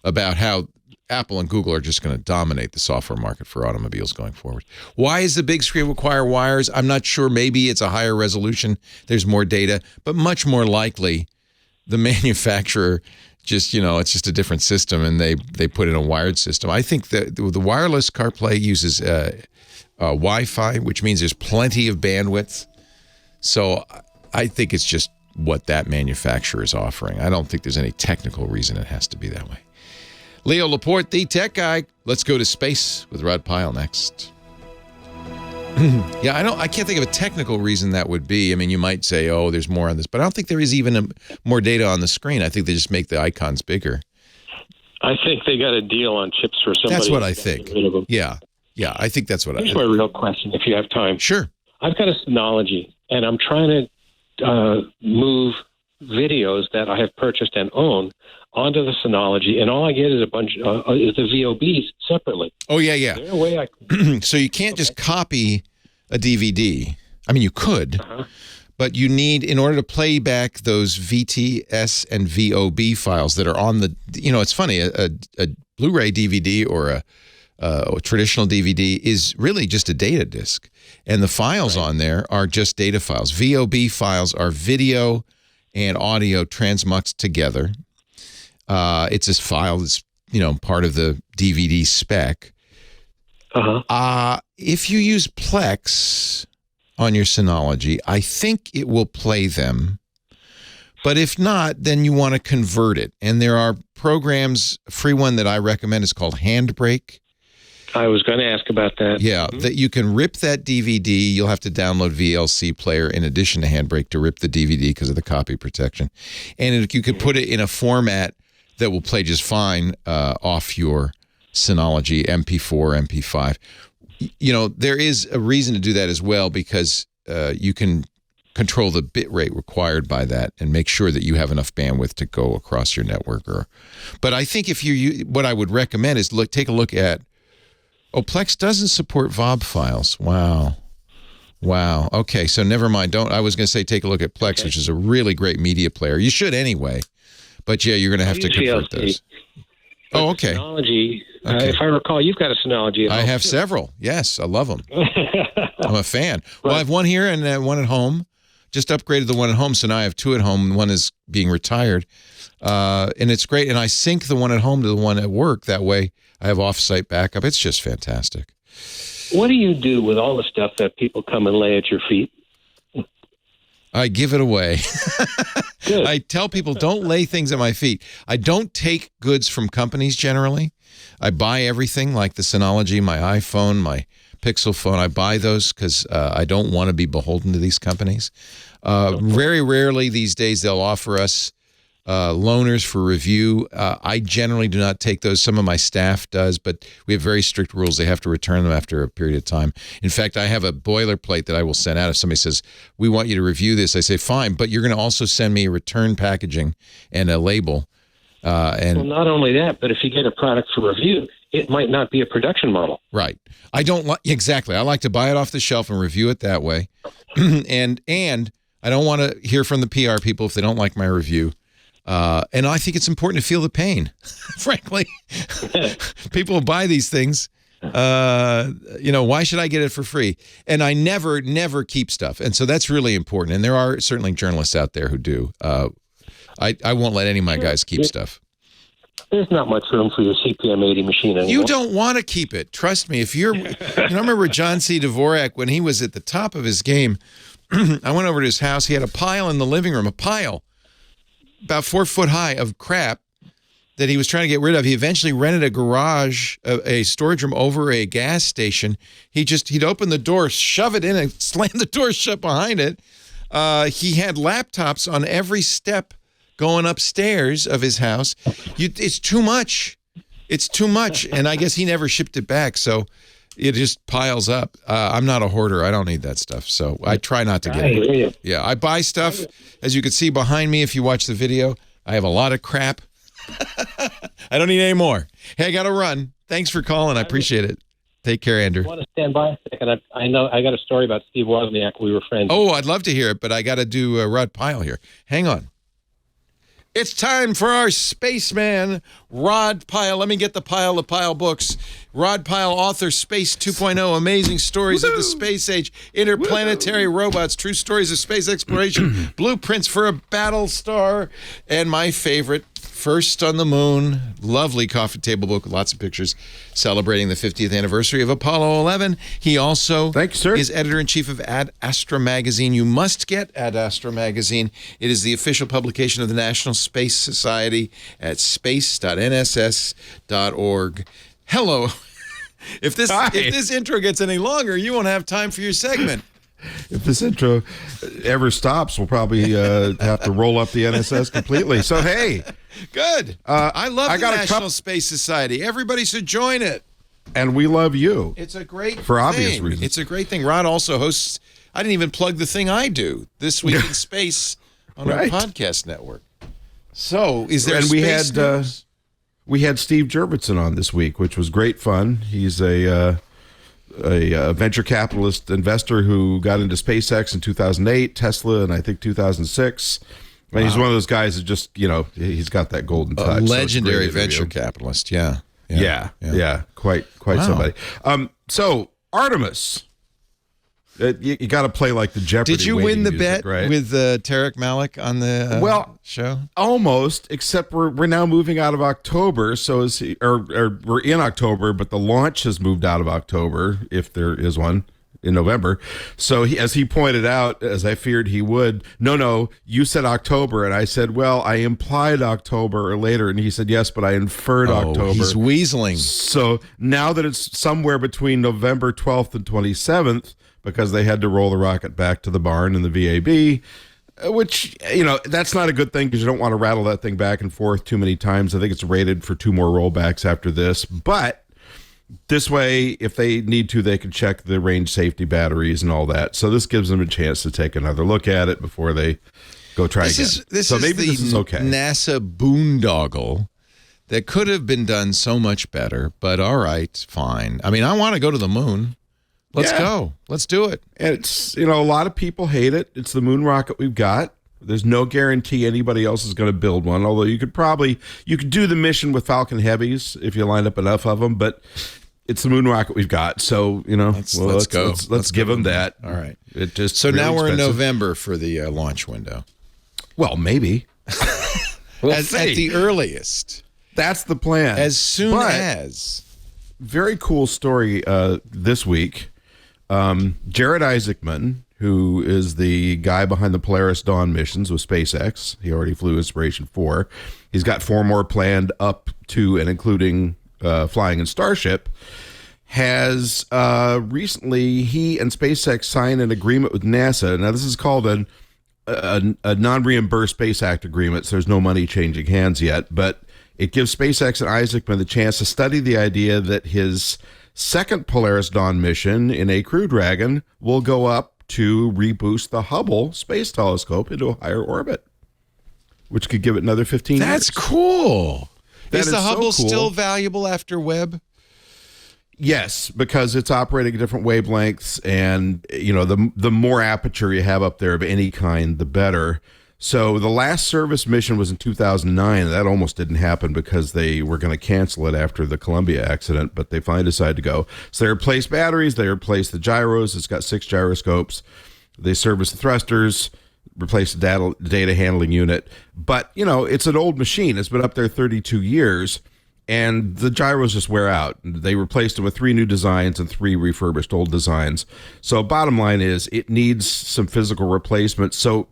about how Apple and Google are just going to dominate the software market for automobiles going forward. Why is the big screen require wires? I'm not sure. Maybe it's a higher resolution. There's more data, but much more likely the manufacturer just, it's just a different system and they put in a wired system. I think that the wireless CarPlay uses Wi-Fi, which means there's plenty of bandwidth. So I think it's just what that manufacturer is offering. I don't think there's any technical reason it has to be that way. Leo Laporte, the tech guy. Let's go to space with Rod Pyle next. Yeah, I can't think of a technical reason that would be. I mean, you might say, oh, there's more on this, but I don't think there is even more data on the screen. I think they just make the icons bigger. I think they got a deal on chips for somebody. That's what I think. Yeah, I think that's what Here's my real question, if you have time. Sure. I've got a Synology, and I'm trying to move videos that I have purchased and own onto the Synology, and all I get is a bunch is the VOBs separately. Oh, yeah. Is there a way So you can't just copy a DVD. I mean, you could, but you need, in order to play back those VTS and VOB files that are on the, it's funny, a Blu-ray DVD or a traditional DVD is really just a data disc, and the files on there are just data files. VOB files are video and audio transmuxed together. It's a file that's, part of the DVD spec. If you use Plex on your Synology, I think it will play them. But if not, then you want to convert it. And there are programs, a free one that I recommend is called Handbrake. I was going to ask about that. Yeah, that you can rip that DVD. You'll have to download VLC Player in addition to Handbrake to rip the DVD because of the copy protection. And you could put it in a format that will play just fine off your Synology MP4, MP5. There is a reason to do that as well because you can control the bit rate required by that and make sure that you have enough bandwidth to go across your network. But I think what I would recommend is take a look at. Plex doesn't support VOB files. Wow. Okay, so never mind. I was going to say take a look at Plex, which is a really great media player. You should anyway. But yeah, you're going to have to convert those. Oh, okay. Synology. If I recall, you've got a Synology. I have several. Yes, I love them. I'm a fan. Well, I have one here and one at home. Just upgraded the one at home, so now I have two at home. One is being retired. And it's great. And I sync the one at home to the one at work. That way I have off-site backup. It's just fantastic. What do you do with all the stuff that people come and lay at your feet? I give it away. I tell people, don't lay things at my feet. I don't take goods from companies generally. I buy everything like the Synology, my iPhone, my Pixel phone. I buy those because I don't want to be beholden to these companies. Very rarely these days they'll offer us loaners for review. I generally do not take those. Some of my staff does, but we have very strict rules. They have to return them after a period of time. In fact, I have a boilerplate that I will send out. If somebody says, we want you to review this, I say, fine, but you're going to also send me return packaging and a label. Well, not only that, but if you get a product for review, it might not be a production model. Right. I don't like, exactly. I like to buy it off the shelf and review it that way. and I don't want to hear from the PR people if they don't like my review. And I think it's important to feel the pain, frankly. People who buy these things, why should I get it for free? And I never keep stuff. And so that's really important. And there are certainly journalists out there who do. I won't let any of my guys keep stuff. There's not much room for your CPM 80 machine anymore. You don't want to keep it. Trust me. If you're, I remember John C. Dvorak, when he was at the top of his game, I went over to his house. He had a pile in the living room, a pile about 4 foot high of crap that he was trying to get rid of. He eventually rented a garage, a storage room over a gas station. He'd open the door, shove it in, and slam the door shut behind it. He had laptops on every step going upstairs of his house. It's too much. It's too much. And I guess he never shipped it back. So it just piles up. I'm not a hoarder. I don't need that stuff. So I try not to get it. Yeah, I buy stuff. As you can see behind me, if you watch the video, I have a lot of crap. I don't need any more. Hey, I got to run. Thanks for calling. I appreciate it. Take care, Andrew. I want to stand by a second. I know I got a story about Steve Wozniak. We were friends. Oh, I'd love to hear it, but I got to do Rod Pyle here. Hang on. It's time for our spaceman, Rod Pyle. Let me get the pile of Pyle books. Rod Pyle, author, Space 2.0, Amazing Stories of the Space Age, Interplanetary Robots, True Stories of Space Exploration, Blueprints for a Battle Star, and my favorite, First on the Moon. Lovely coffee table book with lots of pictures celebrating the 50th anniversary of Apollo 11. He also is editor-in-chief of Ad Astra magazine. You must get Ad Astra magazine. It is the official publication of the National Space Society at space.nss.org. Hello. If this intro gets any longer, you won't have time for your segment. If this intro ever stops, we'll probably have to roll up the NSS completely. So, hey. Good. I love the National Space Society. Everybody should join it. And we love you. It's a great thing. For obvious reasons. It's a great thing. Rod also hosts, I didn't even plug the thing I do, This Week in Space on our podcast network. So, is there space news? We had Steve Jurvetson on this week, which was great fun. He's a venture capitalist investor who got into SpaceX in 2008, Tesla in, I think, 2006. And he's one of those guys that just, he's got that golden touch. A legendary venture capitalist, yeah. Quite somebody. So, Artemis. You got to play like the Jeopardy. Did you win the music, bet right? with Tarek Malik on the show? Almost, except we're now moving out of October. So we're in October, but the launch has moved out of October, if there is one, in November. So as he pointed out, as I feared he would, no, you said October, and I said, well, I implied October or later, and he said yes, but I inferred October. He's weaseling. So now that it's somewhere between November 12th and 27th. Because they had to roll the rocket back to the barn in the VAB, which, that's not a good thing because you don't want to rattle that thing back and forth too many times. I think it's rated for 2 more rollbacks after this. But this way, if they need to, they can check the range safety batteries and all that. So this gives them a chance to take another look at it before they go try again. This is okay. NASA boondoggle that could have been done so much better, but all right, fine. I mean, I want to go to the moon. Let's go. Let's do it. And it's, a lot of people hate it. It's the moon rocket we've got. There's no guarantee anybody else is going to build one, although you could do the mission with Falcon Heavies if you line up enough of them, but it's the moon rocket we've got. So, let's go. Let's give them that. All right. It just so really now we're expensive. in November for the launch window. Well, maybe. At the earliest. That's the plan. As soon as. Very cool story this week. Jared Isaacman, who is the guy behind the Polaris Dawn missions with SpaceX, he already flew Inspiration 4. He's got 4 more planned up to and including flying in Starship. Has recently, he and SpaceX signed an agreement with NASA. Now, this is called a non-reimbursed Space Act agreement, so there's no money changing hands yet, but it gives SpaceX and Isaacman the chance to study the idea that his second Polaris Dawn mission in a Crew Dragon will go up to reboost the Hubble Space Telescope into a higher orbit, which could give it another 15 years. That's cool. Is the Hubble so cool. still valuable after Webb? Yes, because it's operating at different wavelengths, and the more aperture you have up there of any kind, the better. So the last service mission was in 2009. That almost didn't happen because they were going to cancel it after the Columbia accident, but they finally decided to go. So they replaced batteries, they replaced the gyros. It's got 6 gyroscopes. They service the thrusters, replaced the data handling unit. But, it's an old machine. It's been up there 32 years, and the gyros just wear out. They replaced it with 3 new designs and 3 refurbished old designs. So bottom line is it needs some physical replacement. So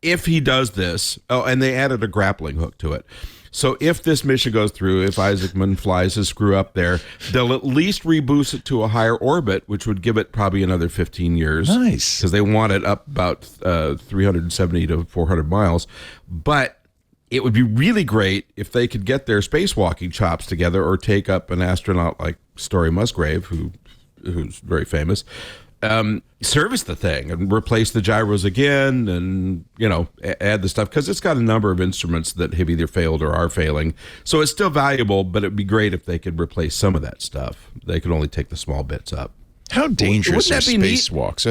if he does this, and they added a grappling hook to it. So if this mission goes through, if Isaacman flies his screw up there, they'll at least reboost it to a higher orbit, which would give it probably another 15 years. Nice. Because they want it up about 370 to 400 miles. But it would be really great if they could get their spacewalking chops together or take up an astronaut like Story Musgrave, who's very famous, service the thing and replace the gyros again and, add the stuff, because it's got a number of instruments that have either failed or are failing. So it's still valuable, but it'd be great if they could replace some of that stuff. They could only take the small bits up. How dangerous are Wouldn't that be neat? spacewalks?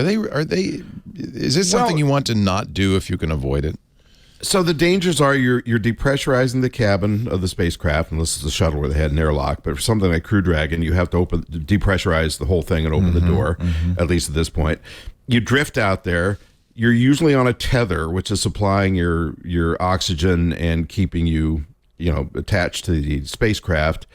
Is this something you want to not do if you can avoid it? So the dangers are you're depressurizing the cabin of the spacecraft, unless it's a shuttle where they had an airlock. But for something like Crew Dragon, you have to depressurize the whole thing and open the door, at least at this point. You drift out there. You're usually on a tether, which is supplying your oxygen and keeping you, attached to the spacecraft.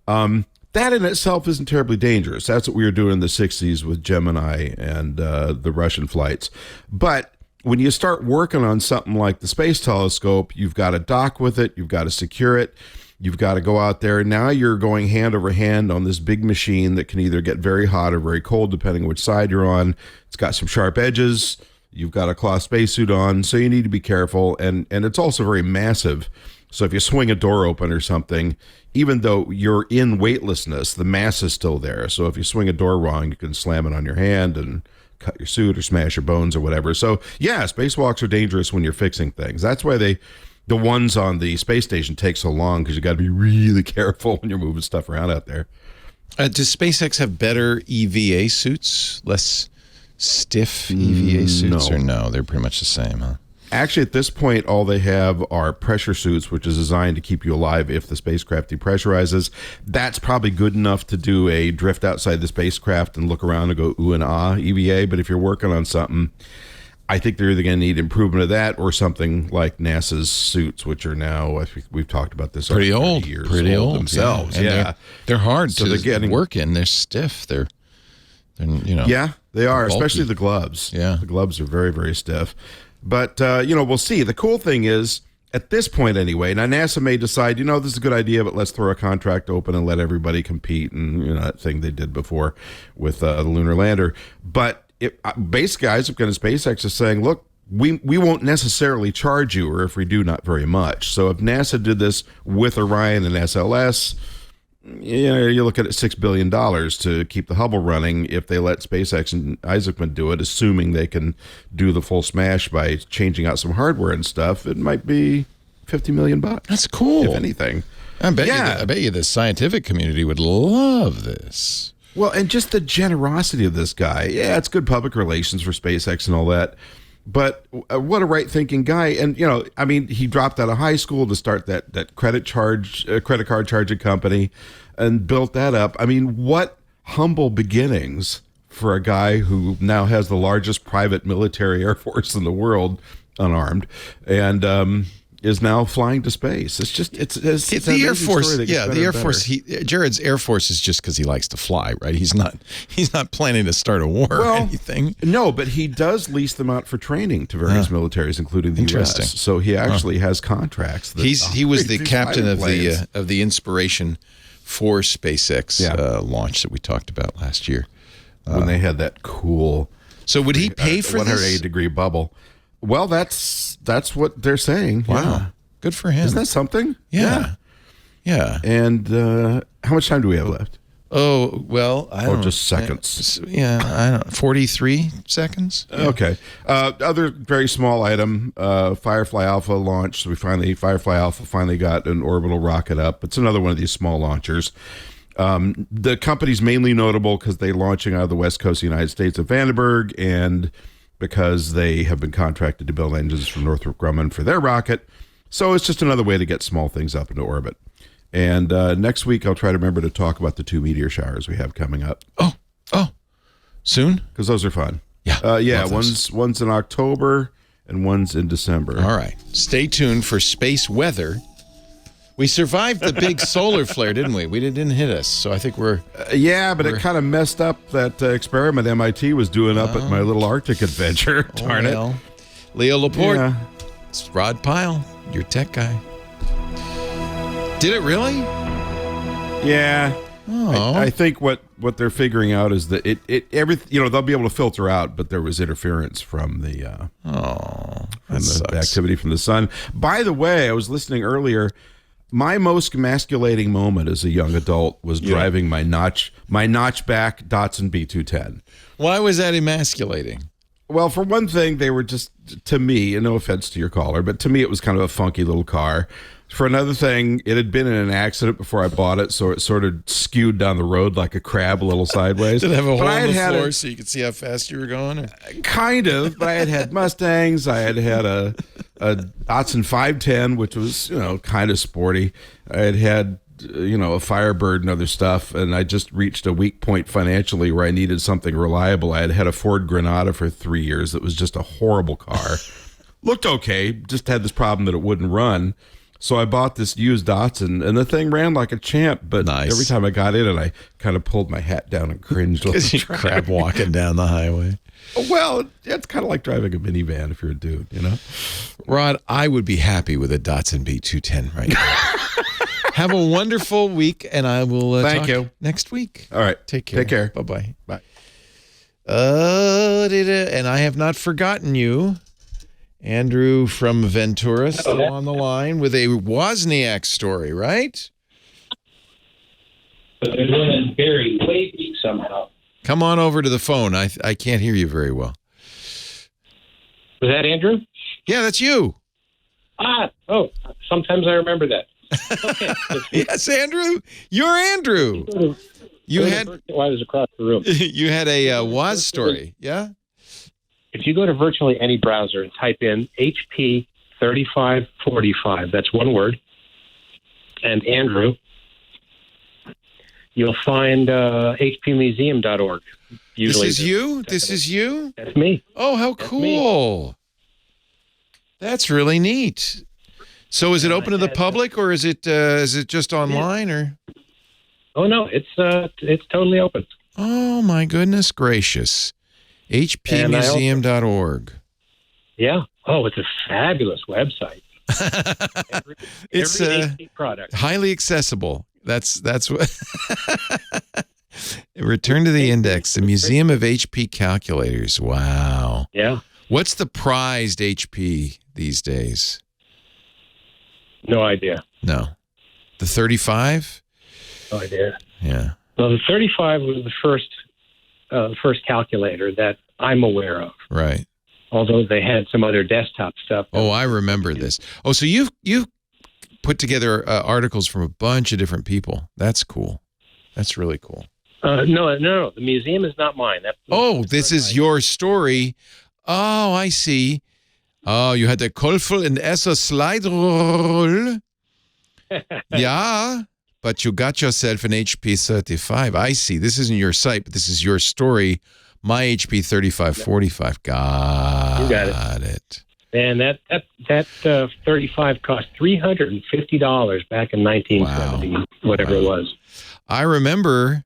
That in itself isn't terribly dangerous. That's what we were doing in the 60s with Gemini and the Russian flights. But when you start working on something like the Space Telescope, you've got to dock with it, you've got to secure it, you've got to go out there. Now you're going hand over hand on this big machine that can either get very hot or very cold, depending which side you're on. It's got some sharp edges. You've got a cloth spacesuit on, so you need to be careful. And it's also very massive. So if you swing a door open or something, even though you're in weightlessness, the mass is still there. So if you swing a door wrong, you can slam it on your hand and cut your suit or smash your bones or whatever. So yeah, spacewalks are dangerous when you're fixing things. That's why the ones on the space station take so long, because you got to be really careful when you're moving stuff around out there. Does SpaceX have better EVA suits, less stiff EVA suits, or no? They're pretty much the same, huh? Actually, at this point, all they have are pressure suits, which is designed to keep you alive if the spacecraft depressurizes. That's probably good enough to do a drift outside the spacecraft and look around and go ooh and ah EVA. But if you're working on something, I think they're either going to need improvement of that or something like NASA's suits, which are now, I think we've talked about this, pretty old themselves. Yeah. They're hard so to work in. They're stiff. They're Yeah, they are, bulky. especially the gloves. Yeah. The gloves are very, very stiff. But, we'll see. The cool thing is, at this point anyway, now NASA may decide, this is a good idea, but let's throw a contract open and let everybody compete, and, that thing they did before with the lunar lander. But basically, Isaac and SpaceX is saying, look, we won't necessarily charge you, or if we do, not very much. So if NASA did this with Orion and SLS, you're looking at $6 billion to keep the Hubble running. If they let SpaceX and Isaacman do it, assuming they can do the full smash by changing out some hardware and stuff, it might be $50 million. That's cool. If anything. I bet you the scientific community would love this. Well, and just the generosity of this guy. Yeah, it's good public relations for SpaceX and all that. But what a right-thinking guy. And, he dropped out of high school to start that credit card charging company and built that up. I mean, what humble beginnings for a guy who now has the largest private military air force in the world, unarmed, and is now flying to space. It's just it's the Air Force. Yeah, the Air Force. Jared's Air Force is just because he likes to fly, right? He's not planning to start a war or anything. No, but he does lease them out for training to various militaries, including the U.S. So he actually has contracts. He was the captain of the Inspiration 4 SpaceX launch that we talked about last year when they had that cool. So would he pay for 180-degree bubble? Well, that's what they're saying. Wow. Yeah. Good for him. Isn't that something? Yeah. And how much time do we have left? Oh, well, I don't know. Just seconds. I don't know. 43 seconds? Yeah. Okay. Other very small item, Firefly Alpha launched. Firefly Alpha finally got an orbital rocket up. It's another one of these small launchers. The company's mainly notable because they're launching out of the west coast of the United States at Vandenberg, and because they have been contracted to build engines from Northrop Grumman for their rocket. So it's just another way to get small things up into orbit. And next week, I'll try to remember to talk about the 2 meteor showers we have coming up. Oh, soon? Because those are fun. Yeah. One's in October and one's in December. All right. Stay tuned for space weather. We survived the big solar flare, didn't we? We didn't hit us, so I think we're... but it kind of messed up that experiment MIT was doing up at my little Arctic adventure. Darn it. Leo Laporte. It's Rod Pyle, your tech guy. Did it really? Yeah. Oh. I think what they're figuring out is that they'll be able to filter out, but there was interference from the activity from the sun. By the way, I was listening earlier. My most emasculating moment as a young adult was driving my notchback Datsun B210. Why was that emasculating? Well, for one thing, they were just, to me, and no offense to your caller, but to me it was kind of a funky little car. For another thing, it had been in an accident before I bought it, so it sort of skewed down the road like a crab a little sideways. Did it have a hole in the floor so you could see how fast you were going? Or? Kind of, but I had Mustangs. I had a Datsun 510, which was, kind of sporty. I had a Firebird and other stuff, and I just reached a weak point financially where I needed something reliable. I had a Ford Granada for 3 years that was just a horrible car. Looked okay, just had this problem that it wouldn't run. So I bought this used Datsun, and the thing ran like a champ, but every time I got in it, I kind of pulled my hat down and cringed. Because you're crab walking down the highway. Well, it's kind of like driving a minivan if you're a dude, Rod, I would be happy with a Datsun B210 right now. Have a wonderful week, and I will Thank talk you. next week. All right. Take care. Take care. Bye-bye. Bye. And I have not forgotten you. Andrew from Ventura still on the line with a Wozniak story, right? But they're doing it very way deep somehow. Come on over to the phone. I can't hear you very well. Was that Andrew? Yeah, that's you. Sometimes I remember that. Okay. Yes, Andrew. You're Andrew. I was across the room. You had a Woz story, yeah? If you go to virtually any browser and type in HP 3545, that's one word, and Andrew, you'll find hpmuseum.org. This is you? This is you? That's me. Oh, how cool. That's really neat. So is it open to the public, or is it just online, or? Oh, no, it's totally open. Oh, my goodness gracious. hpmuseum.org. Yeah. Oh, it's a fabulous website. It's every product. Highly accessible. That's what. Return to the index. The Museum of HP Calculators. Wow. Yeah. What's the prized HP these days? No idea. No. The 35? No idea. Yeah. Well, the 35 was the first calculator that I'm aware of. Right. Although they had some other desktop stuff. Oh, I remember this. Oh, so you've put together articles from a bunch of different people. That's cool. That's really cool. No. The museum is not mine. This is your story. Oh, I see. Oh, you had the Kolfel and Esser slide roll. Yeah. But you got yourself an HP 35. I see. This isn't your site, but this is your story. My HP 3545. You got it. And that 35 cost $350 back in 1970, whatever it was. I remember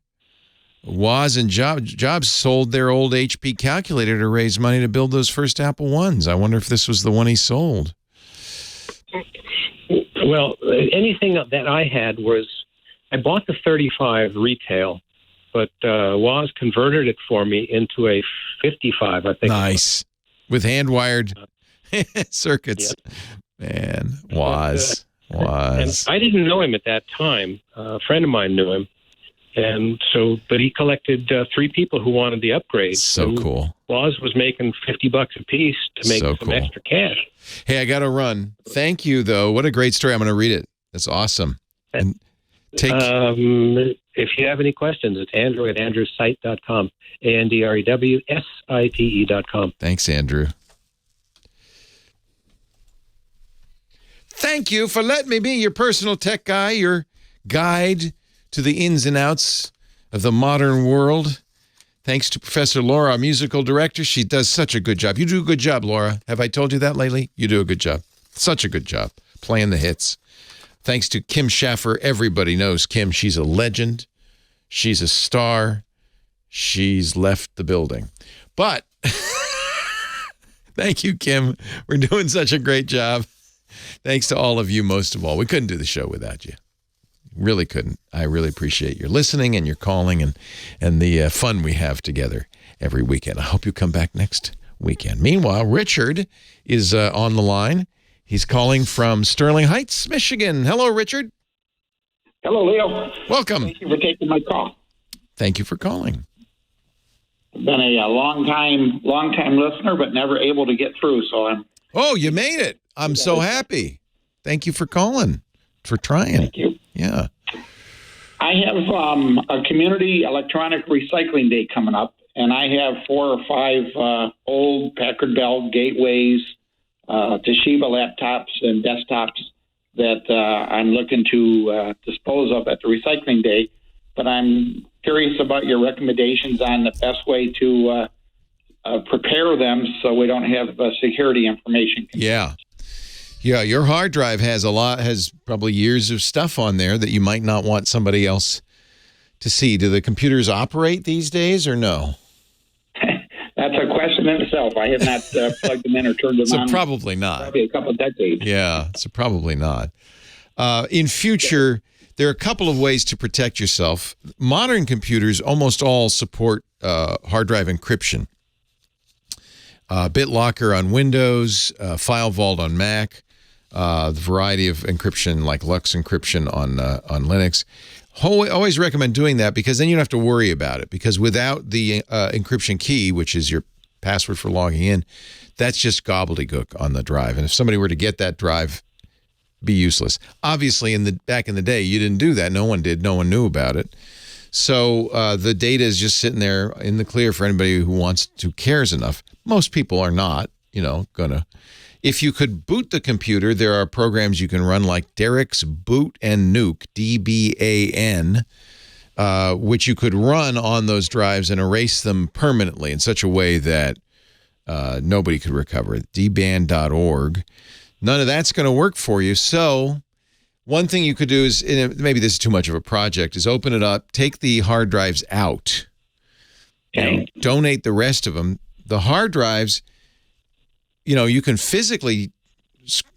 Woz and Jobs sold their old HP calculator to raise money to build those first Apple Ones. I wonder if this was the one he sold. Well, anything that I had was, I bought the 35 retail, but Woz converted it for me into a 55, I think. Nice. With hand-wired circuits. Yep. Man, Woz. And I didn't know him at that time. A friend of mine knew him. And so, but he collected 3 people who wanted the upgrade. So cool. Woz was making $50 a piece to make some extra cash. Hey, I got to run. Thank you, though. What a great story. I'm going to read it. That's awesome. And take. if you have any questions, it's Andrew at andrewsite.com, ANDREWSITE.com. Thanks, Andrew. Thank you for letting me be your personal tech guy, your guide to the ins and outs of the modern world. Thanks to Professor Laura, our musical director. She does such a good job. You do a good job, Laura. Have I told you that lately? You do a good job. Such a good job playing the hits. Thanks to Kim Schaffer. Everybody knows Kim. She's a legend. She's a star. She's left the building. But thank you, Kim. We're doing such a great job. Thanks to all of you, most of all. We couldn't do the show without you. Really couldn't. I really appreciate your listening and your calling and the fun we have together every weekend. I hope you come back next weekend. Meanwhile, Richard is on the line. He's calling from Sterling Heights, Michigan. Hello, Richard. Hello, Leo. Welcome. Thank you for taking my call. Thank you for calling. I've been a long time listener, but never able to get through. So I'm. Oh, you made it. I'm so happy. Thank you for calling, for trying. Thank you. Yeah. I have a community electronic recycling day coming up, and I have 4 or 5 old Packard Bell Gateways, Toshiba laptops and desktops that I'm looking to dispose of at the recycling day. But I'm curious about your recommendations on the best way to prepare them so we don't have security information. Yeah. Yeah, your hard drive has probably years of stuff on there that you might not want somebody else to see. Do the computers operate these days or no? That's a question in itself. I have not plugged them in or turned them on. So probably not. Probably a couple of decades. Yeah, so probably not. In future, there are a couple of ways to protect yourself. Modern computers almost all support hard drive encryption. BitLocker on Windows, File Vault on Mac, the variety of encryption like Lux encryption on Linux. Always recommend doing that because then you don't have to worry about it. Because without the encryption key, which is your password for logging in, that's just gobbledygook on the drive. And if somebody were to get that drive, be useless. Obviously, back in the day, you didn't do that. No one did. No one knew about it. So the data is just sitting there in the clear for anybody who cares enough. Most people are not, gonna. If you could boot the computer, there are programs you can run like Derek's Boot and Nuke, DBAN, which you could run on those drives and erase them permanently in such a way that nobody could recover it. dban.org. None of that's going to work for you. So one thing you could do is, maybe this is too much of a project, is open it up, take the hard drives out, donate the rest of them. The hard drives, you can physically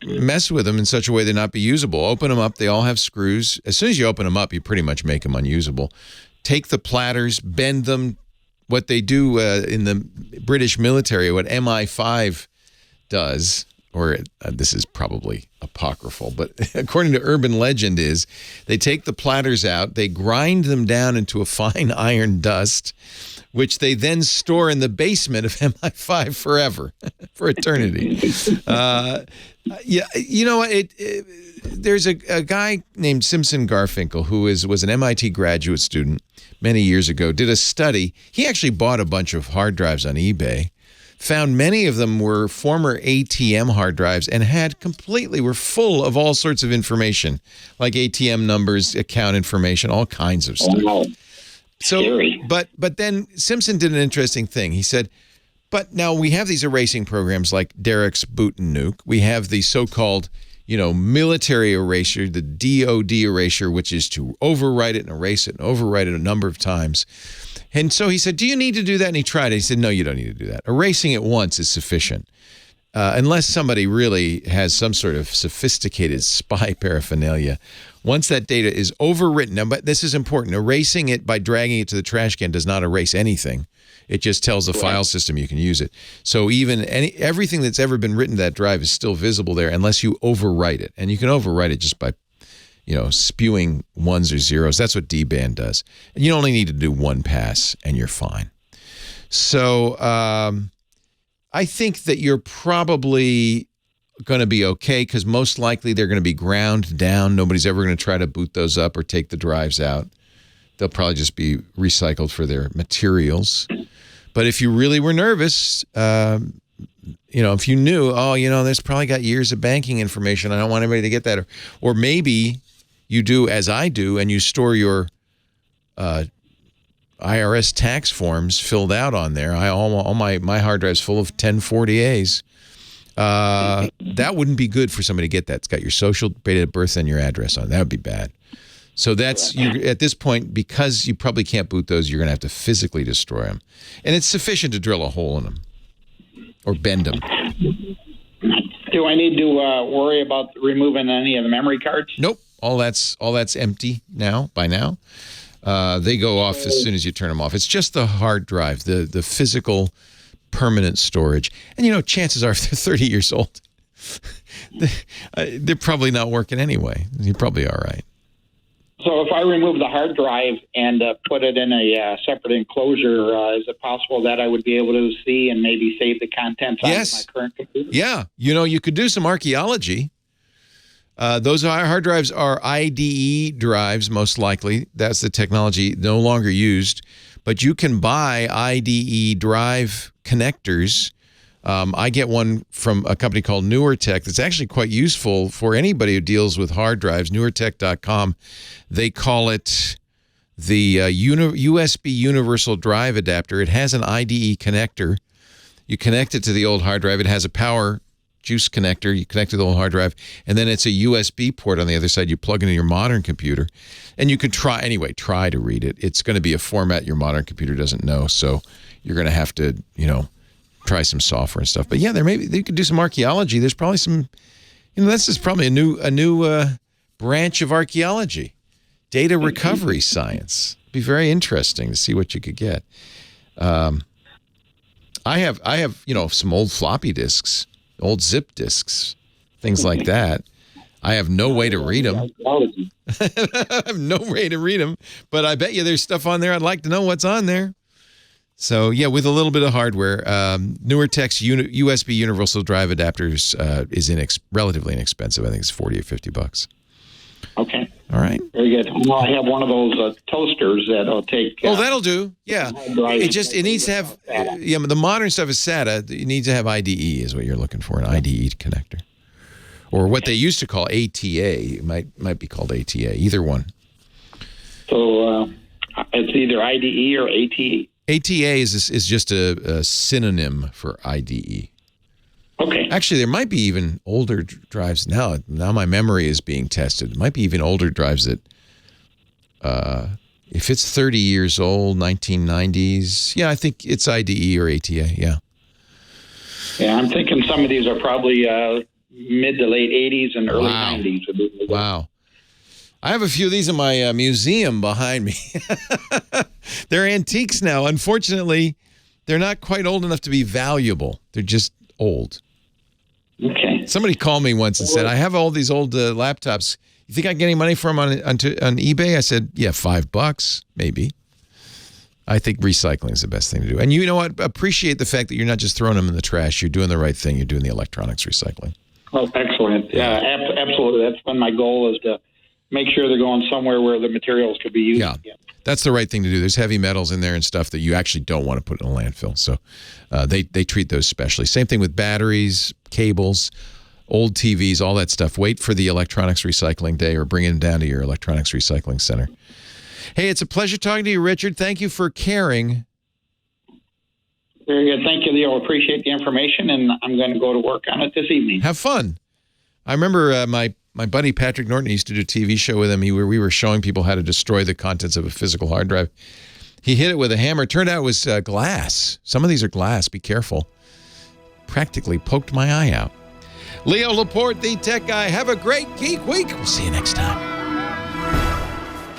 mess with them in such a way they're not be usable. Open them up. They all have screws. As soon as you open them up, you pretty much make them unusable. Take the platters, bend them. What they do in the British military, what MI5 does, or this is probably apocryphal, but according to urban legend is, they take the platters out, they grind them down into a fine iron dust, which they then store in the basement of MI5 forever, for eternity. There's a guy named Simpson Garfinkel who was an MIT graduate student many years ago, did a study. He actually bought a bunch of hard drives on eBay, found many of them were former ATM hard drives and were full of all sorts of information, like ATM numbers, account information, all kinds of stuff. Wow. So, but then Simpson did an interesting thing. He said, but now we have these erasing programs like Derek's Boot and Nuke. We have the so-called, military erasure, the DOD erasure, which is to overwrite it and erase it and overwrite it a number of times. And so he said, do you need to do that? And he tried it. He said, no, you don't need to do that. Erasing it once is sufficient. Unless somebody really has some sort of sophisticated spy paraphernalia. Once that data is overwritten, now, but this is important, erasing it by dragging it to the trash can does not erase anything. It just tells the file system you can use it. So even everything that's ever been written to that drive is still visible there unless you overwrite it. And you can overwrite it just by, spewing ones or zeros. That's what DBAN does. And you only need to do one pass and you're fine. So I think that you're probably going to be okay because most likely they're going to be ground down. Nobody's ever going to try to boot those up or take the drives out. they'll probably just be recycled for their materials. But if you really were nervous, if you knew, there's probably got years of banking information. I don't want anybody to get that. Or maybe you do as I do, and you store your IRS tax forms filled out on there. All my hard drive's full of 1040As. That wouldn't be good for somebody to get that. It's got your social, date of birth, and your address on it. That would be bad. So at this point, because you probably can't boot those, you're going to have to physically destroy them. And it's sufficient to drill a hole in them or bend them. Do I need to worry about removing any of the memory cards? Nope. All that's empty now. By now, they go off as soon as you turn them off. It's just the hard drive, the physical, permanent storage. And chances are, if they're 30 years old, they're probably not working anyway. You're probably all right. So if I remove the hard drive and put it in a separate enclosure, is it possible that I would be able to see and maybe save the contents on my current computer? Yeah. You could do some archaeology. Those hard drives are IDE drives, most likely. That's the technology no longer used. But you can buy IDE drive connectors. I get one from a company called NewerTech that's actually quite useful for anybody who deals with hard drives, newertech.com. They call it the USB Universal Drive Adapter. It has an IDE connector. You connect it to the old hard drive. It has a power juice connector. You connect to the old hard drive, and then it's a USB port on the other side. You plug into your modern computer, and you can try to read it. It's going to be a format your modern computer doesn't know, so you're going to have to, try some software and stuff. But yeah, they could do some archaeology. There's probably some, this is probably a new branch of archaeology, data recovery science. It'd be very interesting to see what you could get. I have some old floppy disks, old zip disks, things like that. I have no way to read them. I have no way to read them, but I bet you there's stuff on there. I'd like to know what's on there. So, yeah, with a little bit of hardware, NewerTech's USB Universal Drive Adapters is relatively inexpensive. I think it's $40 or $50. Okay. All right. Very good. Well, I have one of those toasters that'll take... that'll do. Yeah. It needs to have... the modern stuff is SATA. It needs to have IDE is what you're looking for, an IDE connector. Or what they used to call ATA. It might be called ATA, either one. So, it's either IDE or ATA? ATA is just a synonym for IDE. Okay. Actually, there might be even older drives now. Now my memory is being tested. It might be even older drives that, if it's 30 years old, 1990s, yeah, I think it's IDE or ATA, yeah. Yeah, I'm thinking some of these are probably mid to late 80s and early 90s. Wow. I have a few of these in my museum behind me. They're antiques now. Unfortunately, they're not quite old enough to be valuable. They're just old. Okay. Somebody called me once and said, I have all these old laptops. You think I can get any money for them on eBay? I said, yeah, $5, maybe. I think recycling is the best thing to do. And you know what? Appreciate the fact that you're not just throwing them in the trash. You're doing the right thing. You're doing the electronics recycling. Oh, excellent. Yeah, absolutely. That's been my goal, is to make sure they're going somewhere where the materials could be used again. That's the right thing to do. There's heavy metals in there and stuff that you actually don't want to put in a landfill. So they treat those specially. Same thing with batteries, cables, old TVs, all that stuff. Wait for the electronics recycling day or bring them down to your electronics recycling center. Hey, it's a pleasure talking to you, Richard. Thank you for caring. Very good. Thank you, Leo. Appreciate the information, and I'm going to go to work on it this evening. Have fun. I remember my buddy Patrick Norton used to do a TV show with him. We were showing people how to destroy the contents of a physical hard drive. He hit it with a hammer. It turned out it was glass. Some of these are glass. Be careful. Practically poked my eye out. Leo Laporte, the tech guy. Have a great Geek Week. We'll see you next time.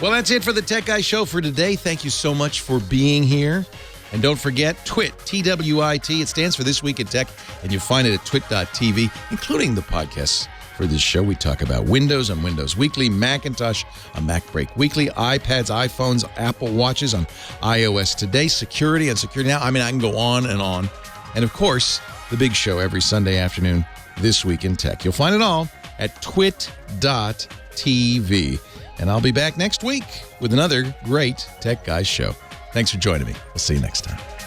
Well, that's it for the Tech Guy Show for today. Thank you so much for being here. And don't forget, TWIT, T-W-I-T. It stands for This Week in Tech, and you'll find it at twit.tv, including the podcasts. For this show, we talk about Windows on Windows Weekly, Macintosh on Mac Break Weekly, iPads, iPhones, Apple Watches on iOS Today, security on Security Now. I mean, I can go on and on. And, of course, the big show every Sunday afternoon, This Week in Tech. You'll find it all at twit.tv. TV. And I'll be back next week with another great Tech Guys show. Thanks for joining me. We'll see you next time.